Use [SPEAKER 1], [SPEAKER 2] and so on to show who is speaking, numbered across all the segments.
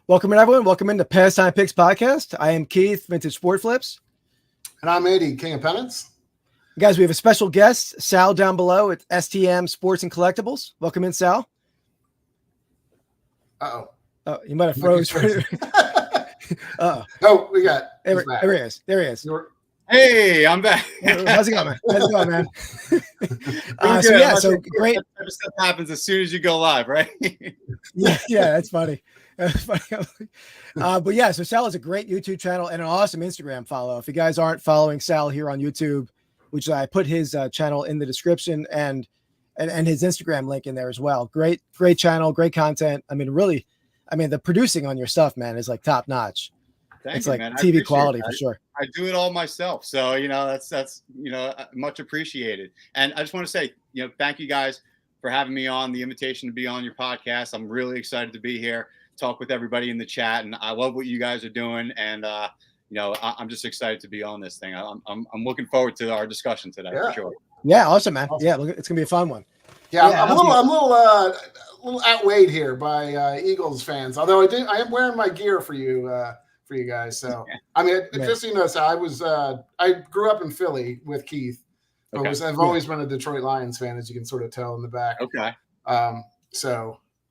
[SPEAKER 1] Welcome in, everyone. Welcome into Pastime Picks Podcast. I am Keith, Vintage Sport Flips.
[SPEAKER 2] And I'm Eddie, King of Pennants.
[SPEAKER 1] Guys, we have a special guest, Sal, down below at STM Sports and Collectibles. Welcome in, Sal.
[SPEAKER 2] Uh-oh.
[SPEAKER 1] Oh, you might have froze.
[SPEAKER 2] No, we got.
[SPEAKER 1] There he is. There he is.
[SPEAKER 3] Hey, I'm back.
[SPEAKER 1] How's it going, man? How's it going, man? So great.
[SPEAKER 3] That stuff happens as soon as you go live, right?
[SPEAKER 1] Yeah, that's funny. That's funny. But yeah, so Sal has a great YouTube channel and an awesome Instagram follow. If you guys aren't following Sal here on YouTube, which I put his channel in the description and his Instagram link in there as well. Great channel, great content. I mean, really, the producing on your stuff, man, is like top notch. It's like
[SPEAKER 3] man.
[SPEAKER 1] TV quality for sure.
[SPEAKER 3] I do it all myself. So, that's much appreciated. And I just want to say, thank you guys for having me on, the invitation to be on your podcast. I'm really excited to be here, talk with everybody in the chat. And I love what you guys are doing. And, I'm just excited to be on this thing. I'm looking forward to our discussion today for sure.
[SPEAKER 1] Yeah. Awesome, man. Awesome. Yeah. It's going to be a fun one.
[SPEAKER 2] Yeah. I'm a little outweighed here by Eagles fans, although I am wearing my gear for you guys. So, just so you know, so I grew up in Philly with Keith, but I've always been a Detroit Lions fan, as you can sort of tell in the back.
[SPEAKER 3] Okay.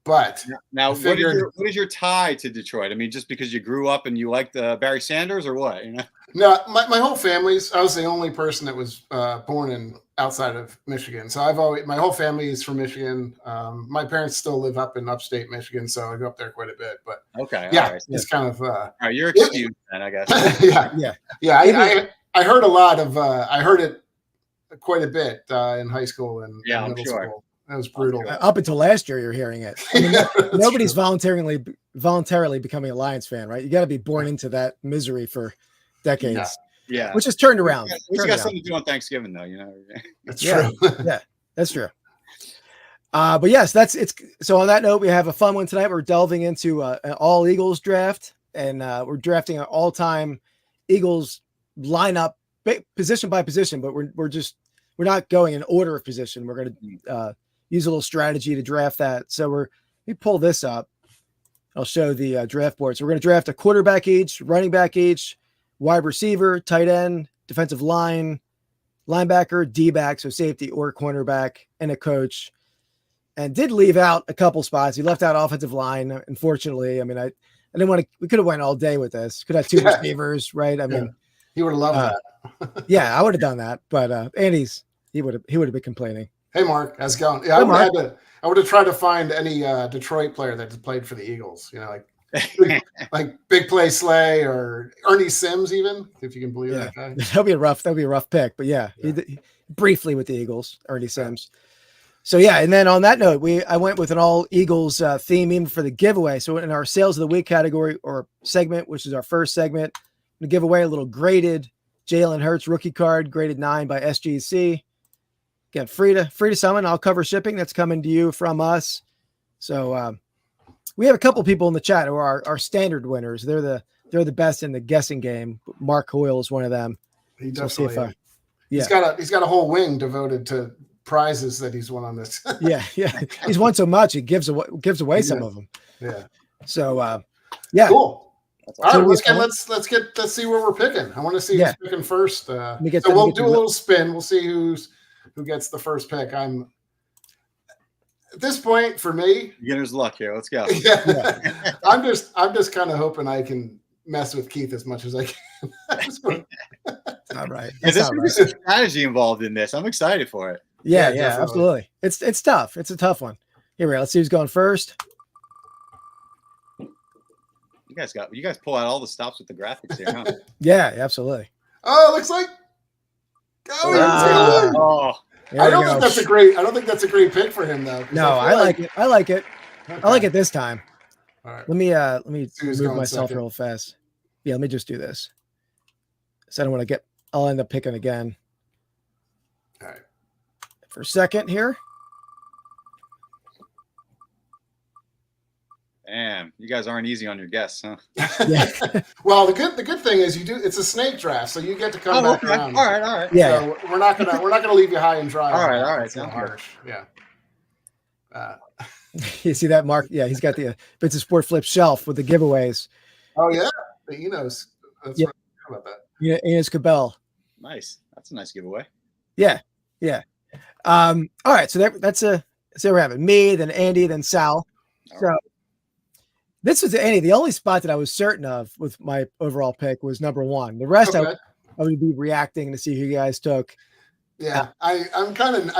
[SPEAKER 2] But
[SPEAKER 3] now, what is your tie to Detroit? I mean, just because you grew up and you liked Barry Sanders, or what?
[SPEAKER 2] No, my whole family's. I was the only person that was born outside of Michigan, so my whole family is from Michigan. My parents still live up in upstate Michigan, so I go up there quite a bit. But it's kind of.
[SPEAKER 3] All right, you're excused then, I guess.
[SPEAKER 2] I heard a lot of. I heard it quite a bit in high school and middle school. That was brutal.
[SPEAKER 1] Up until last year, you're hearing it. Nobody's voluntarily becoming a Lions fan, right? You got to be born into that misery for decades.
[SPEAKER 3] Yeah.
[SPEAKER 1] Which is turned around.
[SPEAKER 3] We got something to do on Thanksgiving, though.
[SPEAKER 2] That's true.
[SPEAKER 1] Yeah, that's true. But yes, so on that note, we have a fun one tonight. We're delving into an all Eagles draft, and we're drafting an all-time Eagles lineup, position by position. But we're not going in order of position. We're going to use a little strategy to draft that. So let me pull this up. I'll show the draft board. So we're going to draft a quarterback each, running back each, wide receiver, tight end, defensive line, linebacker, D-back, so safety or cornerback, and a coach. And did leave out a couple spots. He left out offensive line, unfortunately. I didn't want to. We could have went all day with this. Could have two receivers, right?
[SPEAKER 2] He would have loved that.
[SPEAKER 1] Yeah, I would have done that, but Andy's he would have been complaining.
[SPEAKER 2] Hey, Mark, how's it going? Yeah, I would have tried to find any Detroit player that played for the Eagles. Like Big Play Slay or Ernie Sims, even, if you can believe that guy.
[SPEAKER 1] That'd be a rough pick, but he briefly with the Eagles, Ernie Sims. So and then on that note, I went with an all Eagles theme even for the giveaway. So in our sales of the week category or segment, which is our first segment, I'm gonna give away a little graded Jalen Hurts rookie card, graded 9 by SGC. Again, free to summon. I'll cover shipping. That's coming to you from us. So we have a couple people in the chat who are our standard winners. They're the best in the guessing game. Mark Hoyle is one of them.
[SPEAKER 2] He definitely. He's got a whole wing devoted to prizes that he's won on this.
[SPEAKER 1] yeah. He's won so much he gives away some of them.
[SPEAKER 2] Yeah.
[SPEAKER 1] So
[SPEAKER 2] cool. All right, let's see where we're picking. I want to see who's picking first. We'll do a little spin. We'll see who gets the first pick. I'm at this point for me.
[SPEAKER 3] Beginner's luck here. Let's go.
[SPEAKER 2] I'm just kind of hoping I can mess with Keith as much as I can.
[SPEAKER 1] All right.
[SPEAKER 3] There's some strategy involved in this. I'm excited for it.
[SPEAKER 1] Yeah, absolutely. It's tough. It's a tough one. Here we go. Let's see who's going first.
[SPEAKER 3] You guys pull out all the stops with the graphics here, huh?
[SPEAKER 1] Yeah, absolutely.
[SPEAKER 2] Oh, it looks like. I don't think that's a great pick for him though.
[SPEAKER 1] No, I like it. I like it.
[SPEAKER 2] Okay.
[SPEAKER 1] I like it this time.
[SPEAKER 2] All right.
[SPEAKER 1] Let me move myself real fast. Yeah, let me just do this. So I don't want to I'll end up picking again.
[SPEAKER 2] All right.
[SPEAKER 1] For a second here.
[SPEAKER 3] Damn, you guys aren't easy on your guests, huh?
[SPEAKER 1] Yeah.
[SPEAKER 2] Well, the good thing is it's a snake draft, so you get to come back around.
[SPEAKER 3] All right.
[SPEAKER 1] Yeah.
[SPEAKER 2] So we're not gonna leave you high and dry.
[SPEAKER 3] All right.
[SPEAKER 2] It's not harsh. Yeah.
[SPEAKER 1] You see that, Mark? Yeah, he's got the Vintage Sport Flip shelf with the giveaways.
[SPEAKER 2] Oh yeah, he knows. That's
[SPEAKER 1] Yeah.
[SPEAKER 2] right about that.
[SPEAKER 1] Yeah, Ines Cabell.
[SPEAKER 3] Nice. That's a nice giveaway.
[SPEAKER 1] Yeah. All right, so we're having me, then Andy, then Sal.
[SPEAKER 3] All
[SPEAKER 1] So
[SPEAKER 3] right.
[SPEAKER 1] this was Andy. The only spot that I was certain of with my overall pick was number 1. The rest
[SPEAKER 2] Okay.
[SPEAKER 1] I would be reacting to see who you guys took.
[SPEAKER 2] Yeah, I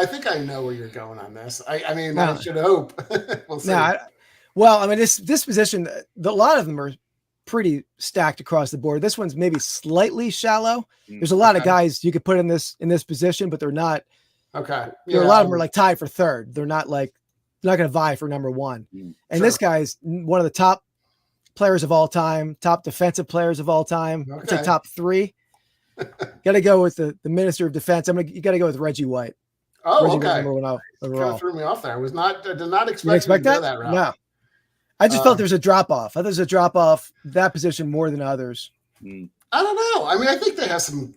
[SPEAKER 2] think I know where you're going on this. I mean,
[SPEAKER 1] No.
[SPEAKER 2] I should hope. We'll see.
[SPEAKER 1] This position, a lot of them are pretty stacked across the board. This one's maybe slightly shallow. There's a lot of
[SPEAKER 2] Okay.
[SPEAKER 1] guys you could put in this position, but they're not.
[SPEAKER 2] Okay.
[SPEAKER 1] There are a lot of them are like tied for third. They're not going to vie for number 1. And
[SPEAKER 2] Sure.
[SPEAKER 1] this guy's one of the top players of all time, top defensive players of all time. I'd say
[SPEAKER 2] Okay.
[SPEAKER 1] top 3. Got to go with the Minister of Defense. You got to go with Reggie White.
[SPEAKER 2] Oh,
[SPEAKER 1] Reggie was
[SPEAKER 2] okay.
[SPEAKER 1] number 1
[SPEAKER 2] Kind
[SPEAKER 1] overall.
[SPEAKER 2] of threw me off there. I did not
[SPEAKER 1] You
[SPEAKER 2] expect,
[SPEAKER 1] didn't expect
[SPEAKER 2] to go
[SPEAKER 1] that?
[SPEAKER 2] that route.
[SPEAKER 1] No. I just felt there's a drop off. I thought there's a drop off that position more than others.
[SPEAKER 2] I don't know. I mean, I think they have some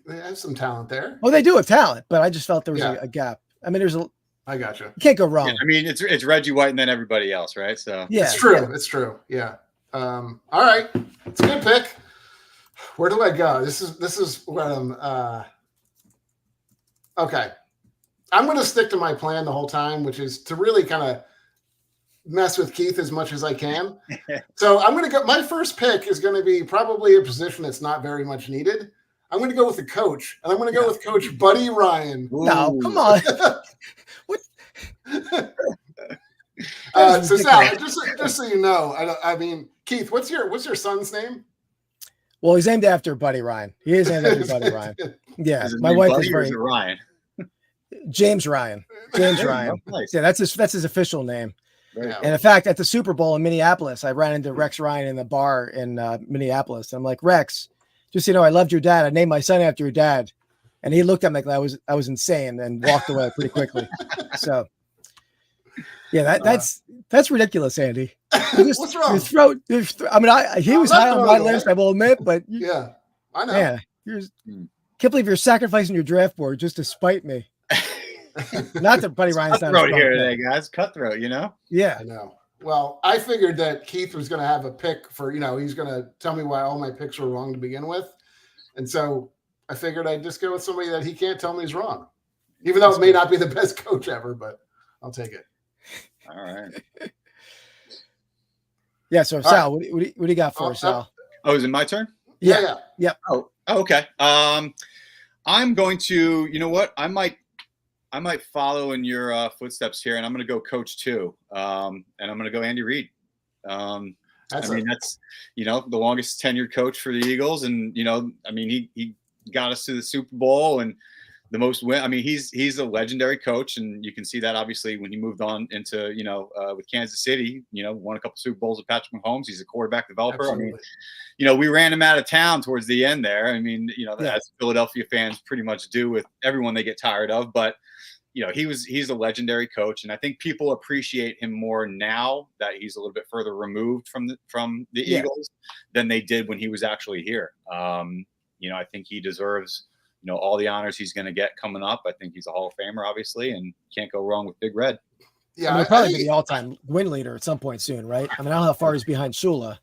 [SPEAKER 2] talent there.
[SPEAKER 1] Oh, they do have talent, but I just felt there was
[SPEAKER 2] Yeah.
[SPEAKER 1] a gap. I mean,
[SPEAKER 2] I got you.
[SPEAKER 1] you can't go wrong.
[SPEAKER 3] Yeah, I mean, it's Reggie White and then everybody else, right? So
[SPEAKER 1] Yeah,
[SPEAKER 2] It's true.
[SPEAKER 1] yeah.
[SPEAKER 2] It's true. Yeah. All right. It's a good pick. Where do I go? This is what I'm. Okay. I'm going to stick to my plan the whole time, which is to really kind of mess with Keith as much as I can. So I'm going to go. My first pick is going to be probably a position that's not very much needed. I'm going to go with the coach, and I'm going to go with Coach Buddy Ryan.
[SPEAKER 1] No, come on. What?
[SPEAKER 2] So Sal, just so you know, I mean, Keith, what's your son's name?
[SPEAKER 1] Well, he's named after Buddy Ryan. He is named after Buddy Ryan. Yeah,
[SPEAKER 3] Is his
[SPEAKER 1] my
[SPEAKER 3] name
[SPEAKER 1] wife
[SPEAKER 3] Buddy
[SPEAKER 1] is
[SPEAKER 3] or is
[SPEAKER 1] very
[SPEAKER 3] it Ryan.
[SPEAKER 1] James Ryan. James
[SPEAKER 3] There you
[SPEAKER 1] Ryan.
[SPEAKER 3] go. Nice.
[SPEAKER 1] Yeah, that's his official name.
[SPEAKER 3] Very
[SPEAKER 2] Yeah.
[SPEAKER 3] cool.
[SPEAKER 1] And in fact, at the Super Bowl in Minneapolis, I ran into Rex Ryan in the bar in Minneapolis. And I'm like, Rex, just so you know, I loved your dad. I named my son after your dad. And he looked at me like I was insane and walked away pretty quickly. So, yeah, that's ridiculous, Andy.
[SPEAKER 2] What's wrong?
[SPEAKER 1] He was high on my list, I will admit, but
[SPEAKER 2] Yeah, I know.
[SPEAKER 1] man, can't believe you're sacrificing your draft board just to spite me. Not that Buddy Ryan's not a
[SPEAKER 3] Cutthroat
[SPEAKER 1] strong
[SPEAKER 3] here
[SPEAKER 1] pick.
[SPEAKER 3] today, guys. Cutthroat, you know?
[SPEAKER 1] Yeah.
[SPEAKER 2] I know. Well, I figured that Keith was going to have a pick for, he's going to tell me why all my picks were wrong to begin with. And so I figured I'd just go with somebody that he can't tell me is wrong, even though it may not be the best coach ever, but I'll take it.
[SPEAKER 3] All right.
[SPEAKER 1] Yeah. So, Sal, what do you got for us, Sal?
[SPEAKER 3] Oh, is it my turn?
[SPEAKER 2] Yeah.
[SPEAKER 3] Oh, okay. I'm going to, you know what? I might follow in your footsteps here, and I'm going to go Coach 2, and I'm going to go Andy Reid. That's the longest tenured coach for the Eagles, and he got us to the Super Bowl and the most win. I mean, he's a legendary coach, and you can see that obviously when he moved on into with Kansas City. Won a couple Super Bowls with Patrick Mahomes. He's a quarterback developer.
[SPEAKER 2] Absolutely.
[SPEAKER 3] I mean, we ran him out of town towards the end there. I mean, as Philadelphia fans pretty much do with everyone they get tired of, but. He's a legendary coach, and I think people appreciate him more now that he's a little bit further removed from the Eagles than they did when he was actually here. I think he deserves all the honors he's going to get coming up. I think he's a Hall of Famer, obviously, and can't go wrong with Big Red.
[SPEAKER 2] Yeah,
[SPEAKER 1] He'll probably be the all-time win leader at some point soon, right? I mean, I don't know how far he's behind Shula.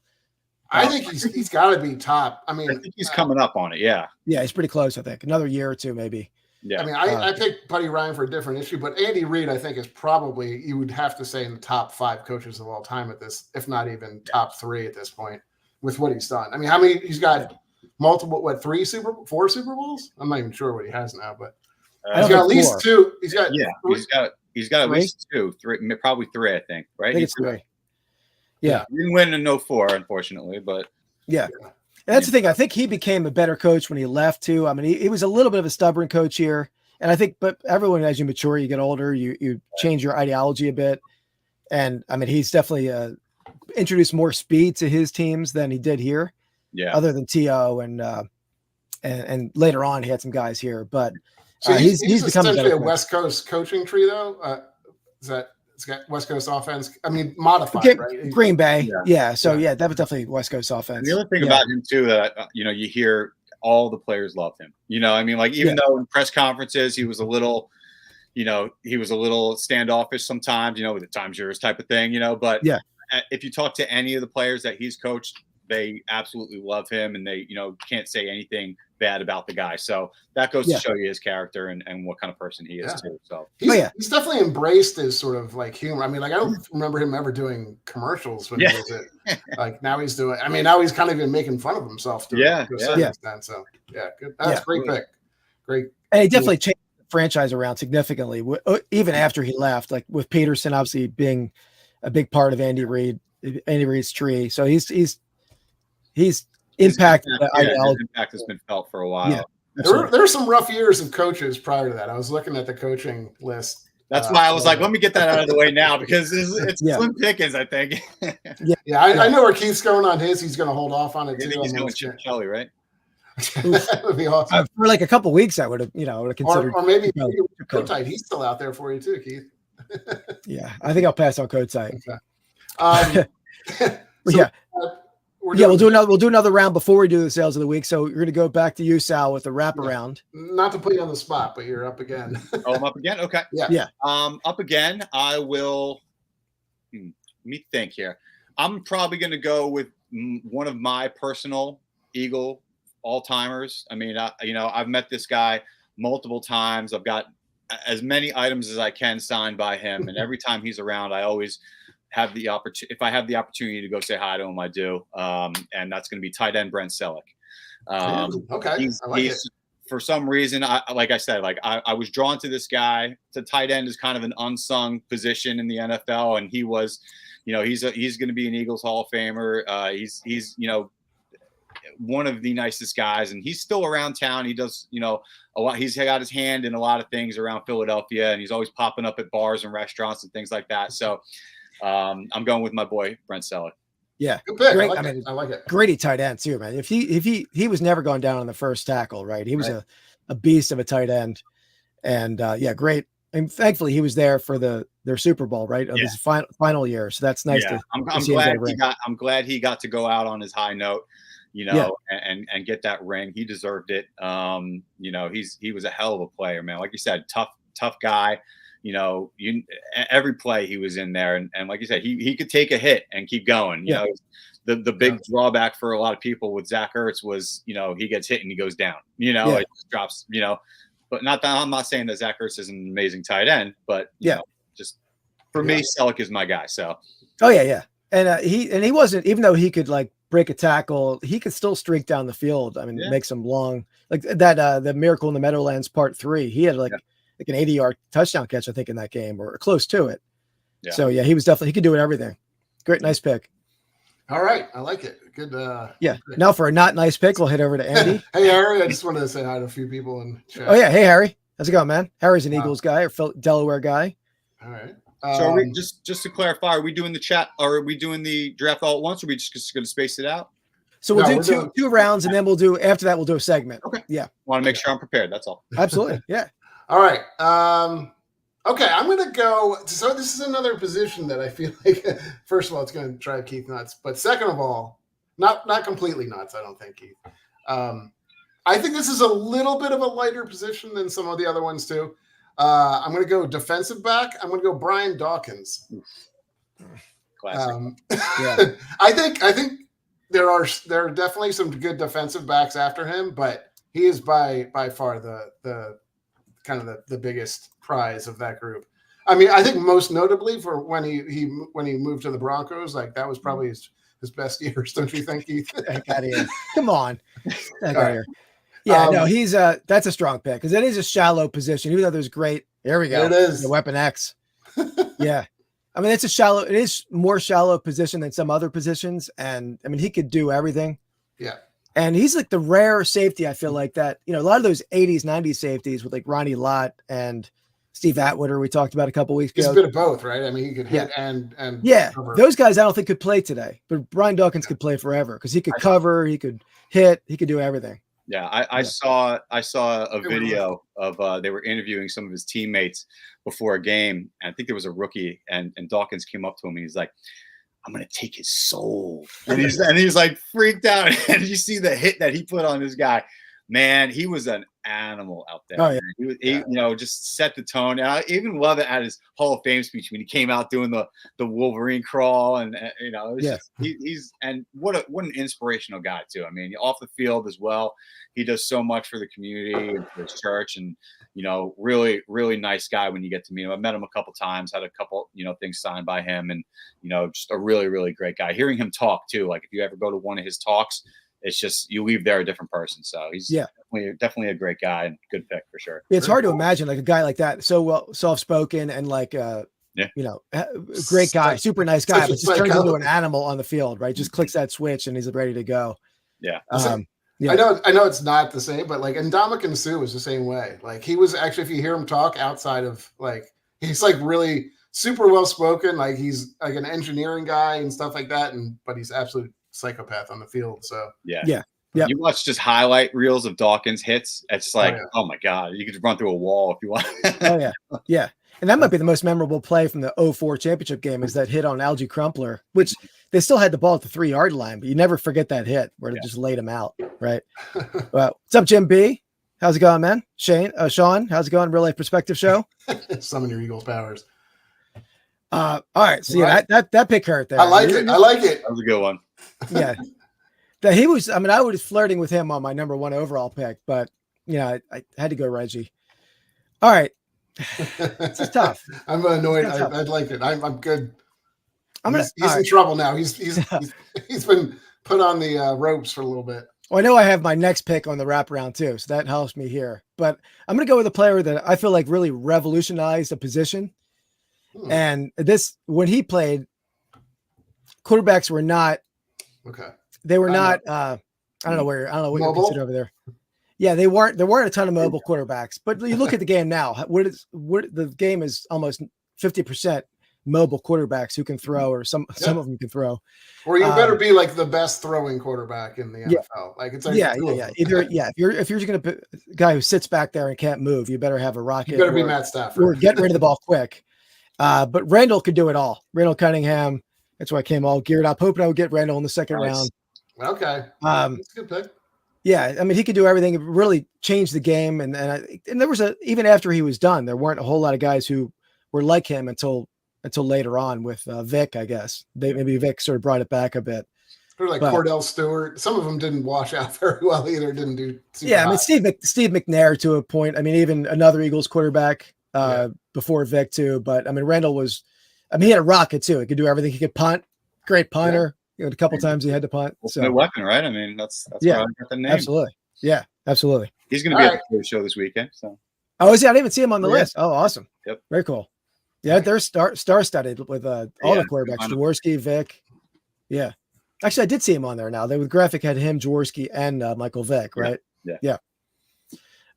[SPEAKER 2] I think he's got to be top. I mean,
[SPEAKER 3] I think he's coming up on it. Yeah,
[SPEAKER 1] he's pretty close. I think another year or two, maybe.
[SPEAKER 3] Yeah.
[SPEAKER 2] I mean, I picked Buddy Ryan for a different issue, but Andy Reid, I think, is probably, you would have to say, in the top 5 coaches of all time at this, if not even top 3 at this point, with what he's done. I mean, how many? He's got multiple, 4 Super Bowls? I'm not even sure what he has now, but he's got at least
[SPEAKER 1] 4.
[SPEAKER 2] 2. He's got
[SPEAKER 3] he's got at least 2, 3, probably 3, I think. Right?
[SPEAKER 1] I think it's 3. Yeah,
[SPEAKER 3] he didn't win in 04, unfortunately, but
[SPEAKER 1] yeah. And that's the thing. I think he became a better coach when he left too. I mean, he was a little bit of a stubborn coach here. And I think, but everyone, as you mature, you get older, you change your ideology a bit. And I mean, he's definitely introduced more speed to his teams than he did here.
[SPEAKER 3] Yeah.
[SPEAKER 1] Other than T.O. and later on he had some guys here, but
[SPEAKER 2] so
[SPEAKER 1] he's become
[SPEAKER 2] essentially a
[SPEAKER 1] coach.
[SPEAKER 2] West Coast coaching tree, though. It's got West Coast offense. I mean, modified, right?
[SPEAKER 1] Green Bay.
[SPEAKER 3] Yeah.
[SPEAKER 1] So that was definitely West Coast offense.
[SPEAKER 3] And the other thing about him too, that you hear all the players love him. Even though in press conferences he was a little, you know, he was a little standoffish sometimes, you know, the time's yours type of thing, you know, but
[SPEAKER 1] Yeah.
[SPEAKER 3] If you talk to any of the players that he's coached, they absolutely love him and they, you know, can't say anything bad about the guy. So that goes to show you his character and what kind of person he is too. So
[SPEAKER 2] he's definitely embraced his sort of like humor. I mean, like I don't remember him ever doing commercials when he was it. Like now he's doing. I mean, now he's kind of even making fun of himself. To a certain extent. So good. That's a great pick. Great.
[SPEAKER 1] And he definitely changed the franchise around significantly, even after he left. Like with Peterson, obviously being a big part of Andy Reid's tree. So he's impacted.
[SPEAKER 3] His impact has been felt for a while.
[SPEAKER 1] Yeah,
[SPEAKER 2] there were some rough years of coaches prior to that. I was looking at the coaching list.
[SPEAKER 3] That's why I was like, let me get that out of the way now because it's slim pickings, I think.
[SPEAKER 2] I know where Keith's going on his. He's going to hold off on it too.
[SPEAKER 3] He's going Chip Kelly, right?
[SPEAKER 2] That would be awesome.
[SPEAKER 1] For like a couple of weeks, I would have, considered.
[SPEAKER 2] Or maybe Kotite. He's still out there for you too, Keith.
[SPEAKER 1] Yeah, I think I'll pass on Kotite.
[SPEAKER 2] Okay.
[SPEAKER 1] We'll do another round before we do the sales of the week. So you're going to go back to you, Sal, with the wrap-around.
[SPEAKER 2] Not to put you on the spot, but you're up again.
[SPEAKER 3] Oh, I'm up again? Okay.
[SPEAKER 2] Yeah.
[SPEAKER 3] Up again, I will let me think here. I'm probably going to go with one of my personal Eagle all-timers. I mean, I've met this guy multiple times. I've got as many items as I can signed by him. And every time he's around, I always have the opportunity. If I have the opportunity to go say hi to him, I do. And that's going to be tight end Brent Selleck.
[SPEAKER 2] Okay. I like it.
[SPEAKER 3] For some reason, I was drawn to this guy. The tight end is kind of an unsung position in the NFL. And he was, he's going to be an Eagles Hall of Famer. He's one of the nicest guys, and he's still around town. He does, a lot. He's got his hand in a lot of things around Philadelphia, and he's always popping up at bars and restaurants and things like that. So I'm going with my boy Brent Selleck.
[SPEAKER 2] Yeah, good pick. Great. I like it.
[SPEAKER 1] Great tight end too, man. If he was never going down on the first tackle, right? He was a beast of a tight end, and great. And thankfully, he was there for their Super Bowl, right? Of his final year. So that's nice.
[SPEAKER 3] Yeah. I'm glad he got to go out on his high note. And get that ring. He deserved it. He was a hell of a player, man. Like you said, tough guy. Every play he was in there, and like you said, he could take a hit and keep going. The big drawback for a lot of people with Zach Ertz was, he gets hit and he goes down. It just drops. But I'm not saying that Zach Ertz is an amazing tight end, but just for me, Selleck is my guy. So.
[SPEAKER 1] Oh yeah. And he wasn't, even though he could like break a tackle, he could still streak down the field. I mean, make some long, like that, the Miracle in the Meadowlands Part 3. He had like an 80-yard touchdown catch, I think, in that game, or close to it. Yeah. So he was definitely, he could do everything. Great, nice pick.
[SPEAKER 2] All right, I like it. Good.
[SPEAKER 1] Yeah. Now for a not nice pick, we'll head over to Andy.
[SPEAKER 2] Hey Harry, I just wanted to say hi to a few people in chat.
[SPEAKER 1] Oh yeah, hey Harry, how's it going, man? Harry's an Eagles guy or Delaware guy.
[SPEAKER 2] All right.
[SPEAKER 3] So are we, just to clarify, are we doing the chat, or are we doing the draft all at once, or are we just going to space it out?
[SPEAKER 1] So we'll do two rounds, and then after that we'll do a segment.
[SPEAKER 3] Okay.
[SPEAKER 1] Yeah.
[SPEAKER 3] Want to make sure I'm prepared. That's all.
[SPEAKER 1] Absolutely. Yeah.
[SPEAKER 2] All right. Okay, I'm going to go. So this is another position that I feel like, first of all, it's going to drive Keith nuts, but second of all, not completely nuts. I don't think, Keith. I think this is a little bit of a lighter position than some of the other ones too. I'm going to go defensive back. I'm going to go Brian Dawkins.
[SPEAKER 3] Classic.
[SPEAKER 2] I think there are definitely some good defensive backs after him, but he is by far the kind of the biggest prize of that group. I mean, I think most notably for when he moved to the Broncos, like that was probably his best years, don't you think, Keith?
[SPEAKER 1] Heck out of here. Come on. Heck out of here. Yeah, no, he's that's a strong pick because it is a shallow position, even though there's great. There we go.
[SPEAKER 2] It is
[SPEAKER 1] the Weapon X. Yeah, I mean it is more shallow position than some other positions, and I mean he could do everything.
[SPEAKER 2] Yeah,
[SPEAKER 1] and he's like the rare safety. I feel like that. A lot of those '80s, '90s safeties with like Ronnie Lott and Steve Atwater we talked about a couple weeks ago.
[SPEAKER 2] He's a bit of both, right? I mean, he could hit and
[SPEAKER 1] cover. Those guys I don't think could play today, but Brian Dawkins could play forever because he could cover, he could hit, he could do everything.
[SPEAKER 3] Yeah, I saw a video of they were interviewing some of his teammates before a game, and I think there was a rookie, and Dawkins came up to him and he's like, "I'm gonna take his soul," and he's like freaked out. And you see the hit that he put on this guy, man. He was an animal out there.
[SPEAKER 1] Oh, yeah.
[SPEAKER 3] He just set the tone. And I even love it at his Hall of Fame speech when he came out doing the Wolverine crawl, and it was just, he's and what an inspirational guy too. I mean, off the field as well, he does so much for the community and for his church, and really, really nice guy when you get to meet him. I met him a couple times, had a couple, things signed by him, and, just a really, really great guy. Hearing him talk too, like if you ever go to one of his talks, it's just, you leave there a different person. So he's definitely a great guy and good pick for sure.
[SPEAKER 1] It's hard to imagine like a guy like that, so well soft-spoken and like, great guy, super nice guy, but just turns into an animal on the field, right? Just clicks that switch and he's ready to go.
[SPEAKER 3] Yeah.
[SPEAKER 2] I know it's not the same, but like Ndamukong Suh was the same way. Like he was actually, if you hear him talk outside of like, he's like really super well spoken. Like he's like an engineering guy and stuff like that. But he's absolute psychopath on the field. So
[SPEAKER 1] yeah.
[SPEAKER 3] You watch just highlight reels of Dawkins hits. It's like, oh my God, you could run through a wall if you want.
[SPEAKER 1] Yeah. And that might be the most memorable play from the 2004 championship game, is that hit on Algie Crumpler, which they still had the ball at the 3-yard line, but you never forget that hit where they just laid him out. Right. Well, what's up, Jim B? How's it going, man? Sean, how's it going? Real Life Perspective Show.
[SPEAKER 2] Summon your Eagles powers.
[SPEAKER 1] All right. So that pick hurt there.
[SPEAKER 2] I like it. That
[SPEAKER 3] was a good one.
[SPEAKER 1] Yeah. I was flirting with him on my number 1 overall pick, but I had to go Reggie. All right. This is tough.
[SPEAKER 2] I'm annoyed. I like it. I'm good. He's in
[SPEAKER 1] right.
[SPEAKER 2] trouble now. He's been put on the ropes for a little bit.
[SPEAKER 1] Well, I know I have my next pick on the wraparound too, so that helps me here. But I'm going to go with a player that I feel like really revolutionized a position. And when he played, quarterbacks were not
[SPEAKER 2] okay.
[SPEAKER 1] They were not. I don't know what you're considered over there. Yeah, they weren't. There weren't a ton of mobile quarterbacks. But you look at the game now. The game is almost 50% mobile quarterbacks who can throw, or some of them can throw.
[SPEAKER 2] Or you better be like the best throwing quarterback in the NFL. Like it's
[SPEAKER 1] Either if you're just going to put a guy who sits back there and can't move, you better have a rocket.
[SPEAKER 2] You better be Matt Stafford.
[SPEAKER 1] Or get rid of the ball quick. But Randall could do it all. Randall Cunningham. That's why I came all geared up, hoping I would get Randall in the second round.
[SPEAKER 2] Okay. That's a good pick.
[SPEAKER 1] Yeah, I mean, he could do everything. It really changed the game, and there was even after he was done, there weren't a whole lot of guys who were like him until later on with Vic, I guess. Maybe Vic sort of brought it back a bit.
[SPEAKER 2] Or like Cordell Stewart. Some of them didn't wash out very well either. Didn't do super high.
[SPEAKER 1] I mean, Steve McNair to a point. I mean, even another Eagles quarterback before Vic too. But I mean, Randall he had a rocket too. He could do everything. He could punt. Great punter. A couple times he had to punt.
[SPEAKER 3] So weapon, right? I mean, that's why I got the name.
[SPEAKER 1] Absolutely. Yeah, absolutely.
[SPEAKER 3] He's going to be at the show this weekend. So.
[SPEAKER 1] Oh, is he? I didn't even see him on the list. Oh, awesome.
[SPEAKER 3] Yep.
[SPEAKER 1] Very cool. Yeah, they're star-studded with all the quarterbacks. Jaworski, Vic. Yeah. Actually, I did see him on there now. The graphic had him, Jaworski, and Michael Vick, right? Yeah.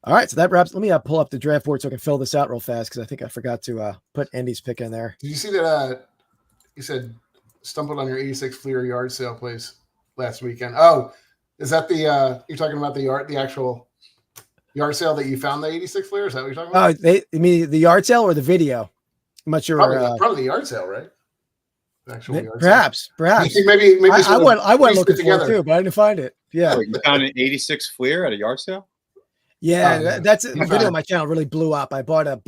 [SPEAKER 1] All right, so that wraps. Let me pull up the draft board so I can fill this out real fast, because I think I forgot to put Andy's pick in there.
[SPEAKER 2] Did you see that? You said stumbled on your 86 Fleer yard sale place last weekend. Oh, is that the you're talking about the actual yard sale that you found the 86 Fleer? Is that what you're talking about?
[SPEAKER 1] Oh, you mean the yard sale or the video? I'm not sure.
[SPEAKER 2] Probably the yard sale, right? The actual yard
[SPEAKER 1] perhaps.
[SPEAKER 2] Maybe
[SPEAKER 1] I went looking for it too, but I didn't find it. Yeah.
[SPEAKER 3] You found an 86 Fleer at a yard sale?
[SPEAKER 1] Yeah, that's the video on my channel really blew up. I bought a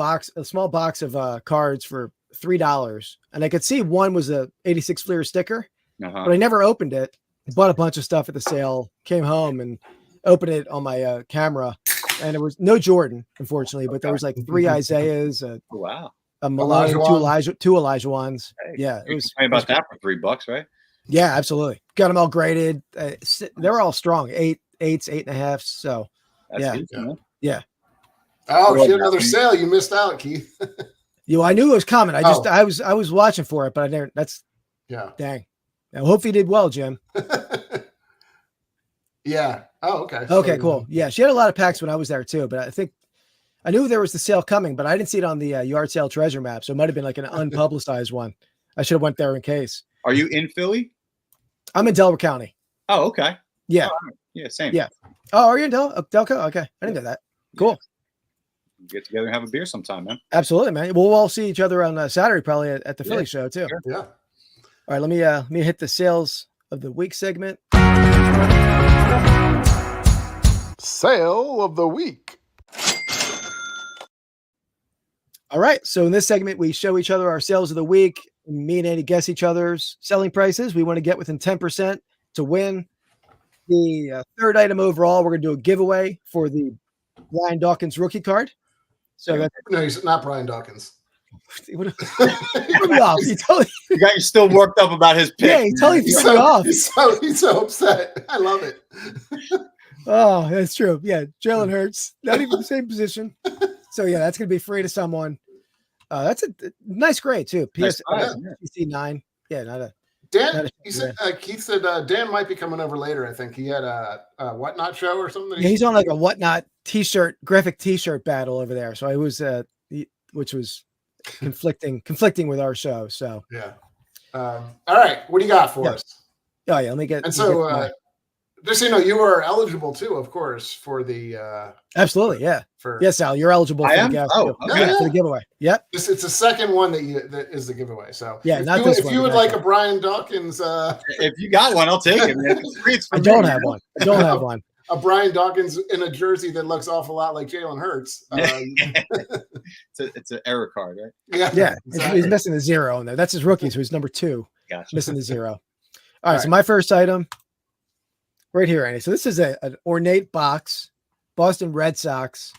[SPEAKER 1] small box of cards for $3, and I could see one was a 86 Fleer sticker, but I never opened it. I bought a bunch of stuff at the sale, came home and opened it on my camera, and there was no Jordan, unfortunately, but there was like 3 Isaiahs, a Malone, two Elijah ones.
[SPEAKER 3] Hey,
[SPEAKER 1] yeah, it was
[SPEAKER 3] about that for $3, right?
[SPEAKER 1] Yeah, absolutely. Got them all graded. They're all strong, 8s, 8.5. So
[SPEAKER 3] that's
[SPEAKER 1] yeah.
[SPEAKER 2] Oh, shit, another sale. You missed out, Keith.
[SPEAKER 1] I knew it was coming. I was watching for it, but I never. Dang. I hope he did well, Jim.
[SPEAKER 2] Yeah. Oh, okay.
[SPEAKER 1] Okay, cool. Yeah, she had a lot of packs when I was there too, but I think I knew there was the sale coming, but I didn't see it on the yard sale treasure map, so it might have been like an unpublicized one. I should have went there in case.
[SPEAKER 3] Are you in Philly?
[SPEAKER 1] I'm in Delaware County.
[SPEAKER 3] Oh, okay.
[SPEAKER 1] Yeah.
[SPEAKER 3] Oh, yeah, same.
[SPEAKER 1] Yeah. Oh, are you in Delco? Okay, I didn't know that. Cool.
[SPEAKER 3] Get together and have a beer sometime, man.
[SPEAKER 1] Absolutely, man. We'll all see each other on Saturday, probably at the Philly show too.
[SPEAKER 2] Sure. Yeah.
[SPEAKER 1] All right, let me hit the sales of the week segment.
[SPEAKER 2] Sale of the week.
[SPEAKER 1] All right. So in this segment, we show each other our sales of the week. Me and Andy guess each other's selling prices. We want to get within 10% to win. The third item overall, we're going to do a giveaway for the Brian Dawkins rookie card. So that's
[SPEAKER 2] No, he's not Brian Dawkins.
[SPEAKER 1] what off. You
[SPEAKER 3] got you still worked up about his pick.
[SPEAKER 1] Yeah, he totally threw me off.
[SPEAKER 2] He's so upset. I love it.
[SPEAKER 1] Oh, that's true. Yeah, Jalen Hurts, not even the same position. So yeah, that's going to be free to someone. That's a nice grade too. PC 9. Yeah, not a.
[SPEAKER 2] Dan, Keith said Dan might be coming over later. I think he had a whatnot show or something.
[SPEAKER 1] Yeah, he's on like a whatnot graphic T-shirt battle over there. So it was, which was conflicting with our show. So
[SPEAKER 2] yeah. All right, what do you got for us?
[SPEAKER 1] Oh yeah, let me get.
[SPEAKER 2] And so, just so you know, you are eligible too, of course, for the.
[SPEAKER 1] Absolutely, yeah. Yes, Al, you're eligible for the giveaway.
[SPEAKER 3] Oh, okay.
[SPEAKER 1] For the giveaway. Yep.
[SPEAKER 2] It's the second one that is the giveaway. So
[SPEAKER 1] yeah,
[SPEAKER 2] if you would like a Brian Dawkins,
[SPEAKER 3] if you got one, I'll take it. Man.
[SPEAKER 1] I don't have one. I don't have one.
[SPEAKER 2] A Brian Dawkins in a jersey that looks awful lot like Jalen Hurts.
[SPEAKER 3] It's an error card, right?
[SPEAKER 2] Yeah.
[SPEAKER 1] Exactly. He's missing the 0 in there. That's his rookie, so he's number 2.
[SPEAKER 3] Gotcha.
[SPEAKER 1] Missing the 0. All right, so my first item, right here, Andy. So this is an ornate box, Boston Red Sox.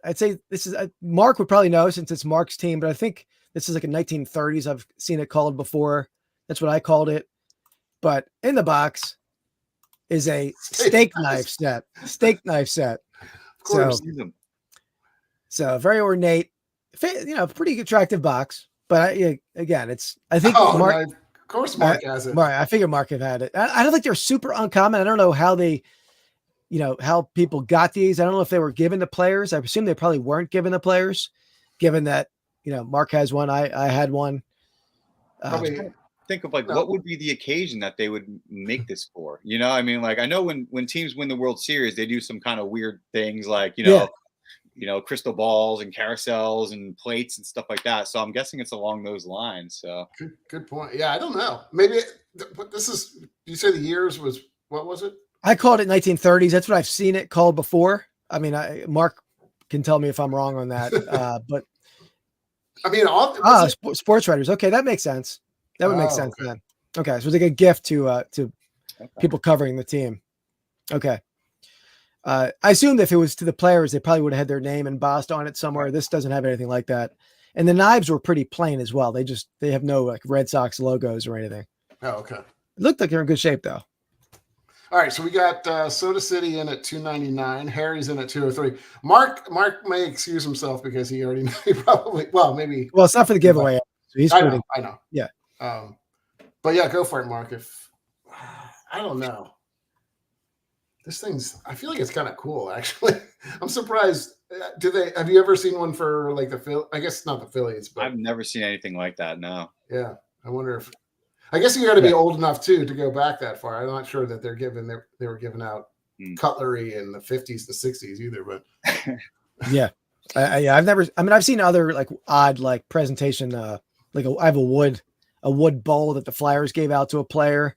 [SPEAKER 1] I'd say this is Mark would probably know since it's Mark's team, but I think this is like a 1930s. I've seen it called before. That's what I called it. But in the box is a steak knife set. Steak knife set.
[SPEAKER 2] Of course.
[SPEAKER 1] So very ornate, pretty attractive box. But again, I think Mark.
[SPEAKER 2] Of course, Mark has it.
[SPEAKER 1] I figure Mark have had it. I don't think they're super uncommon. I don't know how they. How people got these. I don't know if they were given to players. I assume they probably weren't given to players, given that, Mark has one. I had one.
[SPEAKER 3] Think of what would be the occasion that they would make this for? I mean, like I know when teams win the World Series, they do some kind of weird things like, crystal balls and carousels and plates and stuff like that. So I'm guessing it's along those lines. So
[SPEAKER 2] good point. Yeah. I don't know. Maybe you say the years was, what was it?
[SPEAKER 1] I called it 1930s. That's what I've seen it called before. I mean, Mark can tell me if I'm wrong on that. But
[SPEAKER 2] I mean,
[SPEAKER 1] sports writers. Okay, that makes sense. That would make sense then. Okay, so it's like a gift to people covering the team. Okay. I assumed if it was to the players, they probably would have had their name embossed on it somewhere. This doesn't have anything like that. And the knives were pretty plain as well. They have no like Red Sox logos or anything.
[SPEAKER 2] Oh, okay.
[SPEAKER 1] It looked like they're in good shape though.
[SPEAKER 2] All right, so we got Soda City in at $2.99. Harry's in at $2.03. Mark may excuse himself because he already know. He probably maybe.
[SPEAKER 1] Well, it's not for the giveaway. So he's
[SPEAKER 2] I know.
[SPEAKER 1] Yeah.
[SPEAKER 2] But yeah, go for it, Mark. If I don't know, this I feel like it's kind of cool. Actually, I'm surprised. Have you ever seen one for like the Phil? I guess not the Phillies, but
[SPEAKER 3] I've never seen anything like that. No.
[SPEAKER 2] Yeah, I wonder if. I guess you got to be old enough too to go back that far. I'm not sure that they were giving out cutlery in the 50s, the 60s either. But
[SPEAKER 1] yeah, I've seen other like odd like presentation. I have a wood bowl that the Flyers gave out to a player.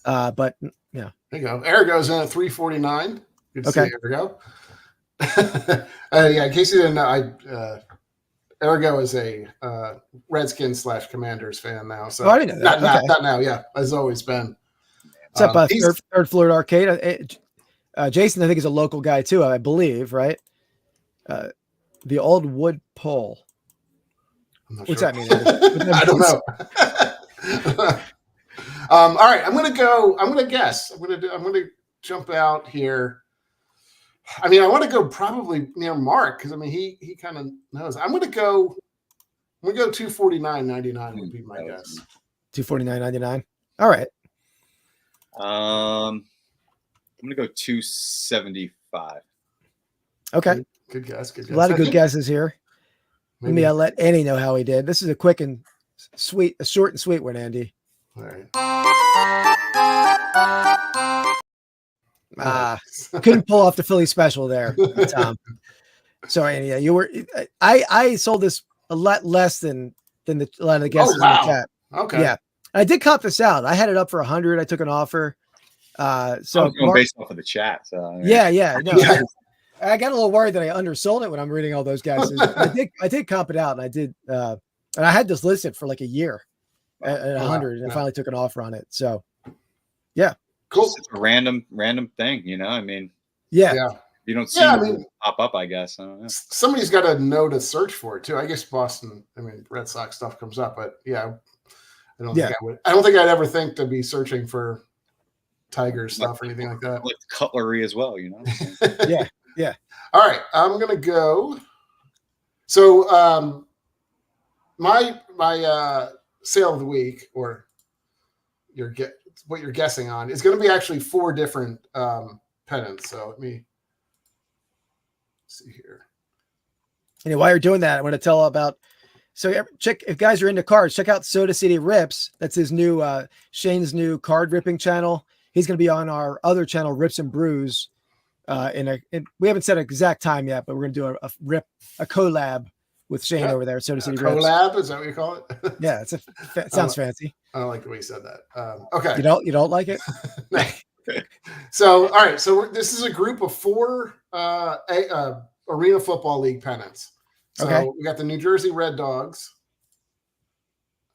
[SPEAKER 1] But yeah,
[SPEAKER 2] there you go. Arago's in at $3.49. Good to see Arago. In case you didn't know, Arago is a Redskins /Commanders fan now. So
[SPEAKER 1] I didn't know that.
[SPEAKER 2] Not now. Yeah, has always been.
[SPEAKER 1] It's up third floor arcade. Jason, I think, is a local guy too. I believe, right? The old wood pole. What's that mean?
[SPEAKER 2] I don't know. All right, I'm gonna guess. I'm gonna jump out here. I mean, I want to go probably near Mark because I mean he kind of knows. I'm gonna go $249.99 would be my guess.
[SPEAKER 1] $249.99. All right.
[SPEAKER 3] I'm gonna go $275.
[SPEAKER 1] Okay.
[SPEAKER 2] Good guess.
[SPEAKER 1] A lot of good guesses here.
[SPEAKER 2] Maybe.
[SPEAKER 1] I'll let Andy know how he did. This is a quick and sweet, a short and sweet one, Andy.
[SPEAKER 2] All right.
[SPEAKER 1] Couldn't pull off the Philly special there, Tom. Sorry, Andy. You were. I sold this a lot less than a lot of the guesses in the chat.
[SPEAKER 2] Okay.
[SPEAKER 1] Yeah, I did cop this out. I had it up for 100. I took an offer. So
[SPEAKER 3] based off of the chat. So
[SPEAKER 1] yeah. No, I got a little worried that I undersold it when I'm reading all those guesses. I did comp it out, and I did, and I had this listed for like a year at 100, and I finally took an offer on it. So, yeah,
[SPEAKER 2] cool.
[SPEAKER 3] It's a random thing, you know. I mean,
[SPEAKER 1] yeah.
[SPEAKER 3] You don't see it pop up, I guess. I don't know.
[SPEAKER 2] Somebody's got to know to search for it too. I guess Boston, Red Sox stuff comes up, but yeah, I don't think I would. I don't think I'd ever think to be searching for Tiger stuff or anything like that.
[SPEAKER 3] Like cutlery as well, you know.
[SPEAKER 1] Yeah.
[SPEAKER 2] All right, I'm gonna go. So, my sale of the week, or what you're guessing on, is going to be actually 4 different pennants. So let me see here.
[SPEAKER 1] And while you're doing that, I want to tell about. So check, if guys are into cards, check out Soda City Rips. That's his new Shane's new card ripping channel. He's going to be on our other channel, Rips and Brews. We haven't set an exact time yet, but we're going to do a collab with Shane over there. Soda City Rips.
[SPEAKER 2] Collab, is that what you call it?
[SPEAKER 1] Yeah, it sounds fancy.
[SPEAKER 2] I don't like the way you said that. Okay,
[SPEAKER 1] you don't like it?
[SPEAKER 2] No. So, all right. So this is a group of 4 Arena Football League pennants. So we got the New Jersey Red Dogs,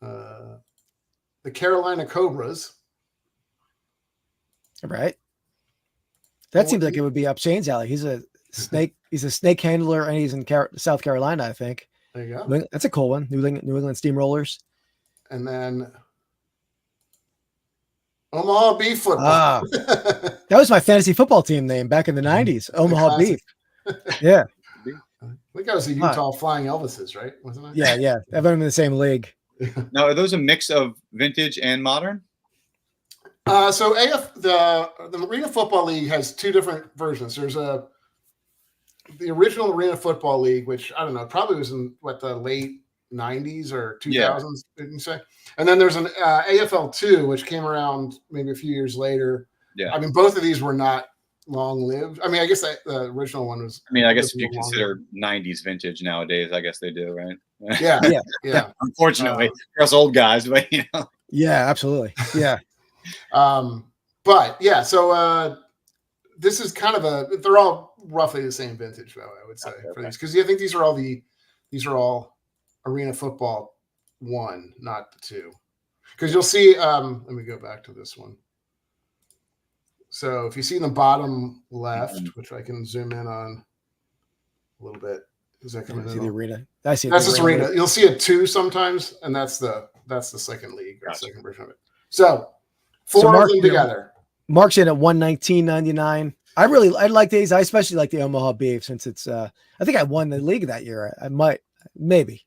[SPEAKER 2] the Carolina Cobras.
[SPEAKER 1] Right. That seems like it would be up Shane's alley. He's a snake. He's a snake handler, and he's in South Carolina, I think.
[SPEAKER 2] There you go.
[SPEAKER 1] That's a cool one. New England Steamrollers.
[SPEAKER 2] And then Omaha Beef Football.
[SPEAKER 1] That was my fantasy football team name back in the 90s. Omaha Beef. Yeah.
[SPEAKER 2] I think that was the Utah Flying Elvises, right? Wasn't it?
[SPEAKER 1] Yeah. I've been in the same league.
[SPEAKER 3] Now, are those a mix of vintage and modern?
[SPEAKER 2] So the Arena Football League has 2 different versions. There's the original Arena Football League, which I don't know, probably was in the late 90s or 2000s, didn't you say? And then there's an AFL 2, which came around maybe a few years later.
[SPEAKER 3] Yeah.
[SPEAKER 2] Both of these were not long-lived. I guess the original one was.
[SPEAKER 3] I guess if you consider 90s vintage nowadays, I guess they do, right?
[SPEAKER 2] Yeah.
[SPEAKER 3] Unfortunately, for us old guys, but you know.
[SPEAKER 1] Yeah, absolutely. Yeah.
[SPEAKER 2] But yeah, so this is kind of they're all roughly the same vintage, though, I would say, for these, because I think these are all Arena Football 1, not the 2. Because you'll see, let me go back to this one. So if you see in the bottom left, which I can zoom in on a little bit, is that coming in?
[SPEAKER 1] See the Arena. I see.
[SPEAKER 2] That's the Arena. You'll see a 2 sometimes, and that's the second league or second version of it. So 4 of them together.
[SPEAKER 1] Mark's in at $119.99. I like these. I especially like the Omaha Beef, since it's I think I won the league that year. I might, maybe.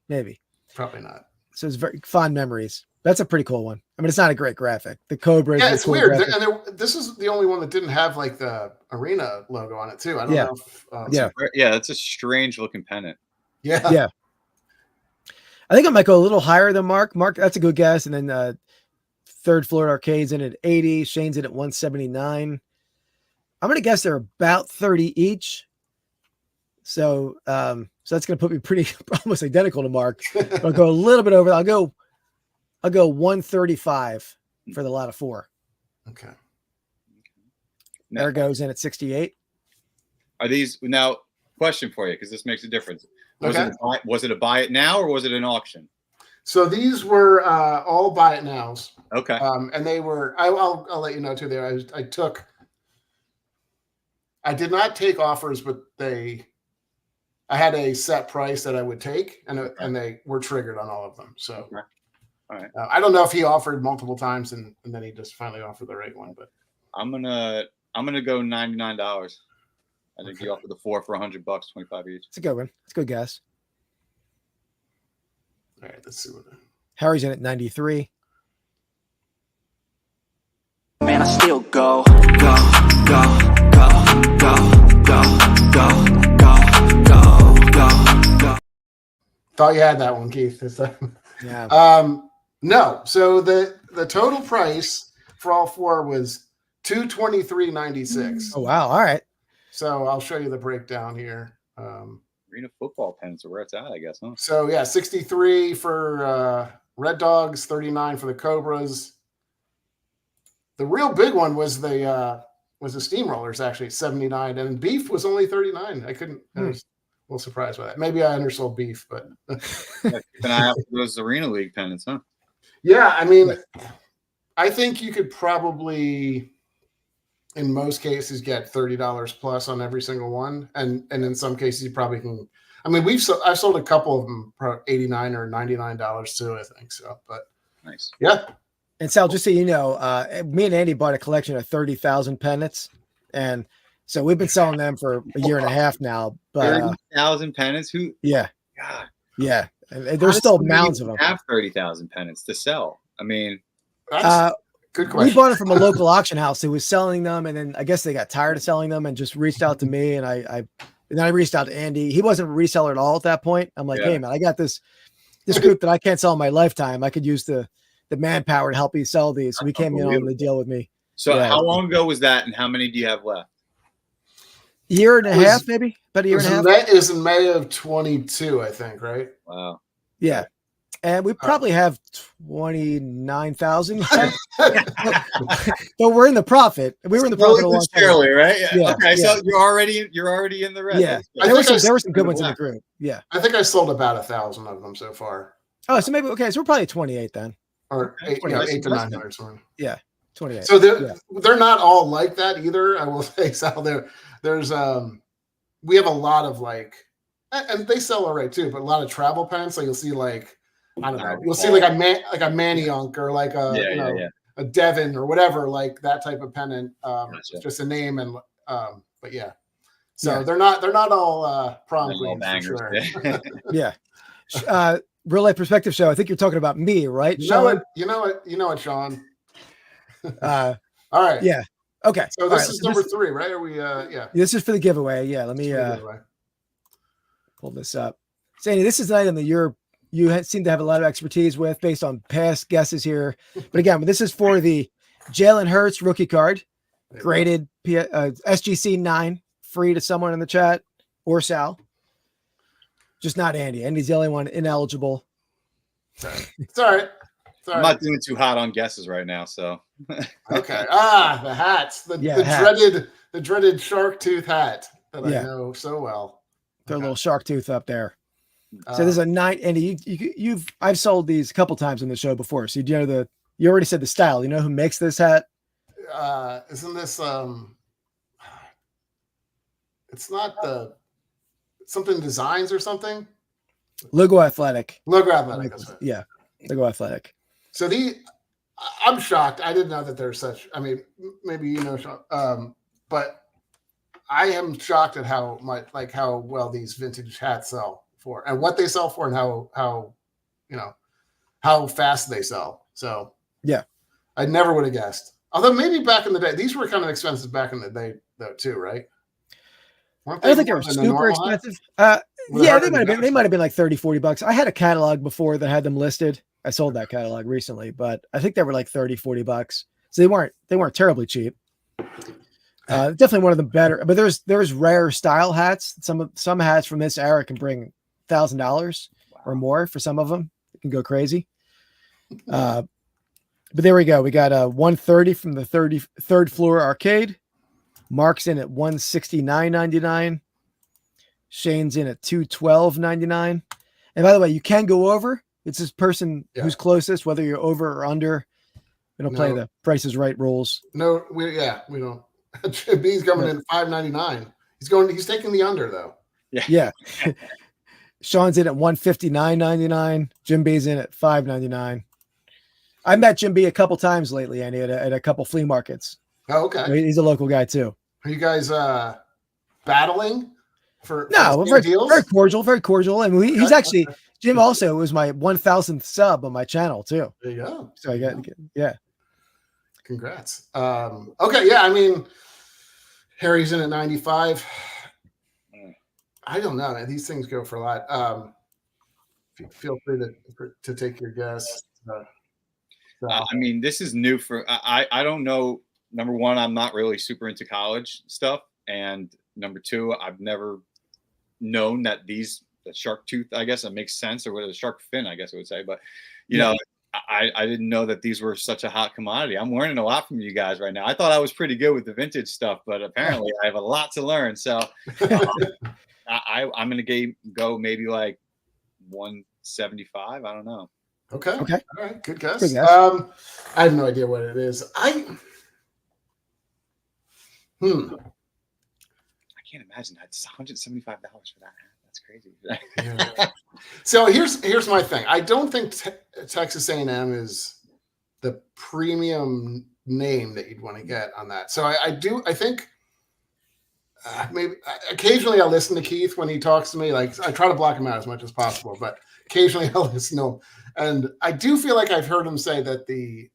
[SPEAKER 2] Probably not.
[SPEAKER 1] So it's very fond memories. That's a pretty cool one. It's not a great graphic. The Cobra.
[SPEAKER 2] Yeah, it's cool weird. And this is the only one that didn't have like the Arena logo on it too. I don't know if
[SPEAKER 3] that's a strange looking pennant.
[SPEAKER 2] Yeah.
[SPEAKER 1] I think I might go a little higher than Mark. Mark, that's a good guess. And then Third Floor Arcade's in at 80. Shane's in at 179. I'm gonna guess they're about 30 each. So that's gonna put me pretty almost identical to Mark. I'll go a little bit over. I'll go 135 for the lot of 4.
[SPEAKER 2] Okay.
[SPEAKER 1] There goes in at 68.
[SPEAKER 3] Are these now? Question for you, because this makes a difference. Was it a buy it now, or was it an auction?
[SPEAKER 2] So these were all buy it nows.
[SPEAKER 3] Okay.
[SPEAKER 2] And they were. I'll let you know too. There, I did not take offers, but I had a set price that I would take, and they were triggered on all of them. So.
[SPEAKER 3] Okay. All right.
[SPEAKER 2] I don't know if he offered multiple times and then he just finally offered the right one, but
[SPEAKER 3] I'm gonna go $99. I think he offered the 4 for $100, 25 each.
[SPEAKER 1] It's a good one. It's a good guess.
[SPEAKER 2] All right, let's see what.
[SPEAKER 1] Harry's in at 93.
[SPEAKER 4] Man, I still go, go, go, go, go, go, go, go, go, go.
[SPEAKER 2] Thought you had that one, Keith.
[SPEAKER 1] Yeah.
[SPEAKER 2] No. So the total price for all 4 was $223.96.
[SPEAKER 1] Oh wow! All right.
[SPEAKER 2] So I'll show you the breakdown here.
[SPEAKER 3] Arena Football pennants are where it's at, I guess, huh?
[SPEAKER 2] So yeah, 63 for Red Dogs, 39 for the Cobras. The real big one was the was the steamrollers actually 79, and beef was only 39. I couldn't. I was a little surprised by that. Maybe I undersold beef, but
[SPEAKER 3] Then I have those Arena League pennants, huh?
[SPEAKER 2] yeah, I mean, I think you could probably, in most cases, get $30 plus on every single one, and in some cases you probably can. I mean, I've sold a couple of them for $89 or $99 too, I think so. But
[SPEAKER 3] Nice.
[SPEAKER 2] Yeah.
[SPEAKER 1] And Sal, just so you know, me and Andy bought a collection of 30,000 pennants, and so we've been selling them for a year and a half now. But
[SPEAKER 3] 30,000 pennants? Who?
[SPEAKER 1] Yeah,
[SPEAKER 3] God.
[SPEAKER 1] Yeah, and there's still mounds of them.
[SPEAKER 3] Have 30,000 pennants to sell. I mean,
[SPEAKER 2] that's good question.
[SPEAKER 1] We bought it from a local auction house who was selling them, and then I guess they got tired of selling them and just reached out to me, and I reached out to Andy. He wasn't a reseller at all at that point. I'm like, hey man, I got this group that I can't sell in my lifetime. I could use the manpower to help you sell these. So we came in on the deal with me.
[SPEAKER 3] So how long ago was that, and how many do you have left?
[SPEAKER 1] Year and a half, maybe about a year and a half.
[SPEAKER 2] It was in May of 22, I think, right?
[SPEAKER 3] Wow.
[SPEAKER 1] Yeah. And we probably have 29,000. But we're in the profit. We were in the profit a long time.
[SPEAKER 3] Right?
[SPEAKER 1] Yeah.
[SPEAKER 3] Okay. So you're already in the red.
[SPEAKER 1] Yeah. There were some good ones in the group. Yeah.
[SPEAKER 2] I think I sold about 1,000 of them so far.
[SPEAKER 1] Oh, so maybe so we're probably 28 then.
[SPEAKER 2] Or 8 to 900 something.
[SPEAKER 1] Yeah. 28.
[SPEAKER 2] So they're not all like that either. I will say, Sal, there's we have a lot of and they sell all right too, but a lot of travel pennants. So you'll see I don't know, you'll see like a Manioc or like a Devon or whatever, like that type of pennant.
[SPEAKER 3] Gotcha.
[SPEAKER 2] Just a name and but yeah. So they're not all prom queens for sure.
[SPEAKER 1] Yeah. Real Life Perspective Show. I think you're talking about me, right?
[SPEAKER 2] You know what, Sean. All right.
[SPEAKER 1] Yeah. Okay.
[SPEAKER 2] So this is number 3, right? Are we yeah.
[SPEAKER 1] This is for the giveaway. Yeah. Let me pull this up. Sandy, this is an item that you seem to have a lot of expertise with based on past guesses here. But again, this is for the Jalen Hurts rookie card, graded SGC 9, free to someone in the chat or Sal. Just not Andy. Andy's the only one ineligible.
[SPEAKER 2] It's all right.
[SPEAKER 3] I'm not doing too hot on guesses right now, so.
[SPEAKER 2] Okay. The hats. The dreaded shark tooth hat that I know so well.
[SPEAKER 1] Their little shark tooth up there. So there's a 9, Andy. I've sold these a couple times on the show before. So you already said the style. You know who makes this hat?
[SPEAKER 2] Isn't this it's not something designs or something?
[SPEAKER 1] Logo Athletic.
[SPEAKER 2] Yeah.
[SPEAKER 1] Logo Athletic.
[SPEAKER 2] So I'm shocked. I didn't know that there's such. I mean, maybe you know, Sean, but I am shocked at how well these vintage hats sell for, and what they sell for, and how fast they sell. So
[SPEAKER 1] yeah,
[SPEAKER 2] I never would have guessed. Although maybe back in the day, these were kind of expensive back in the day, though, too, right?
[SPEAKER 1] I don't think they were super expensive. Yeah, they might have been like $30-$40. I had a catalog before that had them listed. I sold that catalog recently, but I think they were like $30-$40. So they weren't terribly cheap. Definitely one of the better, but there's rare style hats. Some hats from this era can bring $1,000 or more for some of them. It can go crazy. But there we go. We got a 130 from the 33rd floor arcade. Mark's in at $169.99. Shane's in at $212.99. And by the way, you can go over. It's this person who's closest, whether you're over or under. We don't play the Price is Right rules.
[SPEAKER 2] No, we don't. B's coming in at $5.99. He's taking the under though.
[SPEAKER 1] Yeah. Sean's in at $159.99. Jim B's in at $5.99. I met Jim B a couple times lately, Andy, at a couple flea markets.
[SPEAKER 2] Oh, okay.
[SPEAKER 1] He's a local guy too.
[SPEAKER 2] Are you guys battling for
[SPEAKER 1] very,
[SPEAKER 2] deals?
[SPEAKER 1] Very cordial. And he's actually Jim also was my 1,000th sub on my channel too.
[SPEAKER 2] There you go.
[SPEAKER 1] So I got
[SPEAKER 2] Congrats. Okay, yeah. I mean, Harry's in at 95. I don't know. These things go for a lot. Feel free to take your guess.
[SPEAKER 3] I mean, this is new for. I don't know. Number one, I'm not really super into college stuff, and number two, I've never known that the shark tooth. I guess it makes sense, or what a shark fin, I guess I would say. But you know, I didn't know that these were such a hot commodity. I'm learning a lot from you guys right now. I thought I was pretty good with the vintage stuff, but apparently I have a lot to learn. So I'm going to go maybe like 175. I don't know.
[SPEAKER 2] Okay. All right. Good guess. I have no idea what it is. I
[SPEAKER 3] can't imagine that. It's $175 for that. That's crazy.
[SPEAKER 2] Yeah. So here's my thing. I don't think Texas A&M is the premium name that you'd want to get on that. So I think maybe occasionally I'll listen to Keith when he talks to me. Like I try to block him out as much as possible, but occasionally I'll listen to him. And I do feel like I've heard him say that the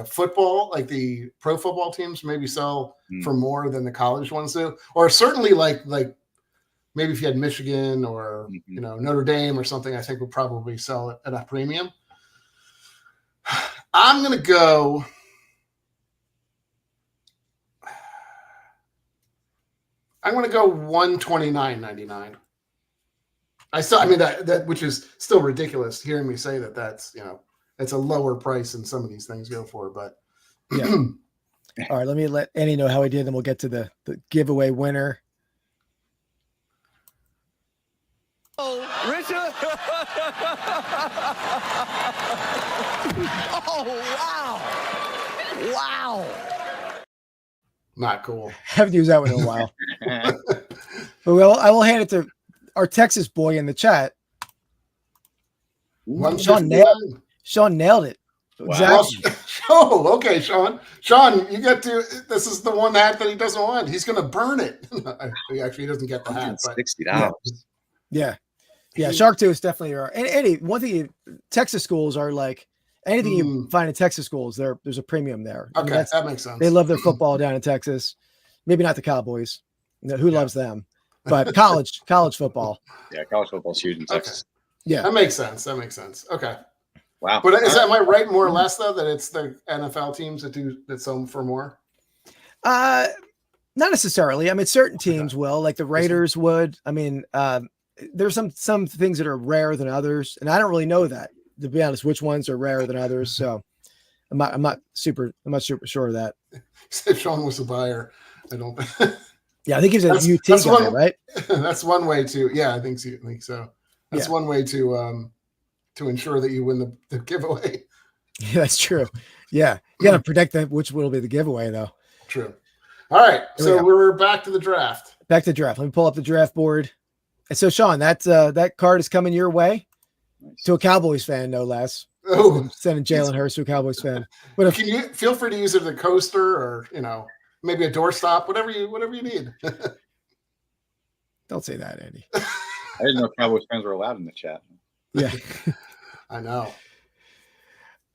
[SPEAKER 2] football, like the pro football teams maybe sell for more than the college ones do, or certainly like maybe if you had Michigan or Notre Dame or something, I think would probably sell it at a premium. I'm gonna go. I'm gonna go $129.99. I mean that which is still ridiculous. Hearing me say that, that's it's a lower price than some of these things go for, but
[SPEAKER 1] yeah. All right, let me let Annie know how he did, and we'll get to the giveaway winner.
[SPEAKER 5] Oh, Richard! Oh, wow! Wow!
[SPEAKER 2] Not cool.
[SPEAKER 1] Haven't used that one in a while. Well, I will hand it to our Texas boy in the chat. Sean nailed it.
[SPEAKER 3] Wow.
[SPEAKER 1] Exactly.
[SPEAKER 2] Oh, okay, Sean. Sean, you get to. This is the one hat that he doesn't want. He's going to burn it. Actually, he doesn't get the hat. But
[SPEAKER 3] $60.
[SPEAKER 1] Yeah. Shark Tooth is definitely are. And one thing, Texas schools are like anything you find in Texas schools. There's a premium there.
[SPEAKER 2] Okay, that makes sense.
[SPEAKER 1] They love their football down in Texas. Maybe not the Cowboys. Who loves them? But college football.
[SPEAKER 3] Yeah, college football's huge in Texas.
[SPEAKER 2] Okay.
[SPEAKER 1] Yeah,
[SPEAKER 2] that makes sense. Okay.
[SPEAKER 3] Wow.
[SPEAKER 2] But am I right more or less though that it's the NFL teams that sell for more?
[SPEAKER 1] Not necessarily. I mean, certain teams will, like the Raiders would. I mean, there's some things that are rarer than others, and I don't really know that, to be honest, which ones are rarer than others. So I'm not super sure of that.
[SPEAKER 2] If Sean was a buyer, I don't.
[SPEAKER 1] Yeah, I think he's a UT guy, right?
[SPEAKER 2] That's one way to. Yeah, I think so. That's one way to ensure that you win the giveaway.
[SPEAKER 1] Yeah, that's true. Yeah, you got to predict which will be the giveaway, though.
[SPEAKER 2] True. All right, so we're back to the draft.
[SPEAKER 1] Back to the draft. Let me pull up the draft board. And so, Sean, that card is coming your way. Nice. To a Cowboys fan, no less. Oh, sending Jalen Hurts to a Cowboys fan. But
[SPEAKER 2] can you feel free to use it as a coaster or maybe a doorstop, whatever you need.
[SPEAKER 1] Don't say that, Andy.
[SPEAKER 3] I didn't know Cowboys fans were allowed in the chat.
[SPEAKER 1] Yeah,
[SPEAKER 2] I know.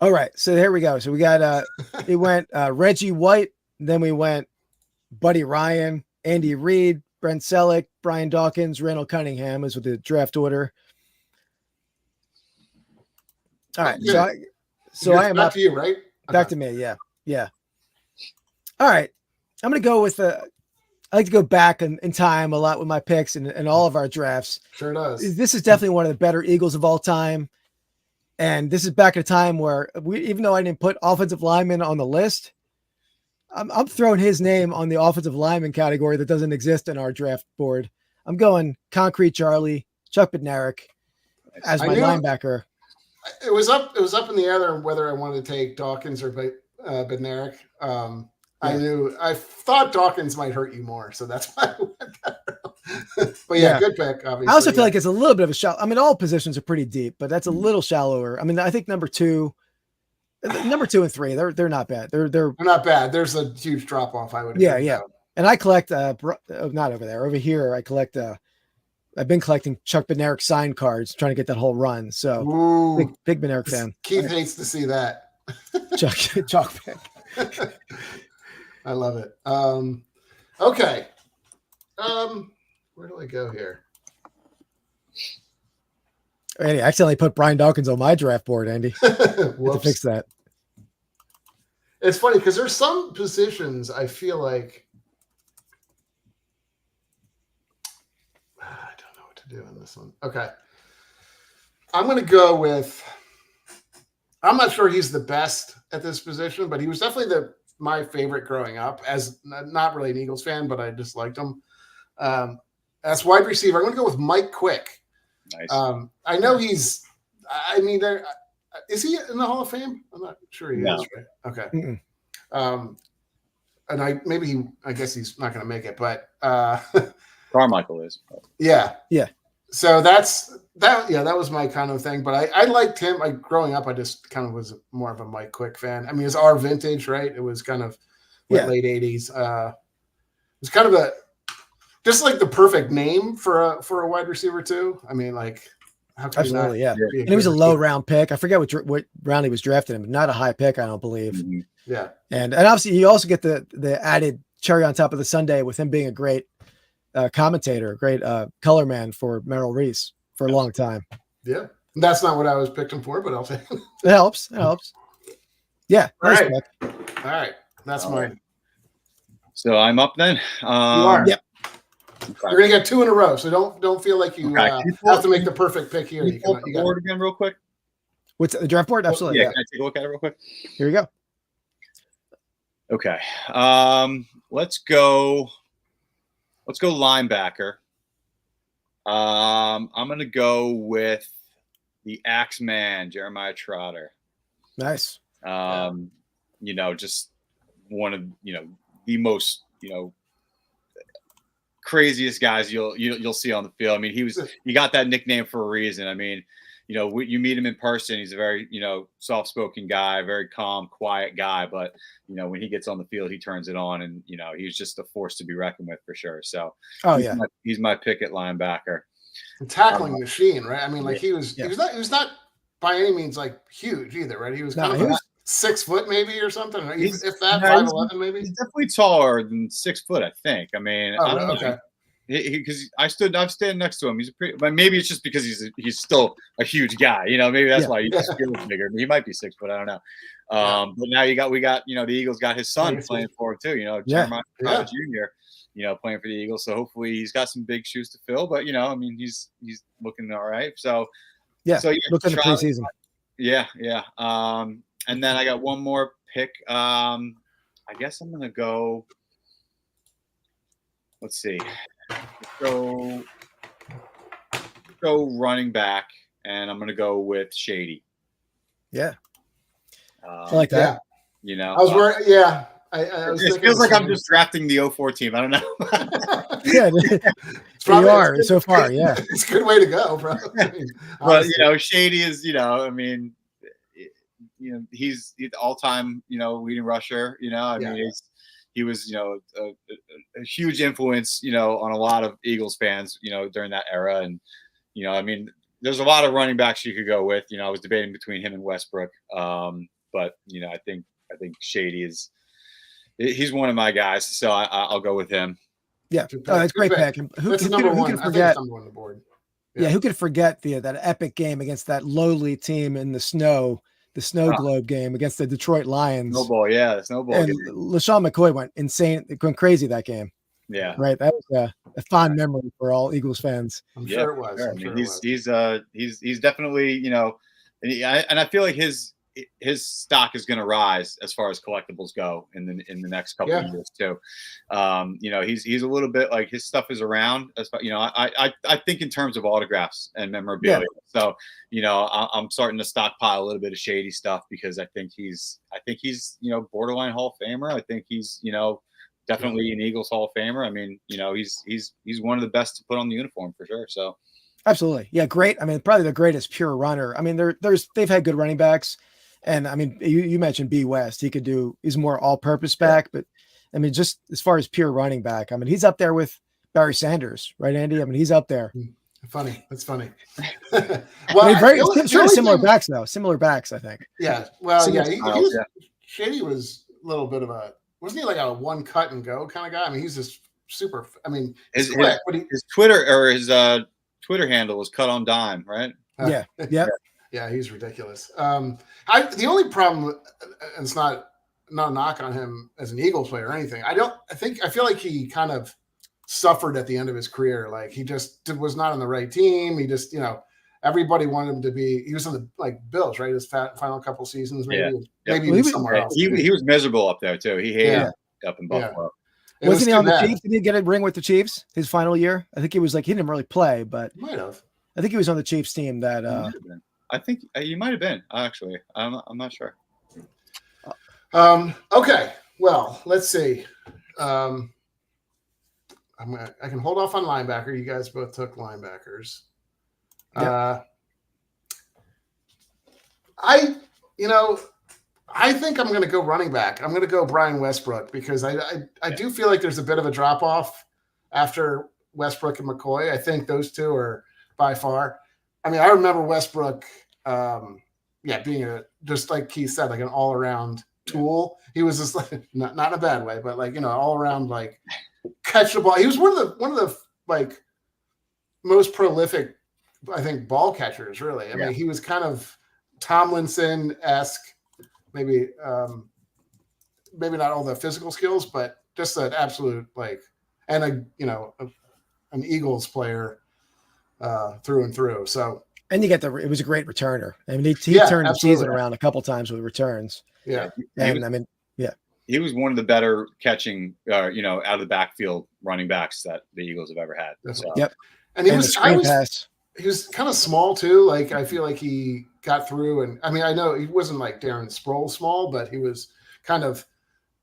[SPEAKER 1] All right, so here we go. So we got it went Reggie White, then we went Buddy Ryan, Andy Reid, Brent Selleck, Brian Dawkins, Randall Cunningham is with the draft order. All right, so I am
[SPEAKER 2] back to you, right?
[SPEAKER 1] Back to me, yeah. All right, I'm gonna go with I like to go back in time a lot with my picks and all of our drafts.
[SPEAKER 2] Sure does.
[SPEAKER 1] This is definitely one of the better Eagles of all time. And this is back at a time where even though I didn't put offensive lineman on the list, I'm throwing his name on the offensive lineman category that doesn't exist in our draft board. I'm going Concrete Charlie, Chuck Bednarik as my linebacker.
[SPEAKER 2] It was up in the air whether I wanted to take Dawkins or Bednarik. I thought Dawkins might hurt you more, so that's why I went that route. But good pick, obviously.
[SPEAKER 1] I also feel like it's a little bit of a shallow. I mean, all positions are pretty deep, but that's a little shallower. I mean, I think number two and three, they're not bad. They're
[SPEAKER 2] not bad. There's a huge drop off. I would.
[SPEAKER 1] Yeah. And I collect not over there, over here. I collect. I've been collecting Chuck Bednarik signed cards, trying to get that whole run. So big Bednarik fan.
[SPEAKER 2] Keith hates to see that.
[SPEAKER 1] Chuck pick.
[SPEAKER 2] I love it. Okay. Where do I go here?
[SPEAKER 1] Andy, I accidentally put Brian Dawkins on my draft board, Andy. To fix that.
[SPEAKER 2] It's funny because there's some positions I feel like I don't know what to do on this one. Okay. I'm going to go with I'm not sure he's the best at this position, but he was definitely my favorite growing up. As not really an Eagles fan, but I just liked him. As wide receiver, I'm going to go with Mike Quick.
[SPEAKER 3] Nice.
[SPEAKER 2] I know he's. I mean, is he in the Hall of Fame? I'm not sure he is. Right? Okay. And I guess he's not going to make it, but
[SPEAKER 3] Carmichael is.
[SPEAKER 2] Yeah.
[SPEAKER 1] Yeah.
[SPEAKER 2] So that was my kind of thing. But I liked him. Growing up, I just kind of was more of a Mike Quick fan. I mean, it's our vintage, right? It was kind of late 80s. It was kind of just like the perfect name for a wide receiver too. I mean, like how can
[SPEAKER 1] absolutely, yeah. And he was a low round pick. I forget what round he was drafted in, but not a high pick, I don't believe.
[SPEAKER 2] Mm-hmm. Yeah.
[SPEAKER 1] And obviously you also get the added cherry on top of the sundae with him being a great commentator, great color man for Merrill Reese for a long time.
[SPEAKER 2] Yeah. That's not what I was picked him for, but I'll take it.
[SPEAKER 1] It helps. Yeah.
[SPEAKER 2] All
[SPEAKER 1] nice
[SPEAKER 2] right.
[SPEAKER 1] pick.
[SPEAKER 2] All right. That's mine.
[SPEAKER 3] So I'm up then.
[SPEAKER 2] You are.
[SPEAKER 1] Yep.
[SPEAKER 2] Okay. You're gonna get 2 in a row, so don't feel like you have to make the perfect pick here.
[SPEAKER 3] Can you pull the board again real quick?
[SPEAKER 1] What's the draft board? Absolutely.
[SPEAKER 3] Yeah. Can I take a look at it real quick?
[SPEAKER 1] Here we go.
[SPEAKER 3] Okay. Let's go linebacker. I'm gonna go with the Axeman, Jeremiah Trotter.
[SPEAKER 1] Nice.
[SPEAKER 3] Just one of the most craziest guys you'll see on the field. I mean, he got that nickname for a reason. I mean, you meet him in person, he's a very soft-spoken guy, very calm, quiet guy. But when he gets on the field, he turns it on, and he's just a force to be reckoned with for sure. So, he's my pick at linebacker.
[SPEAKER 2] Tackling machine, right? I mean, like he was not by any means like huge either, right? He was kind of 6 foot maybe or something, or if that 5'11" maybe.
[SPEAKER 3] He's definitely taller than 6 foot, I think. I mean, I don't know. Because I'm standing next to him. He's but maybe it's just because he's still a huge guy. Maybe that's why he just feels bigger. He might be 6 foot. I don't know. But now we got the Eagles got his son playing for him too. Jeremiah Jr. Playing for the Eagles. So hopefully he's got some big shoes to fill. But I mean, he's looking all right. So
[SPEAKER 1] looking at the preseason.
[SPEAKER 3] Yeah. And then I got one more pick. I guess I'm gonna go. Let's see. Go running back, and I'm gonna go with Shady.
[SPEAKER 1] Yeah, I like that.
[SPEAKER 2] I was worried. Yeah,
[SPEAKER 3] it feels like I'm just drafting the 04 team. I don't know.
[SPEAKER 1] Yeah, you are so far. Yeah,
[SPEAKER 2] it's a good way to go, bro.
[SPEAKER 3] But Shady is. I mean, he's the all-time leading rusher. I mean, he was a huge influence on a lot of Eagles fans during that era. And I mean, there's a lot of running backs you could go with. I was debating between him and Westbrook, but I think Shady he's one of my guys, so I'll go with him.
[SPEAKER 1] Yeah, it's great pick.
[SPEAKER 2] That's number one. I think it's number one on the board.
[SPEAKER 1] Yeah, who could forget that epic game against that lowly team in the snow globe game against the Detroit Lions.
[SPEAKER 3] Snowball, the snowball.
[SPEAKER 1] And LaShawn McCoy went insane, went crazy that game.
[SPEAKER 3] Yeah,
[SPEAKER 1] right. That was a fond memory for all Eagles fans.
[SPEAKER 2] I'm sure it was.
[SPEAKER 3] Sure. I mean, he's definitely and I feel like his stock is going to rise as far as collectibles go in the next couple of years too. He's a little bit like his stuff is around. I think in terms of autographs and memorabilia. Yeah. So I'm starting to stockpile a little bit of Shady stuff because I think he's borderline Hall of Famer. I think he's definitely an Eagles Hall of Famer. I mean he's one of the best to put on the uniform for sure. So
[SPEAKER 1] absolutely, yeah, great. I mean probably the greatest pure runner. I mean they've had good running backs. And I mean, you mentioned B West. He's more all-purpose back, but I mean, just as far as pure running back, I mean, he's up there with Barry Sanders, right, Andy? I mean, he's up there.
[SPEAKER 2] Funny, that's funny.
[SPEAKER 1] Well, I mean, similar backs though. Similar backs, I think.
[SPEAKER 2] Yeah. Well, Shady was a little bit of wasn't he like a one cut and go kind of guy? I mean, he's just super. I mean,
[SPEAKER 3] his Twitter or his Twitter handle was Cut on Dime, right?
[SPEAKER 1] Yeah.
[SPEAKER 2] Yeah, he's ridiculous. The only problem, and it's not a knock on him as an Eagles player or anything. I feel like he kind of suffered at the end of his career. Like he just was not on the right team. He just, everybody wanted him to be. He was in the Bills, right? His final couple seasons, maybe.
[SPEAKER 3] Yeah.
[SPEAKER 2] Maybe even somewhere else.
[SPEAKER 3] He was miserable up there too. He hated up in Buffalo.
[SPEAKER 1] Wasn't he on the Chiefs? Did he get a ring with the Chiefs his final year? I think he was he didn't really play, but
[SPEAKER 2] might have.
[SPEAKER 1] I think he was on the Chiefs team that.
[SPEAKER 3] I think you might have been actually. I'm not sure.
[SPEAKER 2] Okay. Well, let's see. I can hold off on linebacker. You guys both took linebackers.
[SPEAKER 1] Yep.
[SPEAKER 2] I think I'm going to go running back. I'm going to go Brian Westbrook because I do feel like there's a bit of a drop off after Westbrook and McCoy. I think those two are by far. I mean, I remember Westbrook, being just like Keith said, like an all around tool. He was just not in a bad way, but all around catch the ball. He was one of the most prolific, I think, ball catchers. Really, I mean, he was kind of Tomlinson-esque. Maybe not all the physical skills, but just an absolute an Eagles player through and through. So, and
[SPEAKER 1] it was a great returner. I mean, he turned the season around a couple times with returns.
[SPEAKER 2] Yeah,
[SPEAKER 1] and
[SPEAKER 3] he was one of the better catching, out of the backfield running backs that the Eagles have ever had. So.
[SPEAKER 1] Yep,
[SPEAKER 2] and he was kind of small too. I feel like he got through, and I mean, I know he wasn't like Darren Sproles small, but he was kind of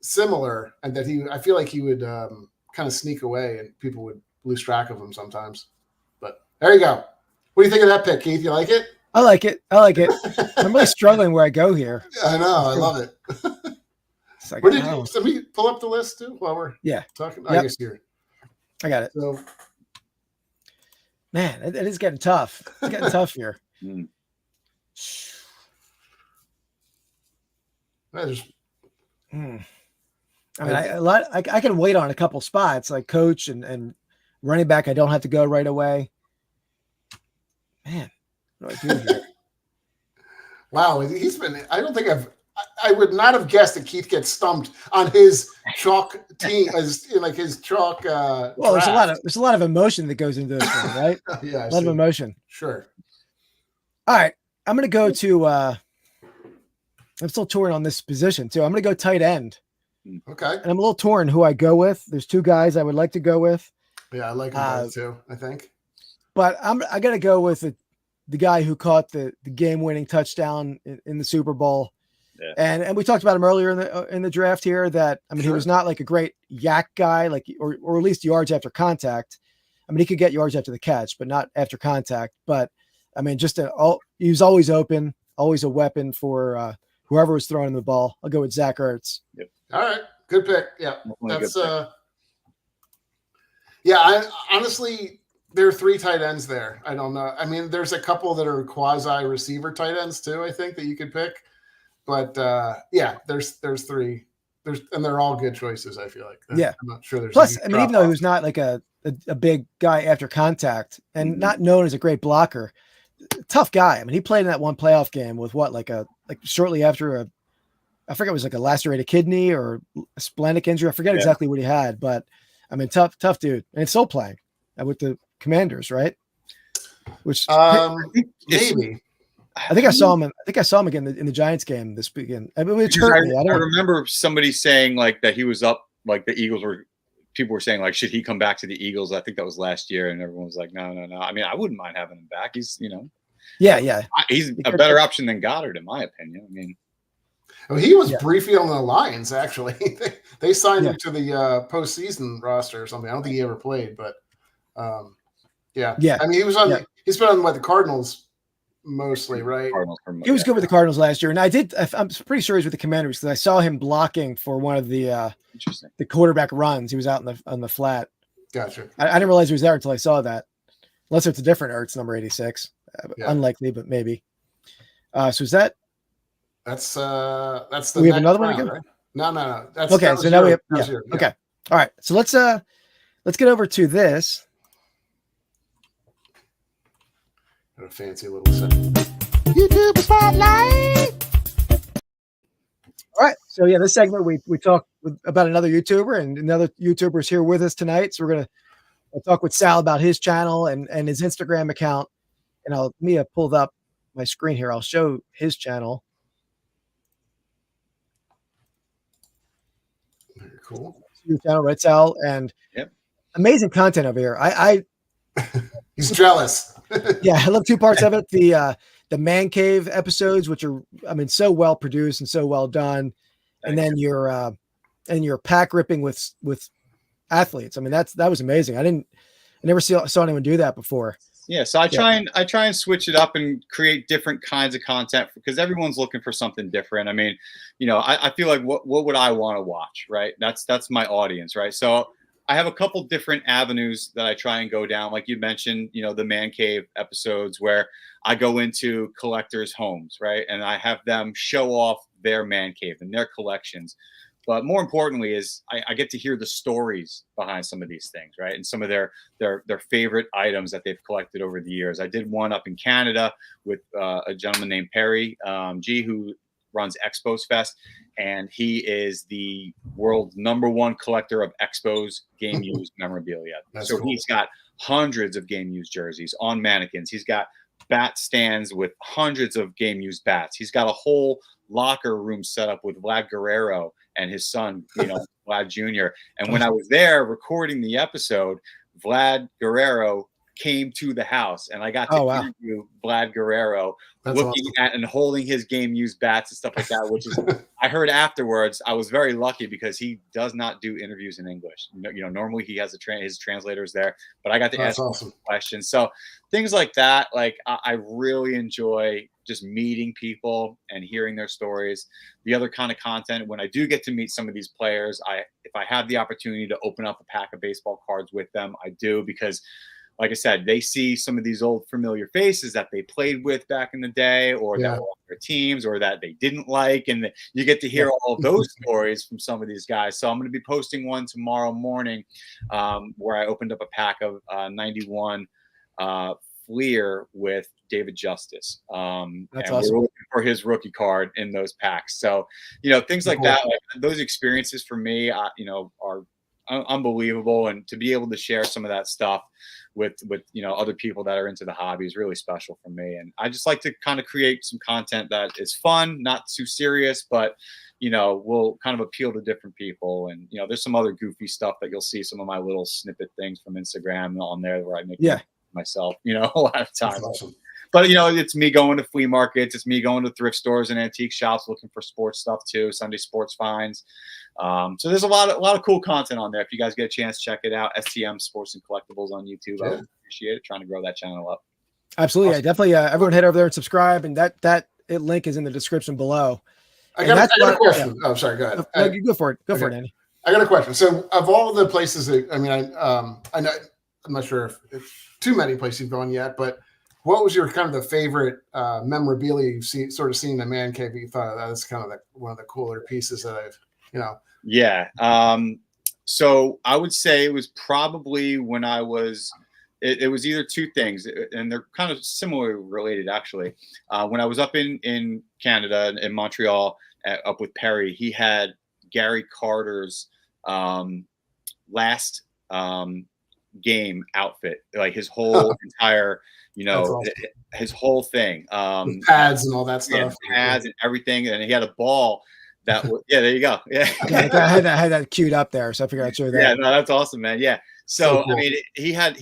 [SPEAKER 2] similar, and that I feel like he would kind of sneak away, and people would lose track of him sometimes. But there you go. What do you think of that pick, Keith? You like it?
[SPEAKER 1] I like it. I'm really struggling where I go here.
[SPEAKER 2] I know. I love it. Let me pull up the list too while we're talking. I guess here.
[SPEAKER 1] I got it.
[SPEAKER 2] So,
[SPEAKER 1] man, it is getting tough. It's getting tough here.
[SPEAKER 2] I
[SPEAKER 1] mean, I can wait on a couple spots like coach and running back. I don't have to go right away. Man, what do I do here?
[SPEAKER 2] Wow, I would not have guessed that Keith gets stumped on his chalk team as his chalk.
[SPEAKER 1] Well, there's a lot of emotion that goes into this one, right?
[SPEAKER 2] Yeah,
[SPEAKER 1] a lot of emotion.
[SPEAKER 2] Sure.
[SPEAKER 1] All right, I'm going to go to. I'm still torn on this position too. I'm going to go tight end.
[SPEAKER 2] Okay.
[SPEAKER 1] And I'm a little torn who I go with. There's two guys I would like to go with.
[SPEAKER 2] Yeah, I like him too. I think.
[SPEAKER 1] But I got to go with the guy who caught the game-winning touchdown in the Super Bowl.
[SPEAKER 3] Yeah.
[SPEAKER 1] And we talked about him earlier in the draft here that, I mean, he was not like a great yak guy, or at least yards after contact. I mean, he could get yards after the catch, but not after contact. But I mean, he was always open, always a weapon for whoever was throwing him the ball. I'll go with Zach Ertz.
[SPEAKER 3] Yep.
[SPEAKER 2] All right. Good pick. Yeah. That's honestly, there are three tight ends there. I don't know. I mean, there's a couple that are quasi receiver tight ends too, I think, that you could pick. But there's three. And they're all good choices, I feel like. I'm not sure there's
[SPEAKER 1] plus, I mean, even though he was not like a big guy after contact and not known as a great blocker, tough guy. I mean, he played in that one playoff game with shortly after I forget, it was like a lacerated kidney or a splenic injury. I forget exactly what he had, but I mean, tough dude. And it's still playing with the Commanders, right? Which
[SPEAKER 2] maybe.
[SPEAKER 1] I think I saw him again in the Giants game this weekend. I mean,
[SPEAKER 3] I remember somebody saying that he was up, the Eagles people were saying should he come back to the Eagles? I think that was last year, and everyone was like, no. I mean, I wouldn't mind having him back. He's he's a better option than Goddard, in my opinion. I mean,
[SPEAKER 2] he was briefly on the Lions, actually. They signed him to the postseason roster or something. I don't think he ever played, but I mean, he was on. He's been on the Cardinals mostly, right?
[SPEAKER 1] He was good with the Cardinals last year, and I'm pretty sure he's with the Commanders because I saw him blocking for one of the quarterback runs. He was out on the flat.
[SPEAKER 2] Gotcha.
[SPEAKER 1] I didn't realize he was there until I saw that. Unless it's a different Ertz, number 86. Unlikely, but maybe. So is that?
[SPEAKER 2] That's the.
[SPEAKER 1] We have another one again.
[SPEAKER 2] Right? No.
[SPEAKER 1] That's okay. So now we have. Okay. All right. So let's get over to this.
[SPEAKER 2] Got a fancy little set.
[SPEAKER 1] YouTube Spotlight. All right. So this segment we talk about another YouTuber, and another YouTuber is here with us tonight. So we're gonna talk with Sal about his channel and his Instagram account. and let me pulled up my screen here. I'll show his channel.
[SPEAKER 2] Very cool.
[SPEAKER 1] Your channel, right, Sal? And amazing content over here.
[SPEAKER 2] He's jealous.
[SPEAKER 1] Yeah, I love 2 parts of it. The man cave episodes, which are, I mean, so well produced and so well done. And then your pack ripping with athletes. I mean, that was amazing. I never saw anyone do that before.
[SPEAKER 3] Yeah, so I try and switch it up and create different kinds of content because everyone's looking for something different. I mean, I feel like what would I want to watch, right? That's my audience, right? So I have a couple different avenues that I try and go down. Like you mentioned, the man cave episodes where I go into collectors' homes, right? And I have them show off their man cave and their collections. But more importantly is I get to hear the stories behind some of these things, right? And some of their favorite items that they've collected over the years. I did one up in Canada with a gentleman named Perry G, who runs Expos Fest, and he is the world's #1 collector of Expos game used memorabilia. So cool. He's got hundreds of game used jerseys on mannequins. He's got bat stands with hundreds of game used bats. He's got a whole locker room set up with Vlad Guerrero and his son, Vlad Jr. And when I was there recording the episode, Vlad Guerrero came to the house and I got to interview Vlad Guerrero. That's looking awesome. At and holding his game used bats and stuff like that, which is, I heard afterwards, I was very lucky because he does not do interviews in English. Normally he has his translators there, but I got to ask awesome. Questions. So things like that, like I really enjoy just meeting people and hearing their stories. The other kind of content, when I do get to meet some of these players, if I have the opportunity to open up a pack of baseball cards with them, I do, because like I said, they see some of these old familiar faces that they played with back in the day, or that were on their teams, or that they didn't like. And you get to hear all of those stories from some of these guys. So I'm going to be posting one tomorrow morning where I opened up a pack of 91 Fleer with David Justice. That's awesome. We're looking for his rookie card in those packs. So, things like that, like those experiences for me, are unbelievable. And to be able to share some of that stuff with other people that are into the hobby is really special for me. And I just like to kind of create some content that is fun, not too serious, but will kind of appeal to different people. And there's some other goofy stuff that you'll see, some of my little snippet things from Instagram on there where I make myself, a lot of times. Awesome. But it's me going to flea markets, it's me going to thrift stores and antique shops looking for sports stuff too, Sunday sports finds. So there's a lot of cool content on there. If you guys get a chance, check it out. STM Sports and Collectibles on YouTube. I would appreciate it. Trying to grow that channel up.
[SPEAKER 1] Absolutely. Awesome. Definitely. Everyone head over there and subscribe. And that link is in the description below.
[SPEAKER 2] I got a question. Oh, sorry. Go ahead.
[SPEAKER 1] Go for it. Go for it, Andy.
[SPEAKER 2] I got a question. So of all the places that, I know, I'm not sure if too many places you've gone yet, but what was your kind of the favorite memorabilia you've seen in the man cave that you thought that's kind of one of the cooler pieces that I've,
[SPEAKER 3] Yeah. So I would say it was probably when I was, it was either two things, and they're kind of similarly related actually. When I was up in Canada, in Montreal, up with Perry, he had Gary Carter's last game outfit, like his whole entire, awesome. His whole thing, with
[SPEAKER 2] pads and all that stuff,
[SPEAKER 3] pads and everything, and he had a ball that was, there you go. Yeah,
[SPEAKER 1] I had that queued up there, so I figured I'd show that.
[SPEAKER 3] Yeah, no, that's awesome, man. Yeah, so cool. I mean, he had,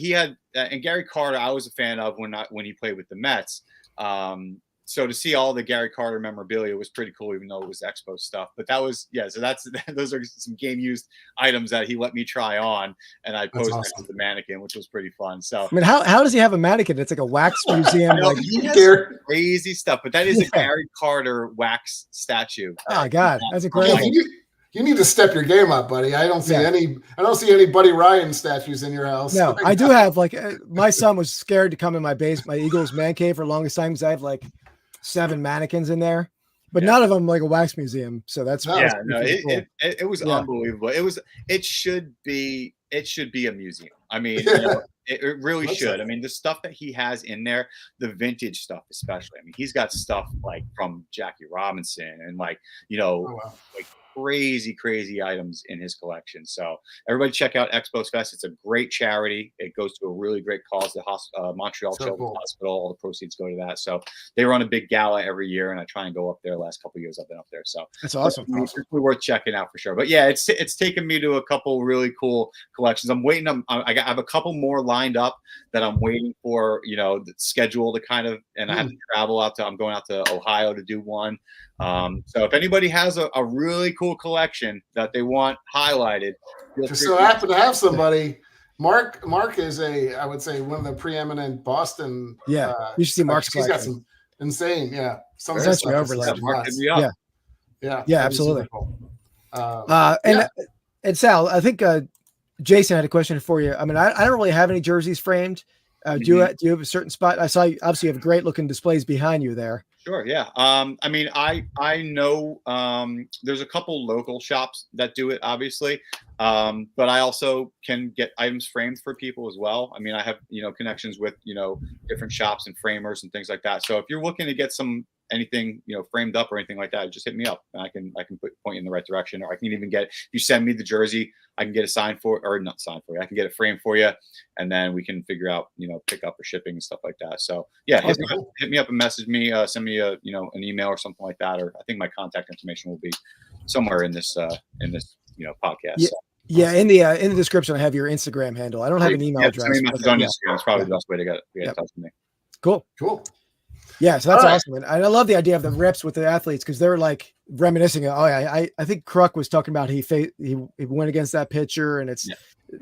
[SPEAKER 3] and Gary Carter, I was a fan of when he played with the Mets. So to see all the Gary Carter memorabilia was pretty cool, even though it was Expo stuff. But that was, so those are some game used items that he let me try on, and I posted next to the mannequin, which was pretty fun. So
[SPEAKER 1] I mean, how does he have a mannequin? It's like a wax museum.
[SPEAKER 3] Crazy stuff, but that is a Gary Carter wax statue.
[SPEAKER 1] Oh God, that's a great one.
[SPEAKER 2] You need to step your game up, buddy. I don't see any Buddy Ryan statues in your house.
[SPEAKER 1] No, I do have, like, my son was scared to come in my Eagles man cave for the longest time because I have like 7 mannequins in there, but none of them like a wax museum. So that's
[SPEAKER 3] cool. It was unbelievable. It should be a museum. I mean, it really should. I mean, the stuff that he has in there, the vintage stuff especially. I mean, he's got stuff like from Jackie Robinson and like crazy items in his collection. So everybody check out Expos Fest. It's a great charity. It goes to a really great cause, the Montreal Children's Hospital. All the proceeds go to that. So they run a big gala every year, and I try and go up there. Last couple of years I've been up there. So
[SPEAKER 1] that's awesome.
[SPEAKER 3] It's worth checking out for sure. But yeah, it's taken me to a couple really cool collections. I'm waiting. I have a couple more lined up that I'm waiting for, the schedule to kind of, and I have to travel out to, I'm going out to Ohio to do one. So if anybody has a really cool collection that they want highlighted,
[SPEAKER 2] just so happen to have somebody. Mark is I would say one of the preeminent Boston.
[SPEAKER 1] Yeah, you should see Mark's
[SPEAKER 2] collection. He's got some insane. Yeah, some of his stuff
[SPEAKER 1] overlap.
[SPEAKER 2] Yeah,
[SPEAKER 1] absolutely.
[SPEAKER 2] Cool.
[SPEAKER 1] And Sal, I think Jason had a question for you. I mean, I don't really have any jerseys framed. Do you have a certain spot? I saw you obviously have great looking displays behind you there.
[SPEAKER 3] Sure. Yeah. I mean, I know there's a couple local shops that do it, obviously, but I also can get items framed for people as well. I mean, I have connections with different shops and framers and things like that. So if you're looking to get anything framed up or anything like that, just hit me up and I can point you in the right direction. Or I can even get, if you send me the jersey, I can get it signed for, or not signed for you. I can get it framed for you, and then we can figure out pick up or shipping and stuff like that. So yeah, hit me up and message me, send me an email or something like that. Or I think my contact information will be somewhere in this podcast.
[SPEAKER 1] Yeah.
[SPEAKER 3] So.
[SPEAKER 1] Yeah, in the description, I have your Instagram handle. I don't have an email address.
[SPEAKER 3] It's probably the best way to get in touch with me.
[SPEAKER 1] Cool. Yeah, so that's awesome, and I love the idea of the reps with the athletes because they're like reminiscing. I think Kruk was talking about he went against that pitcher, and it's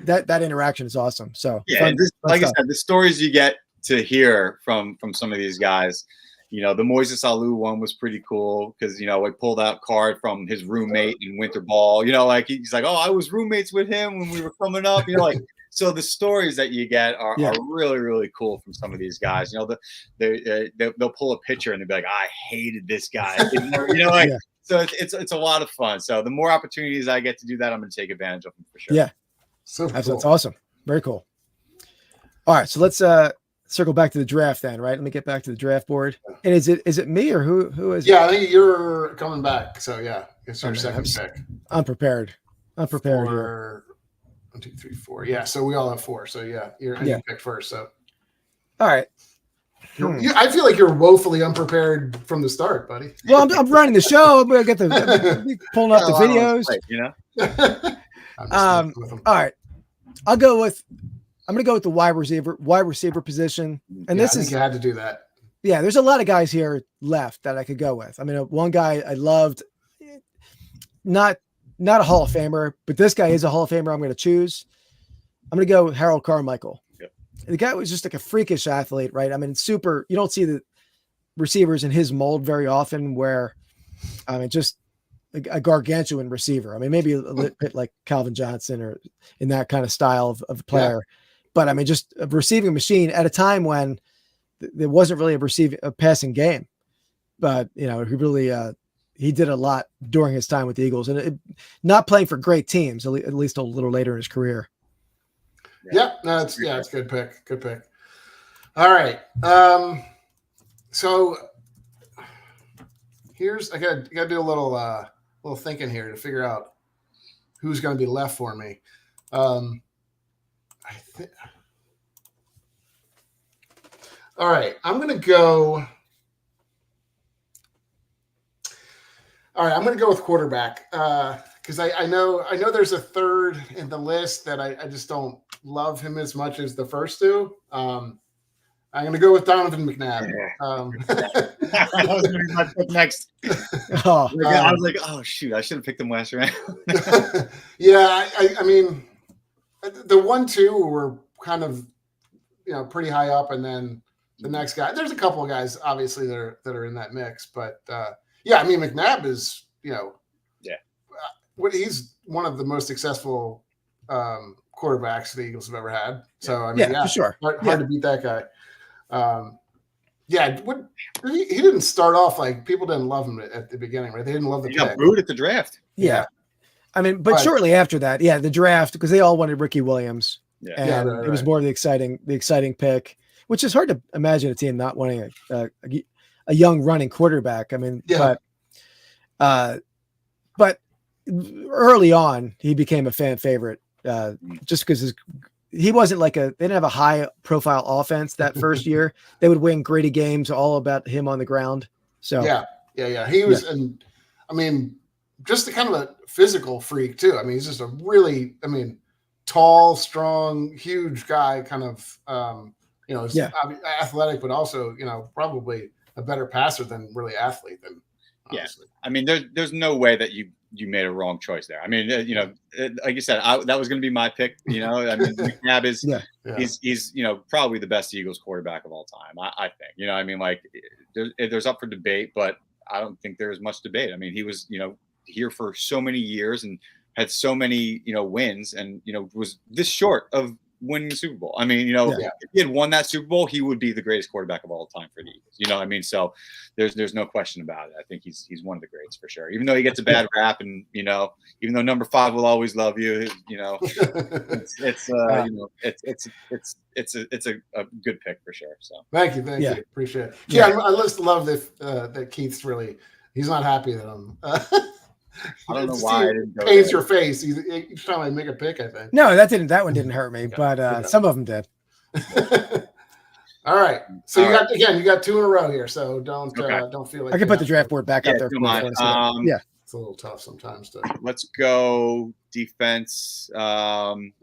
[SPEAKER 1] that interaction is awesome. So
[SPEAKER 3] I said, the stories you get to hear from some of these guys. The Moises Alou one was pretty cool because I pulled out card from his roommate in winter ball. He's like, oh, I was roommates with him when we were coming up. So the stories that you get are really, really cool from some of these guys. They'll pull a picture and they'll be like, I hated this guy. So it's a lot of fun. So the more opportunities I get to do that, I'm going to take advantage of them for sure.
[SPEAKER 1] Yeah,
[SPEAKER 2] so cool.
[SPEAKER 1] That's awesome. Very cool. All right, so let's circle back to the draft then, right? Let me get back to the draft board. And is it me or who is?
[SPEAKER 2] Yeah, I think you're coming back. So yeah, it's your second pick.
[SPEAKER 1] I'm prepared here.
[SPEAKER 2] 1, 2, 3, 4. Yeah, so we all have 4. So yeah, you picked first. So
[SPEAKER 1] all right.
[SPEAKER 2] I feel like you're woefully unprepared from the start, buddy.
[SPEAKER 1] Well, I'm running the show. I'm gonna get pulling up the videos. All right. I'm gonna go with the wide receiver position, and I think
[SPEAKER 2] you had to do that.
[SPEAKER 1] Yeah, there's a lot of guys here left that I could go with. I mean, one guy I loved, not a Hall of Famer, but this guy is a Hall of Famer. I'm going to choose. I'm going to go with Harold Carmichael.
[SPEAKER 3] Yep.
[SPEAKER 1] The guy was just like a freakish athlete, right? I mean, you don't see the receivers in his mold very often where, just a gargantuan receiver. I mean, maybe a little bit like Calvin Johnson or in that kind of style of player. Yeah. But I mean, just a receiving machine at a time when there wasn't really a passing game. But, he really, he did a lot during his time with the Eagles, and not playing for great teams, at least a little later in his career.
[SPEAKER 2] It's a good pick. Good pick. All right. So I got to do a little thinking here to figure out who's going to be left for me. All right. I'm going to go. All right, I'm going to go with quarterback because I know there's a third in the list that I just don't love him as much as the first two. I'm going to go with Donovan McNabb.
[SPEAKER 3] That was going to be my pick next. I was like, oh, shoot, I should have picked him last round.
[SPEAKER 2] Yeah, I mean, the 1, 2 were kind of, pretty high up, and then the next guy. There's a couple of guys, obviously, that are in that mix, but yeah, I mean, McNabb is, he's one of the most successable quarterbacks the Eagles have ever had. So, I mean,
[SPEAKER 1] for sure.
[SPEAKER 2] Hard to beat that guy. He didn't start off like people didn't love him at the beginning, right? They didn't love the pick.
[SPEAKER 3] He got booed at the draft.
[SPEAKER 1] Yeah. I mean, but shortly after that, the draft, because they all wanted Ricky Williams.
[SPEAKER 3] Yeah.
[SPEAKER 1] And it was more the exciting pick, which is hard to imagine a team not wanting a young running quarterback. I mean, but early on, he became a fan favorite just because he wasn't like they didn't have a high profile offense that first year. They would win gritty games, all about him on the ground. So
[SPEAKER 2] yeah. He was, and I mean, just the kind of a physical freak too. I mean, he's just a really, tall, strong, huge guy, kind of, athletic, but also, probably a better passer than really athlete than. Honestly.
[SPEAKER 3] Yeah, I mean, there's no way that you made a wrong choice there. I mean, like you said, that was going to be my pick. I mean, McNabb is he's probably the best Eagles quarterback of all time. I think. I mean, like there's up for debate, but I don't think there's much debate. I mean, he was here for so many years and had so many wins, and was this short of winning the Super Bowl. I mean, if he had won that Super Bowl, he would be the greatest quarterback of all time for the Eagles. You know what I mean? So there's no question about it. I think he's one of the greats for sure. Even though he gets a bad rap, and even though number 5 will always love you, it's a good pick for sure. So
[SPEAKER 2] thank you, appreciate it. Yeah, I just love that Keith's he's not happy that I'm.
[SPEAKER 3] I don't know why I didn't go
[SPEAKER 2] pains
[SPEAKER 3] there.
[SPEAKER 2] your face. Each time I make a pick, I think.
[SPEAKER 1] No, that one didn't hurt me, but some of them did.
[SPEAKER 2] All right. So you got 2 in a row here. So don't feel like
[SPEAKER 1] I can put the draft board back up there.
[SPEAKER 3] Don't mind.
[SPEAKER 2] It's a little tough sometimes.
[SPEAKER 3] Let's go defense. I'm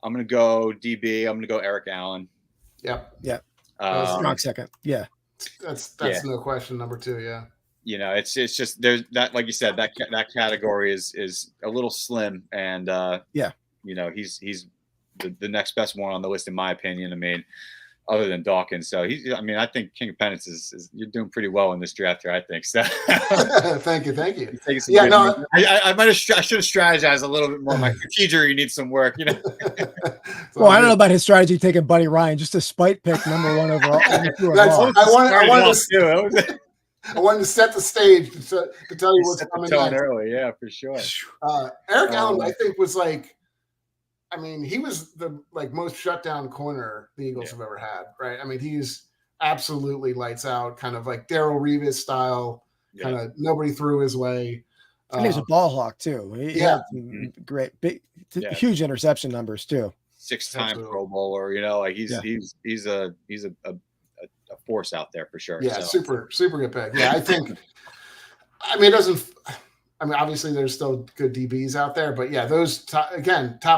[SPEAKER 3] gonna go DB. I'm gonna go Eric Allen.
[SPEAKER 2] Yep.
[SPEAKER 1] Strong second. Yeah.
[SPEAKER 2] That's no question. Number 2. Yeah.
[SPEAKER 3] It's just there's that, like you said, that category is a little slim, and he's the next best one on the list in my opinion. I mean, other than Dawkins, so I think King of Pennants is you're doing pretty well in this draft here. I think so.
[SPEAKER 2] Thank you.
[SPEAKER 3] Yeah, no, I should have strategized a little bit more. My strategy needs some work.
[SPEAKER 1] Well, I don't know about his strategy taking Buddy Ryan just a spite pick number 1 overall.
[SPEAKER 2] I wanted to set the stage to tell you what's coming next.
[SPEAKER 3] Early, yeah, for sure.
[SPEAKER 2] Eric Allen, I think, was he was the most shut down corner the Eagles have ever had, right? I mean, he's absolutely lights out, kind of like Darrell Revis style, kind of nobody threw his way.
[SPEAKER 1] And he was a ball hawk too. He had great, huge interception numbers too.
[SPEAKER 3] 6-time Pro Bowler, he's a force out there for sure.
[SPEAKER 2] Yeah, super good pick. Yeah, I think. Obviously there's still good DBs out there, but yeah, those top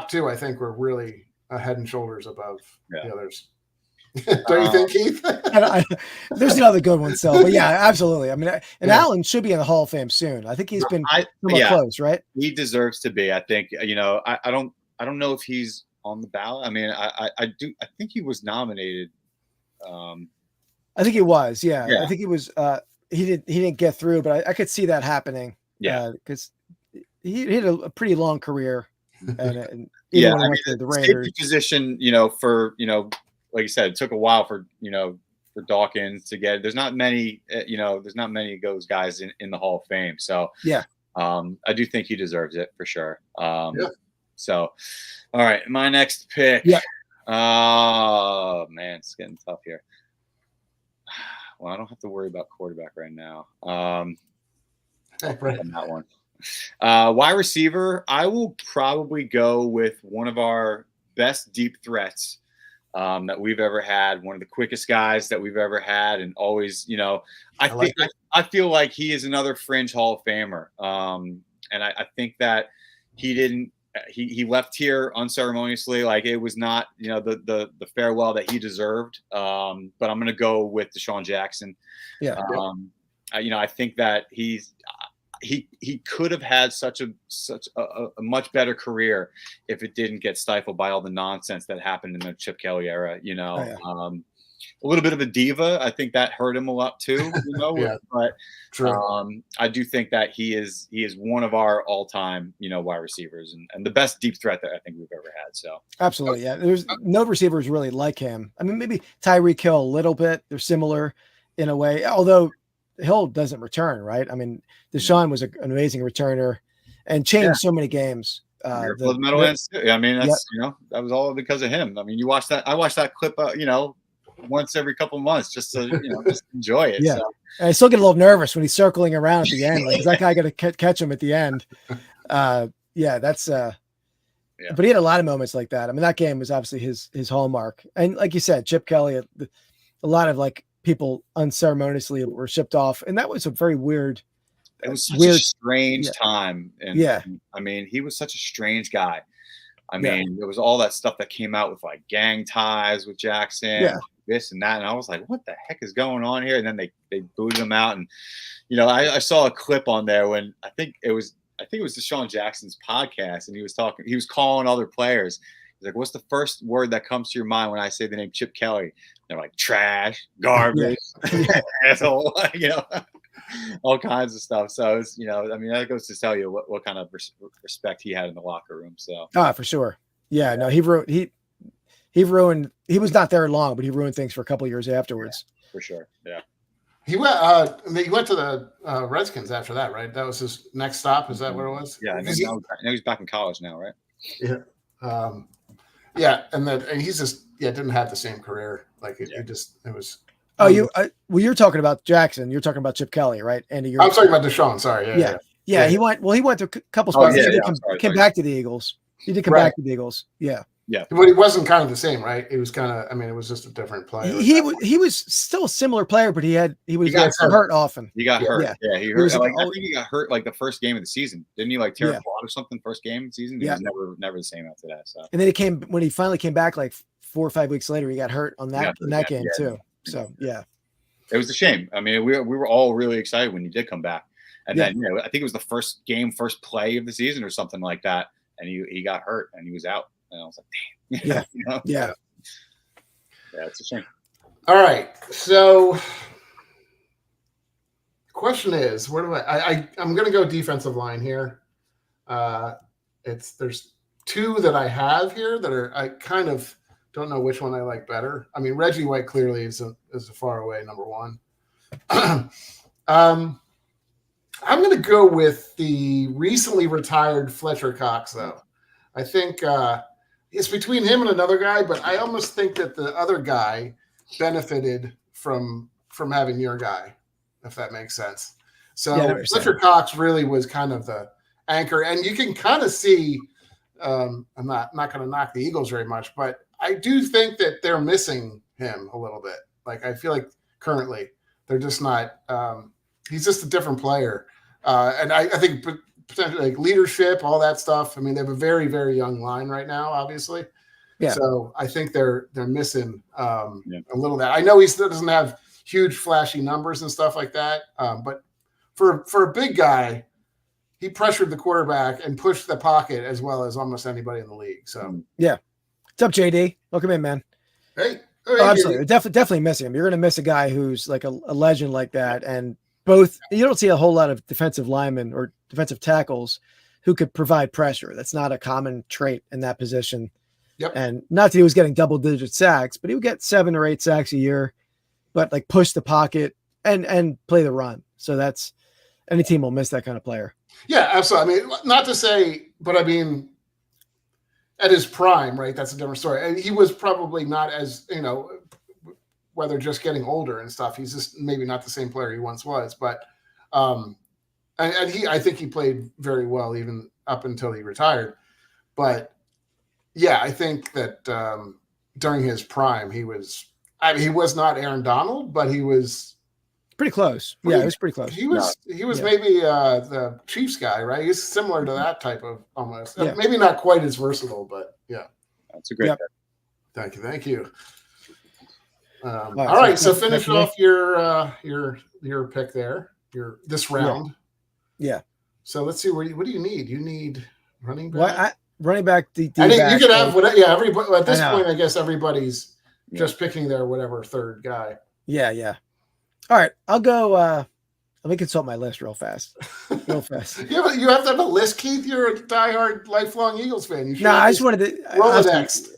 [SPEAKER 2] 2 I think were really head and shoulders above the others. Don't you think, Keith?
[SPEAKER 1] There's another good one, so but yeah, absolutely. I mean, Allen should be in the Hall of Fame soon. I think he's been close, right?
[SPEAKER 3] He deserves to be. I think I don't know if he's on the ballot. I mean, I think he was nominated.
[SPEAKER 1] I think he was. Yeah. I think he was. He didn't get through, but I could see that happening. Yeah, because he had a pretty long career, and even when he went to the Raiders
[SPEAKER 3] position, for like you said, it took a while for Dawkins to get. There's not many, there's not many of those guys in the Hall of Fame. So I do think he deserves it for sure. So, all right, my next pick.
[SPEAKER 1] Yeah.
[SPEAKER 3] Oh man, it's getting tough here. Well, I don't have to worry about quarterback right now. On that one. Wide receiver, I will probably go with one of our best deep threats that we've ever had, one of the quickest guys that we've ever had, and always, I feel like he is another fringe Hall of Famer. And I think that he left here unceremoniously. Like it was not, the farewell that he deserved. But I'm going to go with Deshaun Jackson.
[SPEAKER 1] Yeah.
[SPEAKER 3] I think that he could have had such a much better career if it didn't get stifled by all the nonsense that happened in the Chip Kelly era. A little bit of a diva. I think that hurt him a lot too. But I do think that he is one of our all-time wide receivers and the best deep threat that I think we've ever had. So
[SPEAKER 1] absolutely, yeah. There's no receivers really like him. I mean, maybe Tyreek Hill a little bit. They're similar in a way, although Hill doesn't return, right? I mean, Deshaun was an amazing returner and changed so many games.
[SPEAKER 3] The metal ends too. I mean, that's that was all because of him. I mean, I watched that clip. once every couple of months just to just enjoy it.
[SPEAKER 1] Yeah.
[SPEAKER 3] So.
[SPEAKER 1] And I still get a little nervous when he's circling around at the end. Like, is that guy going to catch him at the end? That's but he had a lot of moments like that. I mean, that game was obviously his hallmark. And like you said, Chip Kelly, a lot of like people unceremoniously were shipped off. And that was a very weird.
[SPEAKER 3] It was such a strange time. And I mean, he was such a strange guy. I mean, there was all that stuff that came out with like gang ties with Jackson, this and that. And I was like, what the heck is going on here? And then they booted him out. And, I saw a clip on there when I think it was Deshaun Jackson's podcast. And he was calling other players. He's like, what's the first word that comes to your mind when I say the name Chip Kelly? They're like, trash, garbage, asshole, all kinds of stuff. So it's, I mean, that goes to tell you what kind of respect he had in the locker room. So,
[SPEAKER 1] for sure. Yeah, no, he ruined, he was not there long, but he ruined things for a couple of years afterwards.
[SPEAKER 3] Yeah, for sure. Yeah.
[SPEAKER 2] He went to the Redskins after that, right? That was his next stop. Is that where it was?
[SPEAKER 3] Yeah. And now he's back in college now, right?
[SPEAKER 2] Yeah. And he's just, didn't have the same career. Like it was.
[SPEAKER 1] Oh, you're talking about Jackson. You're talking about Chip Kelly, right? Andy,
[SPEAKER 2] I'm talking about Deshaun. Sorry.
[SPEAKER 1] Yeah. He went to a couple spots. He came back to the Eagles. He did come back to the Eagles. Yeah.
[SPEAKER 2] Yeah. But he wasn't kind of the same, right? It was kind of, I mean, it was just a different player.
[SPEAKER 1] He was still a similar player, but he was hurt often.
[SPEAKER 3] He got hurt. Yeah. He hurt. I think he got hurt like the first game of the season. Didn't he like tear a quad or something first game of the season? He was never the same after that. So.
[SPEAKER 1] And then when he finally came back like 4 or 5 weeks later, he got hurt on that game too. So
[SPEAKER 3] it was a shame. I mean, we were all really excited when he did come back. And then, I think it was the first play of the season or something like that. And he got hurt and he was out. And I was like, damn.
[SPEAKER 1] Yeah,
[SPEAKER 3] it's a shame.
[SPEAKER 2] All right. So the question is, where do I'm going to go defensive line here. There's 2 that I have here that I kind of don't know which one I like better. I mean, Reggie White clearly is a far away number 1. I'm going to go with the recently retired Fletcher Cox, though. I think it's between him and another guy, but I almost think that the other guy benefited from having your guy, if that makes sense. So Fletcher Cox really was kind of the anchor, and you can kind of see. I'm not going to knock the Eagles very much, but I do think that they're missing him a little bit. Like I feel like currently they're just not. He's just a different player, and I think potentially like leadership, all that stuff. I mean, they have a very, very young line right now, obviously. Yeah. So I think they're missing a little of that. I know he still doesn't have huge flashy numbers and stuff like that, but for a big guy, he pressured the quarterback and pushed the pocket as well as almost anybody in the league. So
[SPEAKER 1] what's up, JD? Welcome in, man.
[SPEAKER 2] Hey,
[SPEAKER 1] absolutely, definitely missing him. You're going to miss a guy who's like a legend like that, and both you don't see a whole lot of defensive linemen or defensive tackles who could provide pressure. That's not a common trait in that position.
[SPEAKER 2] Yep.
[SPEAKER 1] And not that he was getting double-digit sacks, but he would get 7 or 8 sacks a year, but like push the pocket and play the run. So that's any team will miss that kind of player.
[SPEAKER 2] Yeah, absolutely. I mean, not to say, but I mean, at his prime, right? That's a different story. And he was probably not as, whether just getting older and stuff. He's just maybe not the same player he once was, but and I think he played very well even up until he retired. But yeah, I think that during his prime, he was not Aaron Donald, but he was
[SPEAKER 1] pretty close. He was pretty close.
[SPEAKER 2] He was maybe the Chiefs guy, right? He's similar to that type of almost. Yeah. Maybe not quite as versatile, but yeah.
[SPEAKER 3] That's a great
[SPEAKER 2] pick. Thank you. All right, so finish off your pick there. This round.
[SPEAKER 1] Yeah.
[SPEAKER 2] So let's see. What do you need? You need running back.
[SPEAKER 1] Running back.
[SPEAKER 2] I think you could have whatever. Yeah. Everybody at this point, I guess everybody's just picking their whatever third guy.
[SPEAKER 1] Yeah. All right, I'll go. Let me consult my list real fast.
[SPEAKER 2] You have to have a list, Keith. You're a diehard, lifelong Eagles fan.
[SPEAKER 1] I just wanted to
[SPEAKER 2] roll the next.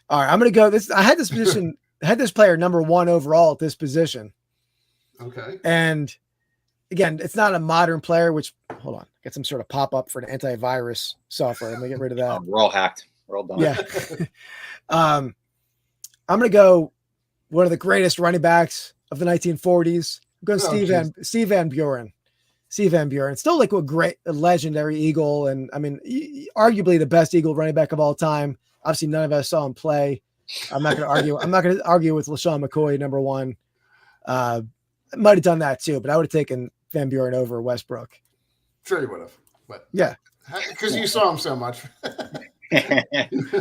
[SPEAKER 1] All right, I'm going to go. I had this position. I had this player number 1 overall at this position.
[SPEAKER 2] Okay.
[SPEAKER 1] And again, it's not a modern player. Which hold on, get some sort of pop up for an antivirus software. Let me get rid of that.
[SPEAKER 3] We're all hacked. We're all done.
[SPEAKER 1] Yeah. I'm going to go one of the greatest running backs of the 1940s. I'm going Steve Van Buren. Steve Van Buren, still like a legendary Eagle, and I mean, arguably the best Eagle running back of all time. Obviously, none of us saw him play. I'm not going to argue. I'm not going to argue with LaShawn McCoy, number one. I might have done that too, but I would have taken Van Buren over Westbrook.
[SPEAKER 2] Sure, you would have, but
[SPEAKER 1] yeah,
[SPEAKER 2] because you saw him so much.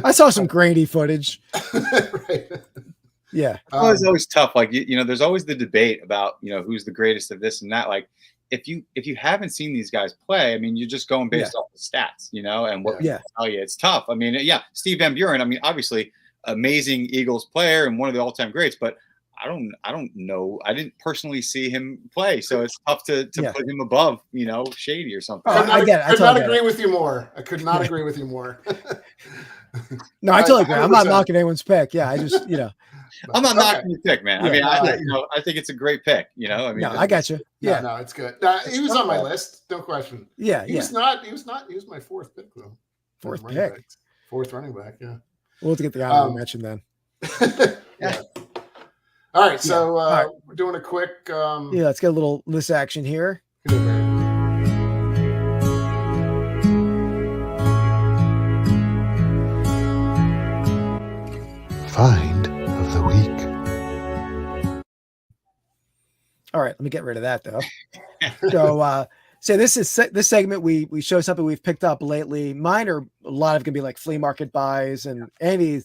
[SPEAKER 1] I saw some grainy footage.
[SPEAKER 2] Right.
[SPEAKER 1] Yeah,
[SPEAKER 3] it's always tough. Like you know, there's always the debate about who's the greatest of this and that. Like if you haven't seen these guys play, I mean, you're just going based off the stats, and what people tell you. It's tough. I mean, Steve Van Buren. I mean, obviously, amazing Eagles player and one of the all-time greats, but I don't know. I didn't personally see him play, so it's tough to put him above, Shady or something.
[SPEAKER 2] I could not agree with you more. I could not agree with you more.
[SPEAKER 1] No, I totally agree. I'm not knocking anyone's pick. Yeah, I just,
[SPEAKER 3] I'm not knocking your pick, man. I think it's a great pick. I mean,
[SPEAKER 1] I got you. Yeah,
[SPEAKER 2] no, it's good. He was on my list, no question.
[SPEAKER 1] Yeah,
[SPEAKER 2] he was not. He was my fourth pick though.
[SPEAKER 1] Fourth pick,
[SPEAKER 2] fourth running back. Yeah,
[SPEAKER 1] we'll have to get the honorable mention then.
[SPEAKER 2] Yeah. All right, so we're doing a quick.
[SPEAKER 1] Let's get a little list action here.
[SPEAKER 6] Find of the week.
[SPEAKER 1] All right, let me get rid of that though. So this segment we show something we've picked up lately. Mine are a lot of gonna be like flea market buys, and Andy,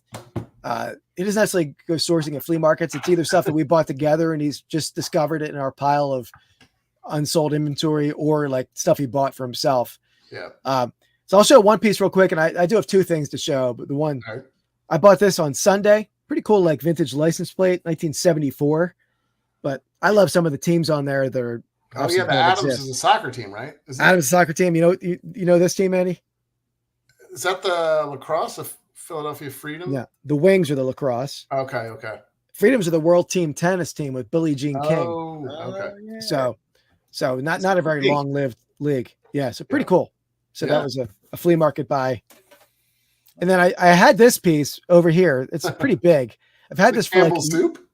[SPEAKER 1] it doesn't necessarily go sourcing at flea markets. It's either stuff that we bought together and he's just discovered it in our pile of unsold inventory, or like stuff he bought for himself.
[SPEAKER 2] Yeah.
[SPEAKER 1] So I'll show one piece real quick, and I do have two things to show. But the one I bought this on Sunday, pretty cool, like vintage license plate, 1974. But I love some of the teams on there that are.
[SPEAKER 2] Oh yeah, the Adams is a soccer team, right?
[SPEAKER 1] Adams soccer team. You know this team, Andy?
[SPEAKER 2] Is that the lacrosse of Philadelphia Freedom?
[SPEAKER 1] Yeah, the Wings are the lacrosse.
[SPEAKER 2] Okay.
[SPEAKER 1] Freedoms are the world team tennis team with Billie Jean King.
[SPEAKER 2] Oh, okay.
[SPEAKER 1] Yeah. So not a very long-lived league. Yeah, so pretty cool. So that was a flea market buy. And then I had this piece over here. It's pretty big. I've had this for
[SPEAKER 2] Campbell's soup.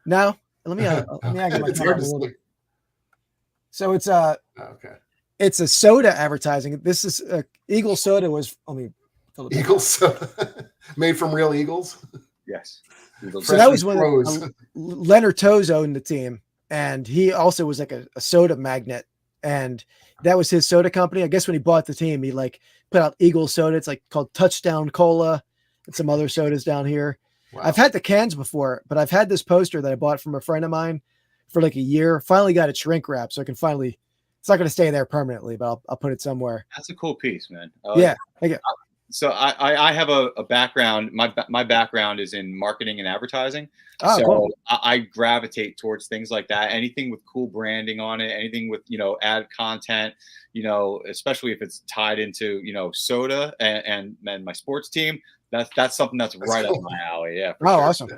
[SPEAKER 1] No, let me get my camera a little. So it's it's a soda advertising. This is Eagle soda was. Let me fill it.
[SPEAKER 2] Eagle soda, made from real eagles.
[SPEAKER 3] Yes.
[SPEAKER 1] So that was when Leonard Toews owned the team, and he also was like a soda magnate, and that was his soda company. I guess when he bought the team, he like put out Eagle soda. It's like called Touchdown Cola and some other sodas down here. Wow. I've had the cans before, but I've had this poster that I bought from a friend of mine for like a year. Finally got it shrink wrapped, so I can finally. It's not going to stay there permanently, but I'll put it somewhere.
[SPEAKER 3] That's a cool piece, man.
[SPEAKER 1] Yeah. Thank you.
[SPEAKER 3] So I have a background. My background is in marketing and advertising.
[SPEAKER 1] Oh,
[SPEAKER 3] so
[SPEAKER 1] cool.
[SPEAKER 3] I gravitate towards things like that. Anything with cool branding on it, anything with, ad content, especially if it's tied into, soda and my sports team. That's something that's right up my alley. Yeah.
[SPEAKER 1] Oh, sure. Awesome.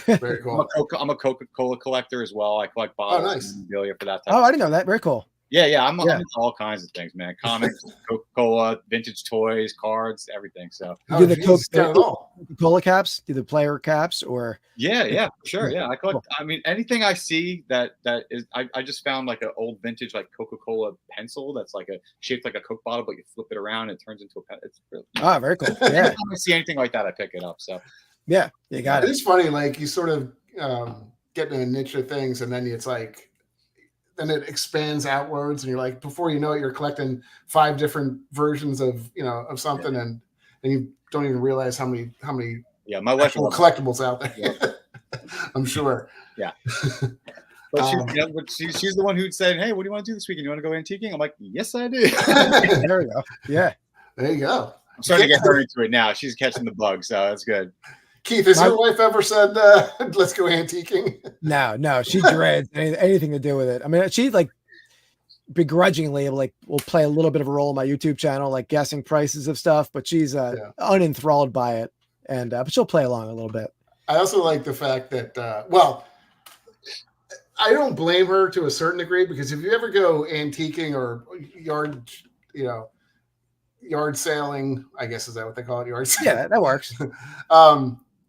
[SPEAKER 2] Very cool.
[SPEAKER 3] I'm a Coca-Cola collector as well. I collect bottles and memorabilia for that type.
[SPEAKER 1] Oh, I didn't know that. Very cool.
[SPEAKER 3] Yeah. I'm into all kinds of things, man. Comics, Coca-Cola, vintage toys, cards, everything. So
[SPEAKER 1] you do the Coca-Cola caps? Do the player caps or?
[SPEAKER 3] Yeah, for sure. Yeah, I collect. I mean, anything I see that is. I just found like an old vintage like Coca-Cola pencil that's like shaped like a Coke bottle, but you flip it around and it turns into a pen. It's really
[SPEAKER 1] very cool. Yeah.
[SPEAKER 3] Anytime I see anything like that, I pick it up. So
[SPEAKER 1] yeah, you got it.
[SPEAKER 2] It's funny, like you sort of get in a niche of things, and then it's like. Then it expands outwards, and you're like, before you know it, you're collecting 5 different versions of of something, and you don't even realize how many
[SPEAKER 3] my wife
[SPEAKER 2] collectibles out there. Yeah. I'm sure.
[SPEAKER 3] Yeah. But she's the one who said, "Hey, what do you want to do this weekend? You want to go antiquing?" I'm like, "Yes, I do."
[SPEAKER 1] There we go. Yeah.
[SPEAKER 2] There you go.
[SPEAKER 3] I'm starting to get her into it now. She's catching the bug, so that's good.
[SPEAKER 2] Keith, has your wife ever said, let's go antiquing?
[SPEAKER 1] No, she dreads anything to do with it. I mean, she like begrudgingly will play a little bit of a role on my YouTube channel, like guessing prices of stuff, but she's unenthralled by it. And but she'll play along a little bit.
[SPEAKER 2] I also like the fact that, I don't blame her to a certain degree, because if you ever go antiquing or yard sailing, I guess, is that what they call it? Yard sailing?
[SPEAKER 1] Yeah, that works.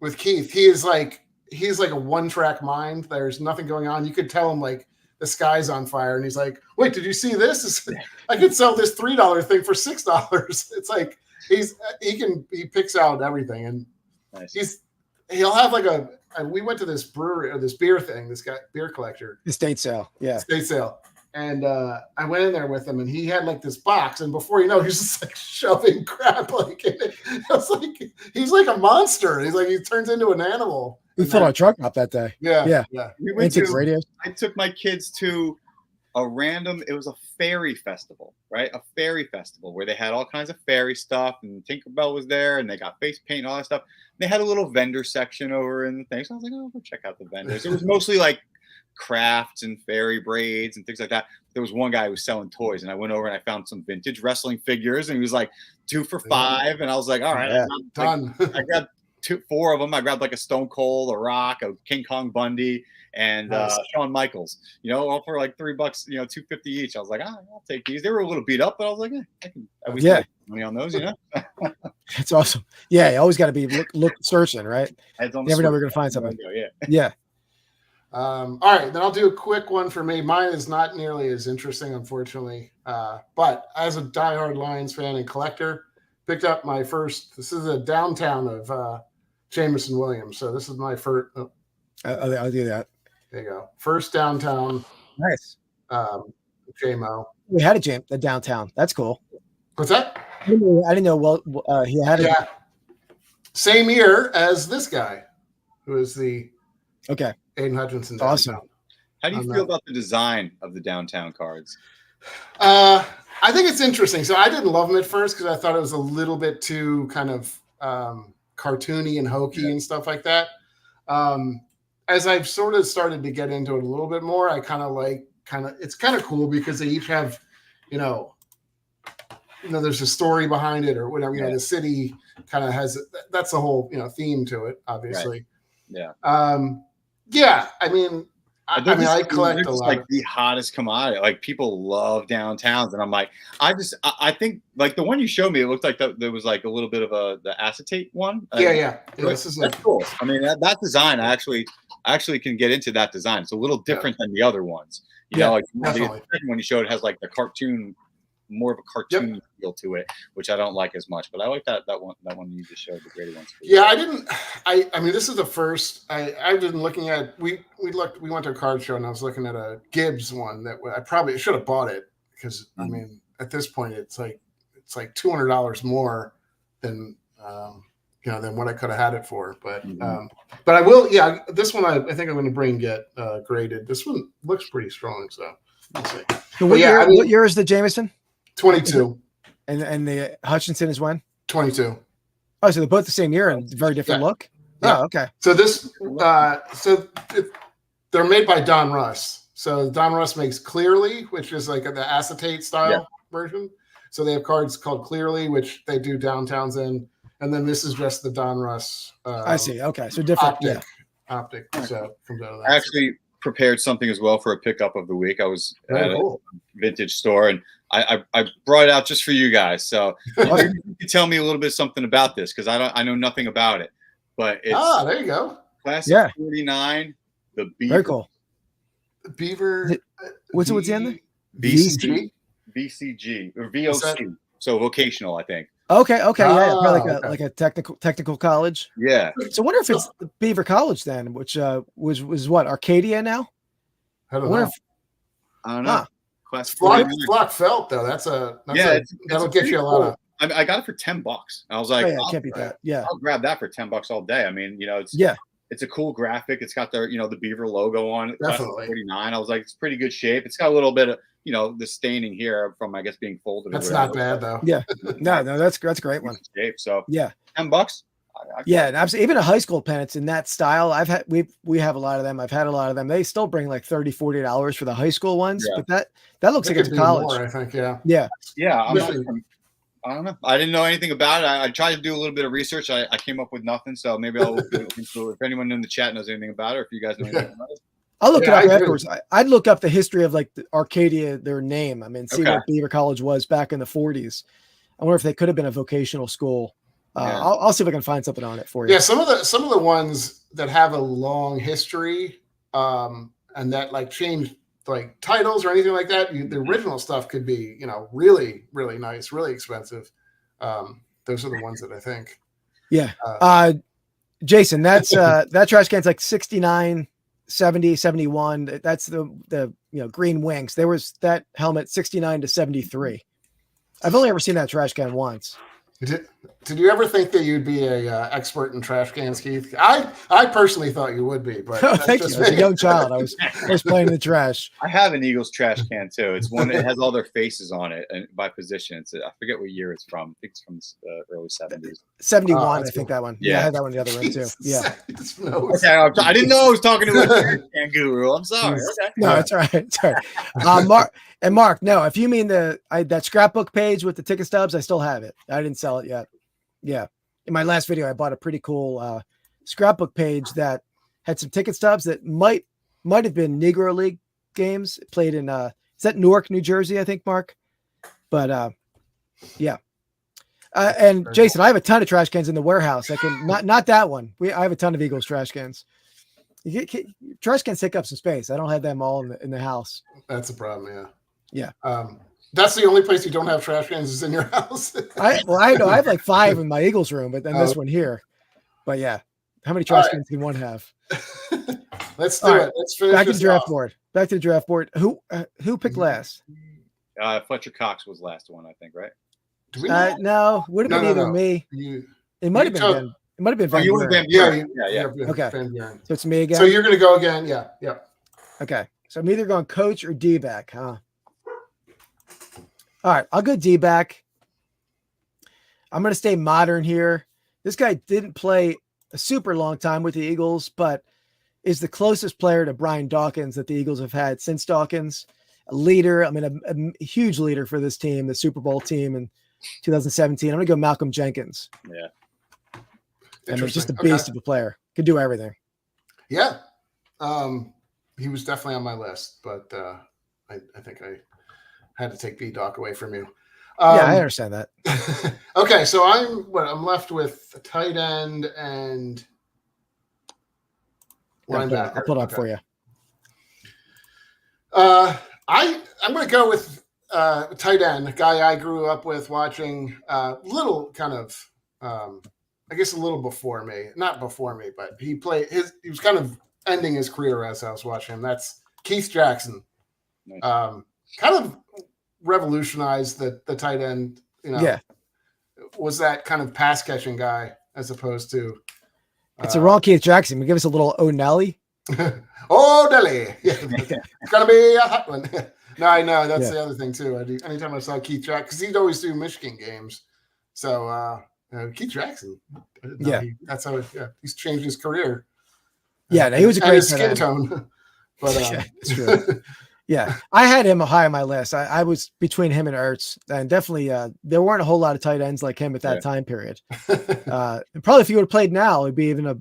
[SPEAKER 2] With Keith, he is like, he's like a one-track mind. There's nothing going on. You could tell him like the sky's on fire, and he's like, "Wait, did you see this? I could sell this $3 thing for $6." It's like he picks out everything, and
[SPEAKER 3] Nice.
[SPEAKER 2] he'll have like we went to this brewery or this beer thing. This guy, beer collector,
[SPEAKER 1] Estate sale. Yeah.
[SPEAKER 2] estate sale. And I went in there with him, and he had like this box, and before you know, he's just like shoving crap like in it. I was like, he's like a monster. He's like he turns into an animal.
[SPEAKER 1] We filled our truck up that day.
[SPEAKER 2] Yeah.
[SPEAKER 3] We went
[SPEAKER 1] Antiques
[SPEAKER 3] to,
[SPEAKER 1] radio.
[SPEAKER 3] I took my kids to it was a fairy festival, right? A fairy festival where they had all kinds of fairy stuff, and Tinkerbell was there, and they got face paint and all that stuff. They had a little vendor section over in the thing. So I was like, oh, go check out the vendors. It was mostly like crafts and fairy braids and things like that. There was one guy who was selling toys, and I went over and I found some vintage wrestling figures, and he was like 2 for $5. And I was like, all right,
[SPEAKER 2] Done.
[SPEAKER 3] I grabbed 4 of them. I grabbed like a Stone Cold, a Rock, a King Kong Bundy, and Shawn Michaels, all for like $3, $2.50 each. I was like, I'll take these. They were a little beat up, but I was like, I can at least make money on those,
[SPEAKER 1] It's awesome. Yeah, you always got to be look searching, right?
[SPEAKER 3] You
[SPEAKER 1] never know we're gonna find something. Yeah.
[SPEAKER 2] All right, then I'll do a quick one for me. Mine is not nearly as interesting, unfortunately. But as a diehard Lions fan and collector, picked up my first. This is a downtown of Jameson Williams. So this is my first.
[SPEAKER 1] I'll do that.
[SPEAKER 2] There you go. First downtown.
[SPEAKER 1] Nice.
[SPEAKER 2] JMO.
[SPEAKER 1] We had a downtown. That's cool.
[SPEAKER 2] What's that?
[SPEAKER 1] I didn't know. Well, he had it.
[SPEAKER 2] Yeah. Same year as this guy, who is the Aiden Hutchinson.
[SPEAKER 1] Awesome.
[SPEAKER 2] Downtown.
[SPEAKER 3] How do you feel about the design of the downtown cards?
[SPEAKER 2] I think it's interesting. So I didn't love them at first because I thought it was a little bit too kind of cartoony and hokey and stuff like that. As I've sort of started to get into it a little bit more, I it's kind of cool because they each have, there's a story behind it or whatever. The city kind of has that's the whole theme to it, obviously.
[SPEAKER 3] Right.
[SPEAKER 2] Yeah. I mean, I collect a lot.
[SPEAKER 3] Like the hottest commodity. Like people love downtowns, and I'm like, I think like the one you showed me, it looked like there was like a little bit of the acetate one.
[SPEAKER 2] Yeah.
[SPEAKER 3] That's cool. I mean, that design, I actually can get into that design. It's a little different than the other ones. Like the second one you showed has like the cartoon, more of a cartoon feel to it, which I don't like as much. But I like that one you just showed, the Grady ones.
[SPEAKER 2] Yeah, I mean, this is the first I've been looking at. We went to a card show, and I was looking at a Gibbs one that I probably should have bought it because I mean, at this point, it's like $200 more than than what I could have had it for. But but I will. Yeah, this one I think I'm going to bring get graded. This one looks pretty strong, so let's see.
[SPEAKER 1] So what year is the Jameson?
[SPEAKER 2] 22.
[SPEAKER 1] And the Hutchinson is when?
[SPEAKER 2] 22.
[SPEAKER 1] Oh, so they're both the same year and very different look.
[SPEAKER 2] Yeah.
[SPEAKER 1] Oh, okay.
[SPEAKER 2] So this, they're made by Don Russ. So Don Russ makes Clearly, which is like the acetate style version. So they have cards called Clearly, which they do downtowns in, and then this is just the Don Russ.
[SPEAKER 1] I see. Okay, so different.
[SPEAKER 2] Optic. So comes out of that.
[SPEAKER 3] I actually prepared something as well for a pickup of the week. I was at a vintage store, and I brought it out just for you guys. So you can tell me a little bit something about this because I know nothing about it. But it's
[SPEAKER 2] there you go.
[SPEAKER 3] Classic 49. The Beaver.
[SPEAKER 1] Very cool.
[SPEAKER 2] Beaver.
[SPEAKER 1] What's the end?
[SPEAKER 3] VCG or VOC. So vocational, I think.
[SPEAKER 1] Okay. Probably like a technical college.
[SPEAKER 3] Yeah.
[SPEAKER 1] So I wonder if it's the Beaver College then, which was what, Arcadia now?
[SPEAKER 2] I don't know.
[SPEAKER 3] I don't know. Class
[SPEAKER 2] Flock felt though. That'll get you a lot of.
[SPEAKER 3] I got it for $10. I was like,
[SPEAKER 1] can't beat that. Yeah,
[SPEAKER 3] I'll grab that for $10 all day. I mean, it's a cool graphic. It's got the Beaver logo on it.
[SPEAKER 2] Definitely.
[SPEAKER 3] 49. I was like, it's pretty good shape. It's got a little bit of the staining here from I guess being folded.
[SPEAKER 2] That's not bad though.
[SPEAKER 1] Yeah, no, that's a great one.
[SPEAKER 3] Shape. So
[SPEAKER 1] yeah,
[SPEAKER 3] $10.
[SPEAKER 1] And absolutely, even a high school pennants in that style. We have a lot of them. I've had a lot of them. They still bring like $30-$40 for the high school ones, but that looks like it's college.
[SPEAKER 2] More, I think,
[SPEAKER 3] yeah. I don't know. I didn't know anything about it. I tried to do a little bit of research. I came up with nothing. So maybe I'll look into it. If anyone in the chat knows anything about it, or if you guys know anything about it.
[SPEAKER 1] I'll look it up afterwards. I'd look up the history of like the Arcadia, their name. I mean, see what Beaver College was back in the 40s. I wonder if they could have been a vocational school I'll see if I can find something on it for you.
[SPEAKER 2] Yeah, some of the ones that have a long history, and that like change like titles or anything like that. The original stuff could be, really, really nice, really expensive. Those are the ones that I think.
[SPEAKER 1] Yeah. Jason, that's that trash can's like 69, 70, 71. That's the green wings. There was that helmet 69 to 73. I've only ever seen that trash can once.
[SPEAKER 2] Did you ever think that you'd be a expert in trash cans, Keith? I personally thought you would be, but
[SPEAKER 1] thank you. As a young child, I was playing in the trash.
[SPEAKER 3] I have an Eagles trash can too. It's one that has all their faces on it and by position. I forget what year it's from. I think it's from the early 70s.
[SPEAKER 1] 71, I think that one.
[SPEAKER 3] Yeah,
[SPEAKER 1] I had that one the other room too. Yeah.
[SPEAKER 3] Okay, I didn't know I was talking to a trash can guru. I'm sorry. Okay.
[SPEAKER 1] No, it's all right. It's all right. Mark, no, if you mean that scrapbook page with the ticket stubs, I still have it. I didn't sell it yet. Yeah. In my last video, I bought a pretty cool scrapbook page that had some ticket stubs that might have been Negro League games played in is that Newark, New Jersey, I think, Mark. But yeah. And Jason, I have a ton of trash cans in the warehouse. I can not that one. I have a ton of Eagles trash cans. Trash cans take up some space. I don't have them all in the house.
[SPEAKER 2] That's a problem. Yeah.
[SPEAKER 1] Yeah.
[SPEAKER 2] That's the only place you don't have trash cans is in your house.
[SPEAKER 1] I know I have like 5 in my Eagles room, but then this one here. But yeah, how many trash cans can one have?
[SPEAKER 2] Let's do it. Let's finish
[SPEAKER 1] back to the draft
[SPEAKER 2] off.
[SPEAKER 1] board. Back to the draft board. Who picked last?
[SPEAKER 3] Fletcher Cox was last one, I think, right?
[SPEAKER 2] Do we know?
[SPEAKER 1] No, would have been either me. It might have been Ben. It might have been Van
[SPEAKER 3] You were
[SPEAKER 1] Buren.
[SPEAKER 3] Yeah.
[SPEAKER 2] Okay.
[SPEAKER 1] So it's me again.
[SPEAKER 2] So you're going to go again. Yeah.
[SPEAKER 1] Okay. So I'm either going coach or D-back, huh? All right. I'll go D-back. I'm going to stay modern here. This guy didn't play a super long time with the Eagles, but is the closest player to Brian Dawkins that the Eagles have had since Dawkins. A leader. I mean, a huge leader for this team, the Super Bowl team in 2017. I'm going to go Malcolm Jenkins.
[SPEAKER 3] Yeah.
[SPEAKER 1] I mean, just a beast of a player. Could do everything.
[SPEAKER 2] Yeah. He was definitely on my list, but I think I had to take B-Doc away from you.
[SPEAKER 1] Yeah, I understand that.
[SPEAKER 2] Okay, so I'm left with a tight end and linebacker.
[SPEAKER 1] I'll pull it up for you.
[SPEAKER 2] I'm going to go with tight end, a guy I grew up with watching, little kind of, I guess a little before me, not before me, but he was kind of ending his career as I was watching him. That's Keith Jackson.
[SPEAKER 3] Nice.
[SPEAKER 2] Kind of revolutionized the tight end,
[SPEAKER 1] Yeah.
[SPEAKER 2] Was that kind of pass catching guy as opposed to.
[SPEAKER 1] It's a wrong Keith Jackson. Give us a little O'Nelly.
[SPEAKER 2] Oh, Nelly. Yeah, it's going to be a hot one. No, I know. That's the other thing, too. Anytime I saw Keith Jackson, because he'd always do Michigan games. So, Keith Jackson. That's how he's changed his career.
[SPEAKER 1] Yeah, he was a great
[SPEAKER 2] his skin tone. But
[SPEAKER 1] yeah, it's true. Yeah, I had him high on my list. I was between him and Ertz, and definitely there weren't a whole lot of tight ends like him at that time period. Probably if he would have played now, it'd be even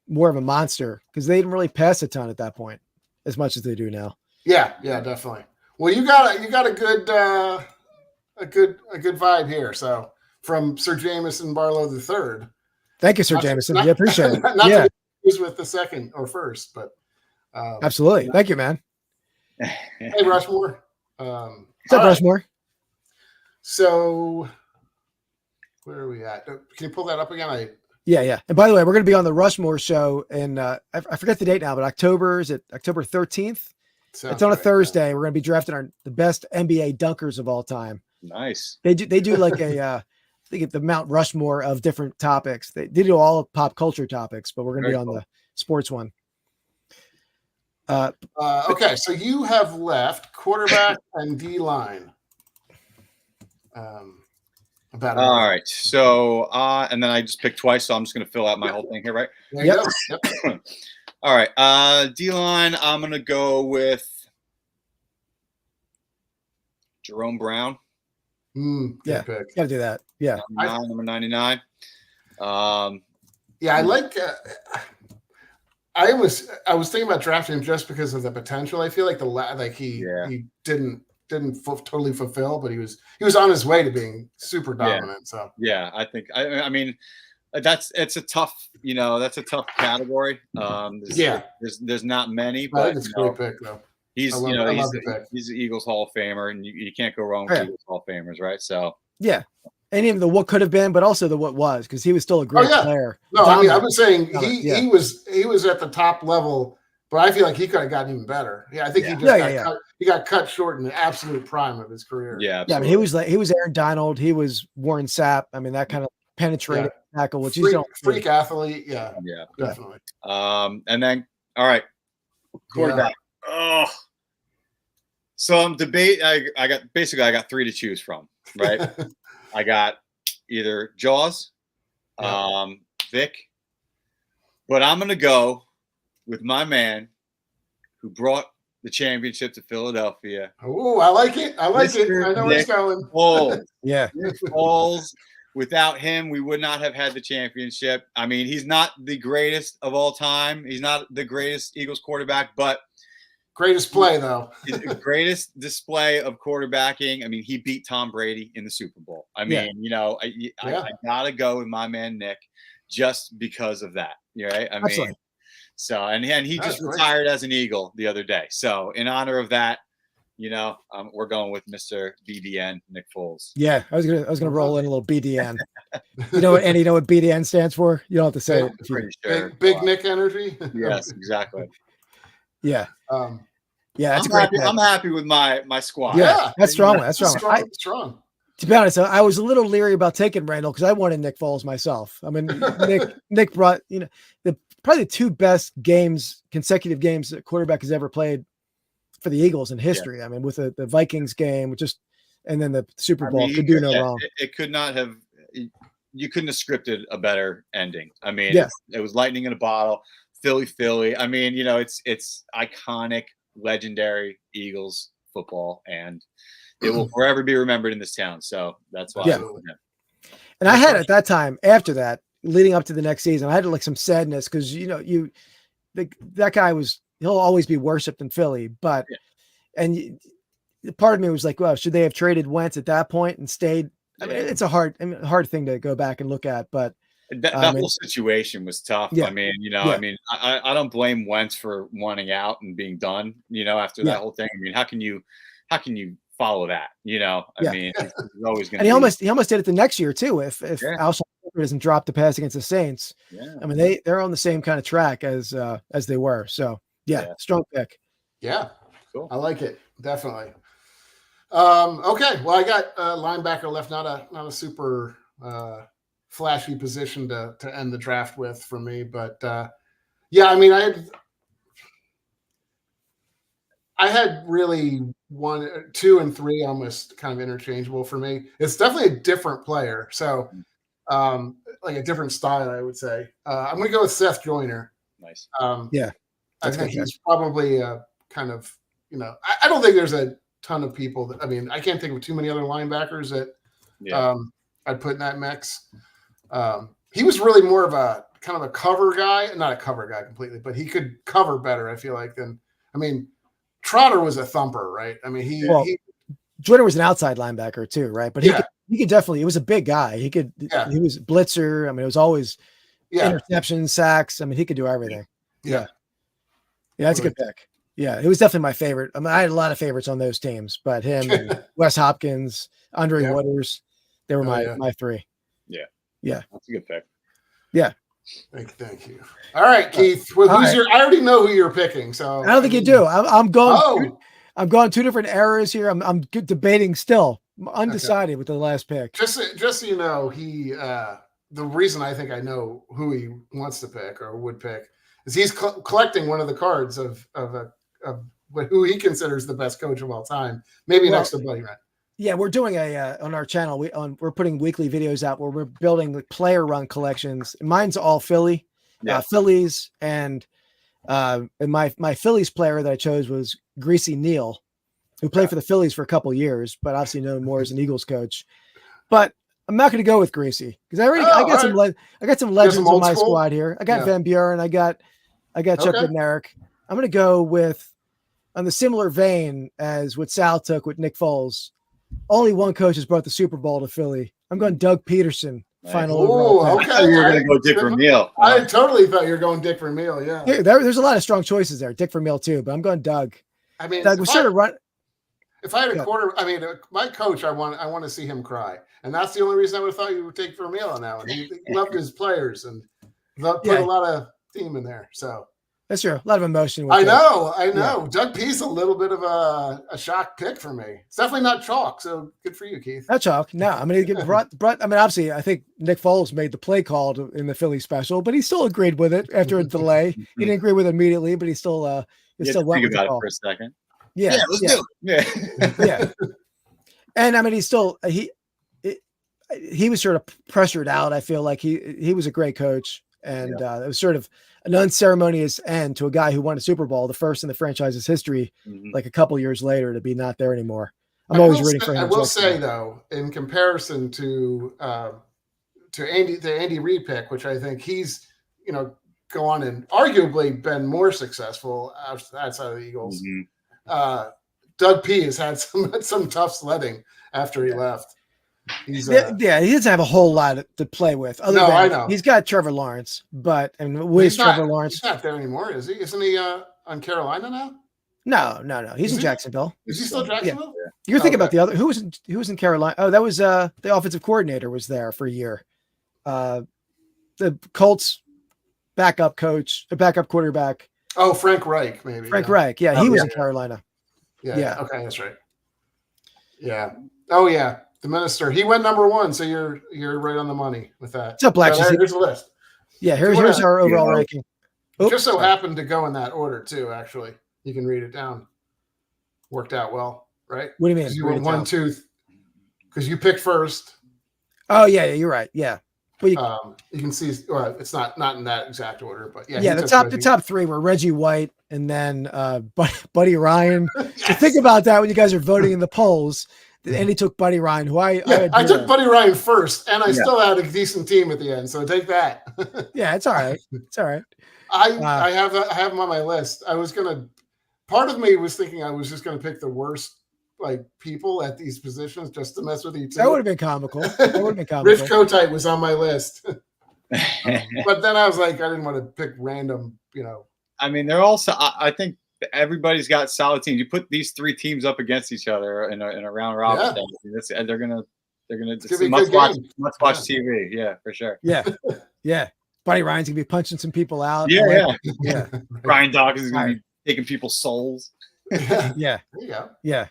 [SPEAKER 1] more of a monster because they didn't really pass a ton at that point as much as they do now.
[SPEAKER 2] Yeah, definitely. Well, you got a good vibe here. So from Sir Jameson Barlow III.
[SPEAKER 1] Thank you, Sir Jameson. I appreciate it.
[SPEAKER 2] Not to use with the second or first, but
[SPEAKER 1] absolutely. Thank you, man.
[SPEAKER 2] Hey, Rushmore.
[SPEAKER 1] What's up, Rushmore?
[SPEAKER 2] So where are we at? Can you pull that up again?
[SPEAKER 1] Yeah. And by the way, we're going to be on the Rushmore show, and I forget the date now, but October 13th? It's on a Thursday. We're going to be drafting the best NBA dunkers of all time.
[SPEAKER 3] Nice.
[SPEAKER 1] They do like I think the Mount Rushmore of different topics. They do all pop culture topics, but we're going to be on the sports one.
[SPEAKER 2] Okay, so you have left quarterback and D line.
[SPEAKER 3] All right. So and then I just picked twice, so I'm just going to fill out my whole thing here, right?
[SPEAKER 2] Yep.
[SPEAKER 3] All right. D line. I'm going to go with Jerome Brown.
[SPEAKER 1] Yeah,
[SPEAKER 2] pick.
[SPEAKER 1] Gotta do that. Yeah,
[SPEAKER 3] Number 99.
[SPEAKER 2] Yeah, I like. I was thinking about drafting him just because of the potential. I feel like he didn't didn't totally fulfill, but he was on his way to being super dominant. So
[SPEAKER 3] yeah, I think I mean it's a tough category. There's not many, but
[SPEAKER 2] I think it's a great pick though.
[SPEAKER 3] He's he's the Eagles Hall of Famer, and you can't go wrong with Eagles Hall of Famers, right? So
[SPEAKER 1] yeah. And even the what could have been, but also the what was, because he was still a great player.
[SPEAKER 2] No, I mean, I was saying he was at the top level, but I feel like he could have gotten even better. Yeah, I think he just got cut short in the absolute prime of his career.
[SPEAKER 3] Yeah,
[SPEAKER 1] I mean, he was Aaron Donald, he was Warren Sapp. I mean, that kind of penetrating tackle, which he's
[SPEAKER 2] freak athlete. Yeah, definitely.
[SPEAKER 3] And then all right, quarterback. Oh, so I'm I got 3 to choose from, right? I got either Jaws, Vic, but I'm going to go with my man who brought the championship to Philadelphia.
[SPEAKER 2] Oh, I like it. I like it. I know where it's going.
[SPEAKER 3] Nick Foles. Without him, we would not have had the championship. I mean, he's not the greatest of all time. He's not the greatest Eagles quarterback, but
[SPEAKER 2] greatest play, though.
[SPEAKER 3] His greatest display of quarterbacking. I mean, he beat Tom Brady in the Super Bowl. I mean, I got to go with my man, Nick, just because of that. Right? I mean, so, and he just retired as an Eagle the other day. So in honor of that, we're going with Mr. BDN, Nick Foles.
[SPEAKER 1] Yeah, I was gonna roll in a little BDN. You know what BDN stands for? You don't have to say it.
[SPEAKER 3] I'm pretty sure.
[SPEAKER 2] Big Nick energy.
[SPEAKER 3] Yes, exactly.
[SPEAKER 1] Yeah. That's
[SPEAKER 3] I'm happy with my squad.
[SPEAKER 1] Yeah, that's strong. That's strong.
[SPEAKER 2] Strong.
[SPEAKER 1] To be honest, I was a little leery about taking Randall because I wanted Nick Foles myself. I mean, Nick brought probably the 2 best consecutive games that quarterback has ever played for the Eagles in history. I mean, with the Vikings game, and then the Super Bowl could do no wrong.
[SPEAKER 3] It could not have. You couldn't have scripted a better ending. I mean, it was lightning in a bottle. Philly. I mean, it's iconic, legendary Eagles football, and it will forever be remembered in this town. So that's why.
[SPEAKER 1] And I had at that time, after that, leading up to the next season, I had some sadness because that guy he'll always be worshipped in Philly, but part of me was like, well, should they have traded Wentz at that point and stayed? I mean, it's a hard thing to go back and look at, but
[SPEAKER 3] that whole situation was tough. I mean, I don't blame Wentz for wanting out and being done, after that whole thing. I mean, how can you follow that? I mean, it's always going to.
[SPEAKER 1] And he almost did it the next year too. If Alshon doesn't drop the pass against the Saints, I mean, they're on the same kind of track as they were. So strong pick.
[SPEAKER 2] Yeah, cool. I like it, definitely. Okay, well, I got linebacker left, not a super flashy position to end the draft with for me, but I mean, I had really 1, 2, and 3 almost kind of interchangeable for me. It's definitely a different player, so like a different style, I would say. I'm going to go with Seth Joyner.
[SPEAKER 3] Nice.
[SPEAKER 2] I think he's probably kind of, I don't think there's a ton of people I mean, I can't think of too many other linebackers that I'd put in that mix. He was really more of a kind of a cover guy, not a cover guy completely, but he could cover better, I feel like, Trotter was a thumper, right? I mean,
[SPEAKER 1] Joyner was an outside linebacker too, right? But he could definitely, he was a big guy. He was blitzer. I mean, it was always interceptions, sacks. I mean, he could do everything. Yeah, that's a good pick. Yeah, it was definitely my favorite. I mean, I had a lot of favorites on those teams, but him, and Wes Hopkins, Andre Waters, they were my 3. Yeah,
[SPEAKER 3] that's a good pick.
[SPEAKER 1] Yeah.
[SPEAKER 2] Thank you. All right, Keith. I already know who you're picking, so
[SPEAKER 1] I don't think you do. I'm going. I'm going 2 different eras here. I'm debating still. I'm undecided with the last pick.
[SPEAKER 2] Just so you know, the reason I think I know who he wants to pick or would pick is he's collecting one of the cards of who he considers the best coach of all time, maybe next to Buddy Ryan.
[SPEAKER 1] Yeah, we're doing on our channel. We're putting weekly videos out where we're building the player run collections. Mine's all Philly, Phillies, and my Phillies player that I chose was Greasy Neal, who played for the Phillies for a couple of years, but obviously known more as an Eagles coach. But I'm not going to go with Greasy because I got some legends on my squad here. I got Van Buren, I got Chuck Bednarik. I'm going to go with on the similar vein as what Sal took with Nick Foles, only one coach has brought the Super Bowl to Philly. I'm going Doug Peterson. Final overall pick.
[SPEAKER 2] Okay.
[SPEAKER 3] You were going to go Dick Vermeil.
[SPEAKER 2] I totally thought you were going Dick Vermeil. Yeah.
[SPEAKER 1] There's a lot of strong choices there. Dick Vermeil too, but I'm going Doug.
[SPEAKER 2] I mean,
[SPEAKER 1] Doug was sort of run.
[SPEAKER 2] If I had a quarter, I mean, my coach, I want to see him cry, and that's the only reason I would have thought you would take Vermeil on that one. He loved his players and put a lot of theme in there. So
[SPEAKER 1] that's true. A lot of emotion.
[SPEAKER 2] I know.
[SPEAKER 1] Yeah.
[SPEAKER 2] Doug P's a little bit of a shock pick for me. It's definitely not chalk. So good for you, Keith.
[SPEAKER 1] Not chalk. No, I mean, he brought. I mean, obviously, I think Nick Foles made the play call in the Philly special, but he still agreed with it after a delay. He didn't agree with it immediately, but he still went
[SPEAKER 3] think
[SPEAKER 1] with the
[SPEAKER 3] about
[SPEAKER 1] call.
[SPEAKER 3] it for a second.
[SPEAKER 1] Yeah,
[SPEAKER 3] let's do it.
[SPEAKER 1] Yeah. And I mean, he's still he was sort of pressured out. I feel like he was a great coach, and it was sort of an unceremonious end to a guy who won a Super Bowl, the first in the franchise's history, like a couple years later, to be not there anymore. I'm always rooting for him.
[SPEAKER 2] I will say though, in comparison to the Andy Reid pick, which I think he's gone and arguably been more successful outside of the Eagles. Doug P has had some tough sledding after he left. He's
[SPEAKER 1] he doesn't have a whole lot to play with.
[SPEAKER 2] I know
[SPEAKER 1] he's got Trevor Lawrence, but Trevor Lawrence?
[SPEAKER 2] He's not there anymore, is he? Isn't he on Carolina now?
[SPEAKER 1] No. He's in Jacksonville.
[SPEAKER 2] Is he still Jacksonville?
[SPEAKER 1] Yeah. You're thinking about the other. Who was in Carolina? Oh, that was the offensive coordinator was there for a year. The Colts backup quarterback.
[SPEAKER 2] Oh, Frank Reich, maybe.
[SPEAKER 1] Frank Reich. Yeah, he was in Carolina.
[SPEAKER 2] Yeah. Okay, that's right. Yeah. Oh, yeah. The minister. He went number 1, so you're right on the money with that.
[SPEAKER 1] What's up, Black?
[SPEAKER 2] Here's the list.
[SPEAKER 1] Yeah, here's our overall ranking.
[SPEAKER 2] Just so happened to go in that order too. Actually, you can read it down. Worked out well, right?
[SPEAKER 1] What do you mean?
[SPEAKER 2] You were 1, 2, because you picked first.
[SPEAKER 1] Oh yeah, you're right. Yeah, but
[SPEAKER 2] you can see. Well, it's not in that exact order, but yeah.
[SPEAKER 1] Yeah, the top 3 were Reggie White and then Buddy Ryan. Yes. So think about that when you guys are voting in the polls. And he took Buddy Ryan, who I
[SPEAKER 2] took Buddy Ryan first, and I still had a decent team at the end. So take that.
[SPEAKER 1] Yeah, it's all right. It's all right.
[SPEAKER 2] I have him on my list. Part of me was thinking I was just gonna pick the worst people at these positions just to mess with you too.
[SPEAKER 1] That would have been comical.
[SPEAKER 2] Rich Kotite was on my list, but then I was like, I didn't want to pick random.
[SPEAKER 3] I mean, they're also. I think everybody's got solid teams. You put these 3 teams up against each other in a round robin thing. And they're gonna must watch TV. Yeah, for sure.
[SPEAKER 1] Yeah. Buddy Ryan's gonna be punching some people out.
[SPEAKER 3] Yeah. Brian Dawkins is gonna be taking people's souls.
[SPEAKER 2] Yeah.
[SPEAKER 1] There
[SPEAKER 2] you go.
[SPEAKER 1] Yeah.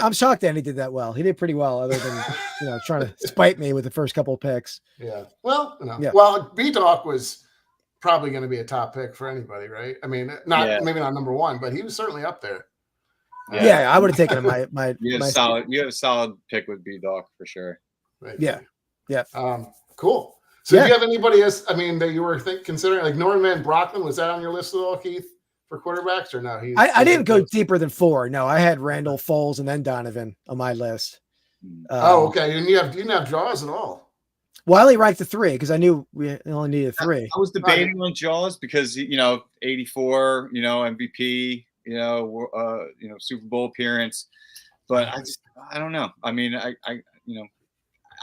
[SPEAKER 1] I'm shocked Andy did that well. He did pretty well, other than trying to spite me with the first couple of picks.
[SPEAKER 2] Yeah. Well, well, B-Doc was probably going to be a top pick for anybody, right? I mean, maybe not number 1, but he was certainly up there.
[SPEAKER 1] Yeah, I would have taken him.
[SPEAKER 3] You have a solid pick with B-Doc for sure.
[SPEAKER 2] Right.
[SPEAKER 1] Yeah.
[SPEAKER 2] Cool. So do you have anybody else? I mean, that you were considering, like Norman Van Brockman? Was that on your list at all, Keith, for quarterbacks, or no?
[SPEAKER 1] I didn't go deeper than 4. No, I had Randall, Foles, and then Donovan on my list.
[SPEAKER 2] Okay. And you didn't have Jaws at all.
[SPEAKER 1] Well, I only ranked the 3 because I knew we only needed 3.
[SPEAKER 3] I was debating on Jaws because 84, MVP, Super Bowl appearance, but I don't know. I mean, I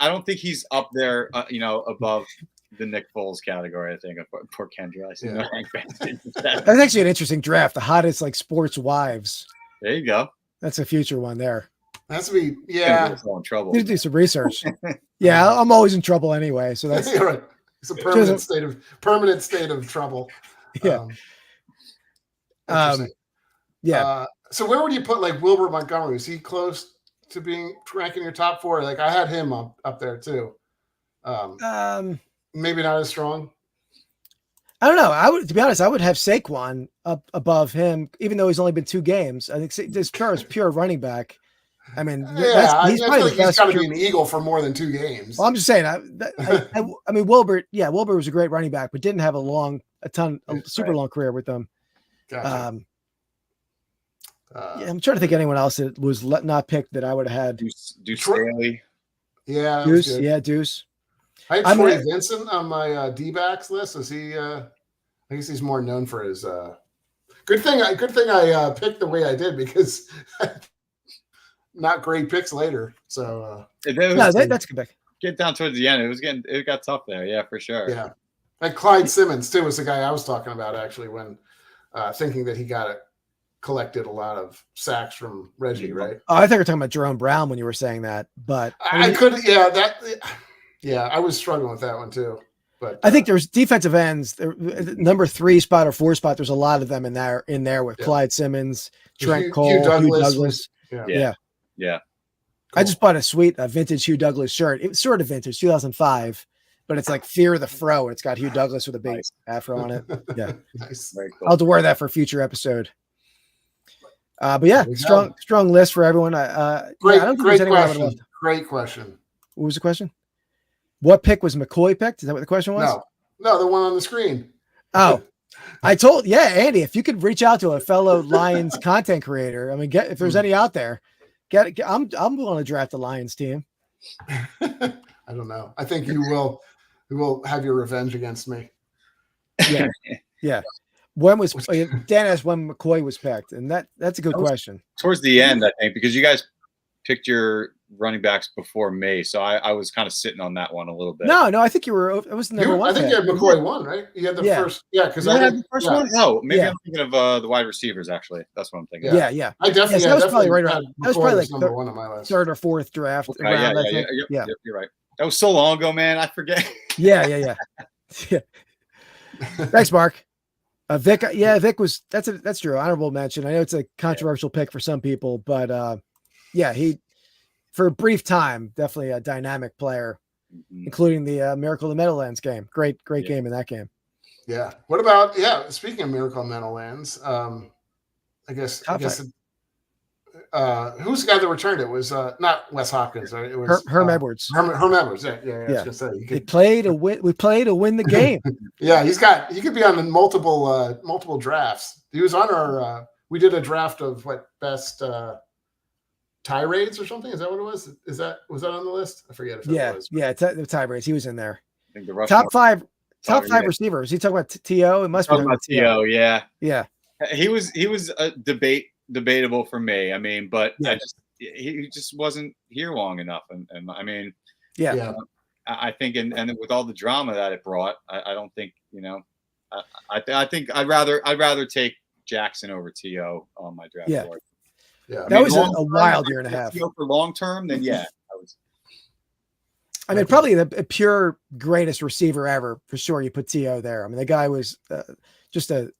[SPEAKER 3] don't think he's up there, above the Nick Foles category. I think poor Kendra.
[SPEAKER 1] That's actually an interesting draft. The hottest sports wives.
[SPEAKER 3] There you go.
[SPEAKER 1] That's a future one there.
[SPEAKER 2] That's be
[SPEAKER 3] in trouble.
[SPEAKER 1] You do some research. Yeah, I'm always in trouble anyway. So that's
[SPEAKER 2] right. It's a permanent state of trouble.
[SPEAKER 1] Yeah.
[SPEAKER 2] So where would you put Wilbert Montgomery? Is he close to being ranking your top 4? I had him up there too. Maybe not as strong.
[SPEAKER 1] I don't know. To be honest, I would have Saquon up above him, even though he's only been 2 games. I think this pure running back. I mean,
[SPEAKER 2] he's probably he's got to be an Eagle for more than 2 games.
[SPEAKER 1] Well, I'm just saying. I mean, Wilbert. Yeah, Wilbert was a great running back, but didn't have a super long career with them.
[SPEAKER 2] Gotcha.
[SPEAKER 1] I'm trying to think of anyone else that was not picked that I would have had.
[SPEAKER 3] Deuce Staley.
[SPEAKER 2] Yeah,
[SPEAKER 1] Deuce. Yeah, Deuce.
[SPEAKER 2] I had Troy Vincent on my D-backs list. Is he? I guess he's more known for his. Good thing I picked the way I did, because not great picks later. So
[SPEAKER 1] that's good pick.
[SPEAKER 3] Get down towards the end. It got tough there. Yeah, for sure.
[SPEAKER 2] yeah. Like Clyde Simmons too was the guy I was talking about, actually, when thinking that he collected a lot of sacks from Reggie, right?
[SPEAKER 1] Oh, I think you were talking about Jerome Brown when you were saying that, but
[SPEAKER 2] I was struggling with that one too. But
[SPEAKER 1] I think there's defensive ends, number 3 spot or 4 spot. There's a lot of them in there with Clyde Simmons, Trent Cole, Hugh Douglas.
[SPEAKER 3] Yeah.
[SPEAKER 1] Cool. I just bought a sweet vintage Hugh Douglas shirt. It was sort of vintage, 2005, but it's like Fear the Fro, and it's got Hugh Douglas with a big afro on it. Yeah,
[SPEAKER 2] nice.
[SPEAKER 3] Very cool.
[SPEAKER 1] I'll have to wear that for a future episode. But yeah, strong list for everyone.
[SPEAKER 2] Great
[SPEAKER 1] question.
[SPEAKER 2] Great question.
[SPEAKER 1] What was the question? What pick was McCoy picked? Is that what the question was?
[SPEAKER 2] No, the one on the screen.
[SPEAKER 1] Oh, Andy, if you could reach out to a fellow Lions content creator, I mean, if there's any out there, I'm willing to draft the Lions team.
[SPEAKER 2] I don't know. I think you will have your revenge against me.
[SPEAKER 1] Yeah. Yeah. Dan asked when McCoy was picked, and that's a good question.
[SPEAKER 3] Towards the end, I think, because you guys picked your running backs before me, so I was kind of sitting on that one a little bit.
[SPEAKER 1] No, I think you were. It was the number one.
[SPEAKER 2] I think you had McCoy 1, right? You had the first. Yeah, because I had the first
[SPEAKER 3] one. No, maybe I'm thinking of the wide receivers. Actually, that's what I'm thinking.
[SPEAKER 1] Yeah.
[SPEAKER 2] I definitely.
[SPEAKER 1] that was probably right around. That was probably like
[SPEAKER 2] number 1 on my list.
[SPEAKER 1] 3rd or 4th draft.
[SPEAKER 3] Okay, yeah, you're right. That was so long ago, man. I forget.
[SPEAKER 1] Yeah. Thanks, Mark. Vic, Vic was that's true. Honorable mention. I know it's a controversial pick for some people, but he for a brief time definitely a dynamic player, including the Miracle of the Meadowlands game. Great game in that game.
[SPEAKER 2] Yeah. What about speaking of Miracle of the Meadowlands, I guess who's the guy that returned it? Was not Wes Hopkins, right? It was
[SPEAKER 1] Herm Edwards.
[SPEAKER 2] Herm Edwards. Yeah. I was gonna say,
[SPEAKER 1] we play to win the game.
[SPEAKER 2] Yeah, he could be on the multiple drafts. He was on our we did a draft of best tirades or something. Is that what it was? Was that on the list? I forget if that was.
[SPEAKER 1] Yeah, the tirades. He was in there.
[SPEAKER 3] I think the
[SPEAKER 1] top five receivers. He talking about T.O. It must be
[SPEAKER 3] about T.O. Yeah.
[SPEAKER 1] Yeah.
[SPEAKER 3] He was a debatable for me. I mean, but he just wasn't here long enough. And I mean, I think, and with all the drama that it brought, I don't think, I think I'd rather take Jackson over T.O. on my draft board.
[SPEAKER 2] Yeah.
[SPEAKER 1] That was a wild year and a half.
[SPEAKER 3] For long term, then
[SPEAKER 1] I mean, probably the pure greatest receiver ever, for sure. You put T.O. there. I mean, the guy was just a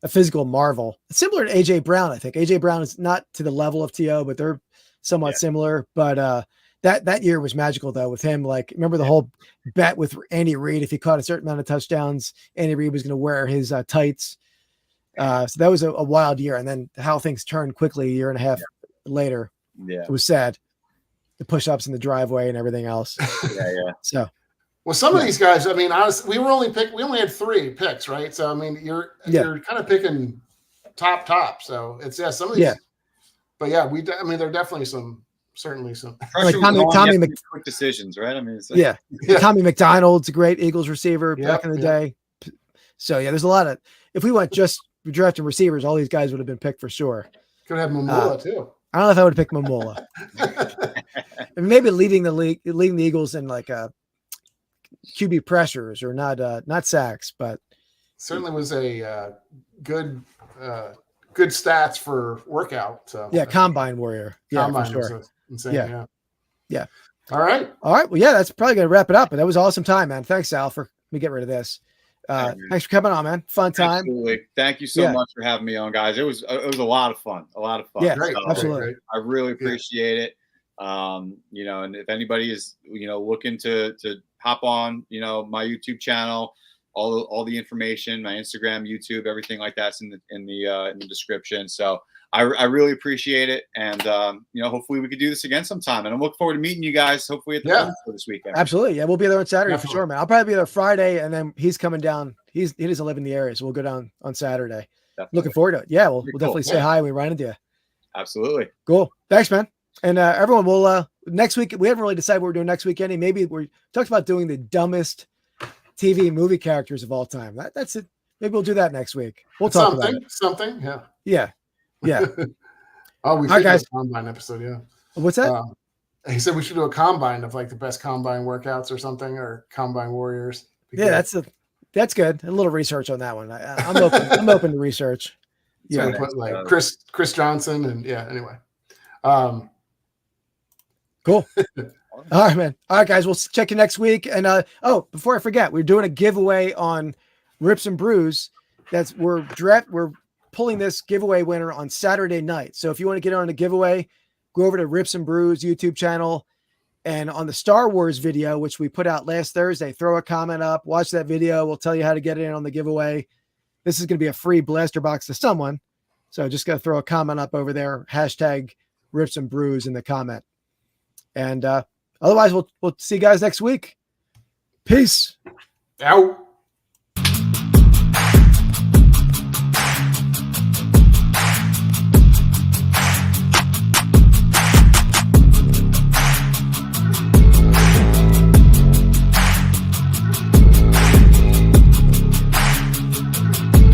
[SPEAKER 1] physical marvel. Similar to A.J. Brown, I think. A.J. Brown is not to the level of T.O., but they're somewhat similar. But that year was magical, though, with him. Like, remember the whole bet with Andy Reid? If he caught a certain amount of touchdowns, Andy Reid was going to wear his tights. So that was a wild year. And then how things turned quickly a year and a half later.
[SPEAKER 3] Yeah.
[SPEAKER 1] It was sad. The push-ups in the driveway and everything else.
[SPEAKER 3] Yeah.
[SPEAKER 1] So,
[SPEAKER 2] well, some of these guys, I mean, honestly, we only had 3 picks, right? So I mean, you're kind of picking top. So it's some of these. Yeah. But there are definitely certainly some.
[SPEAKER 1] Like Tommy
[SPEAKER 3] quick decisions, right? I mean,
[SPEAKER 1] Tommy McDonald's a great Eagles receiver back in the day. So there's a lot of. If we went just drafting receivers, all these guys would have been picked for sure.
[SPEAKER 2] Could have Mamula too.
[SPEAKER 1] I don't know if I would have picked Mamula. Maybe leading the Eagles in like QB pressures or not sacks, but
[SPEAKER 2] certainly was a good stats for workout. So
[SPEAKER 1] combine warrior. Yeah,
[SPEAKER 2] combine
[SPEAKER 1] for sure.
[SPEAKER 2] Insane,
[SPEAKER 1] yeah.
[SPEAKER 2] All right.
[SPEAKER 1] Well, that's probably gonna wrap it up. But that was an awesome time, man. Thanks, Al, for me get rid of this. Thanks for coming on, man. Fun time.
[SPEAKER 3] Absolutely. Thank you so much for having me on, guys. It was a lot of fun.
[SPEAKER 1] Yeah,
[SPEAKER 2] great.
[SPEAKER 1] Absolutely.
[SPEAKER 3] I really appreciate it. And if anybody is, looking to hop on, my YouTube channel, all the information, my Instagram, YouTube, everything like that's in the description. So I really appreciate it. And, hopefully we could do this again sometime. And I'm looking forward to meeting you guys, hopefully at the for this weekend.
[SPEAKER 1] Absolutely. Yeah, we'll be there on Saturday for sure, man. I'll probably be there Friday, and then he's coming down. He doesn't live in the area, so we'll go down on Saturday. Definitely. Looking forward to it. Yeah, we'll definitely say hi when we run into you.
[SPEAKER 3] Absolutely.
[SPEAKER 1] Cool. Thanks, man. And everyone, we'll next week, we haven't really decided what we're doing next weekend. Maybe we talked about doing the dumbest TV movie characters of all time. That's it. Maybe we'll do that next week. We'll talk about it.
[SPEAKER 2] Something. Yeah.
[SPEAKER 1] Yeah. Yeah.
[SPEAKER 2] Oh, we
[SPEAKER 1] All right,
[SPEAKER 2] should do
[SPEAKER 1] guys.
[SPEAKER 2] a combine episode. Yeah.
[SPEAKER 1] What's that?
[SPEAKER 2] He said we should do a combine of like the best combine workouts or something, or combine warriors.
[SPEAKER 1] Yeah, that's good. A little research on that one. I'm open. I'm open to research.
[SPEAKER 2] So
[SPEAKER 1] Yeah.
[SPEAKER 2] put like Chris Johnson and anyway.
[SPEAKER 1] Cool. All right, man. All right, guys. We'll check you next week. And before I forget, we're doing a giveaway on Rips and Brews. We're pulling this giveaway winner on Saturday night. So if you want to get on the giveaway, go over to Rips and Brews YouTube channel, and on the Star Wars video, which we put out last Thursday, throw a comment up, watch that video. We'll tell you how to get in on the giveaway. This is going to be a free blaster box to someone. So just got to throw a comment up over there, hashtag Rips and Brews in the comment. And otherwise, we'll see you guys next week. Peace.
[SPEAKER 2] Out.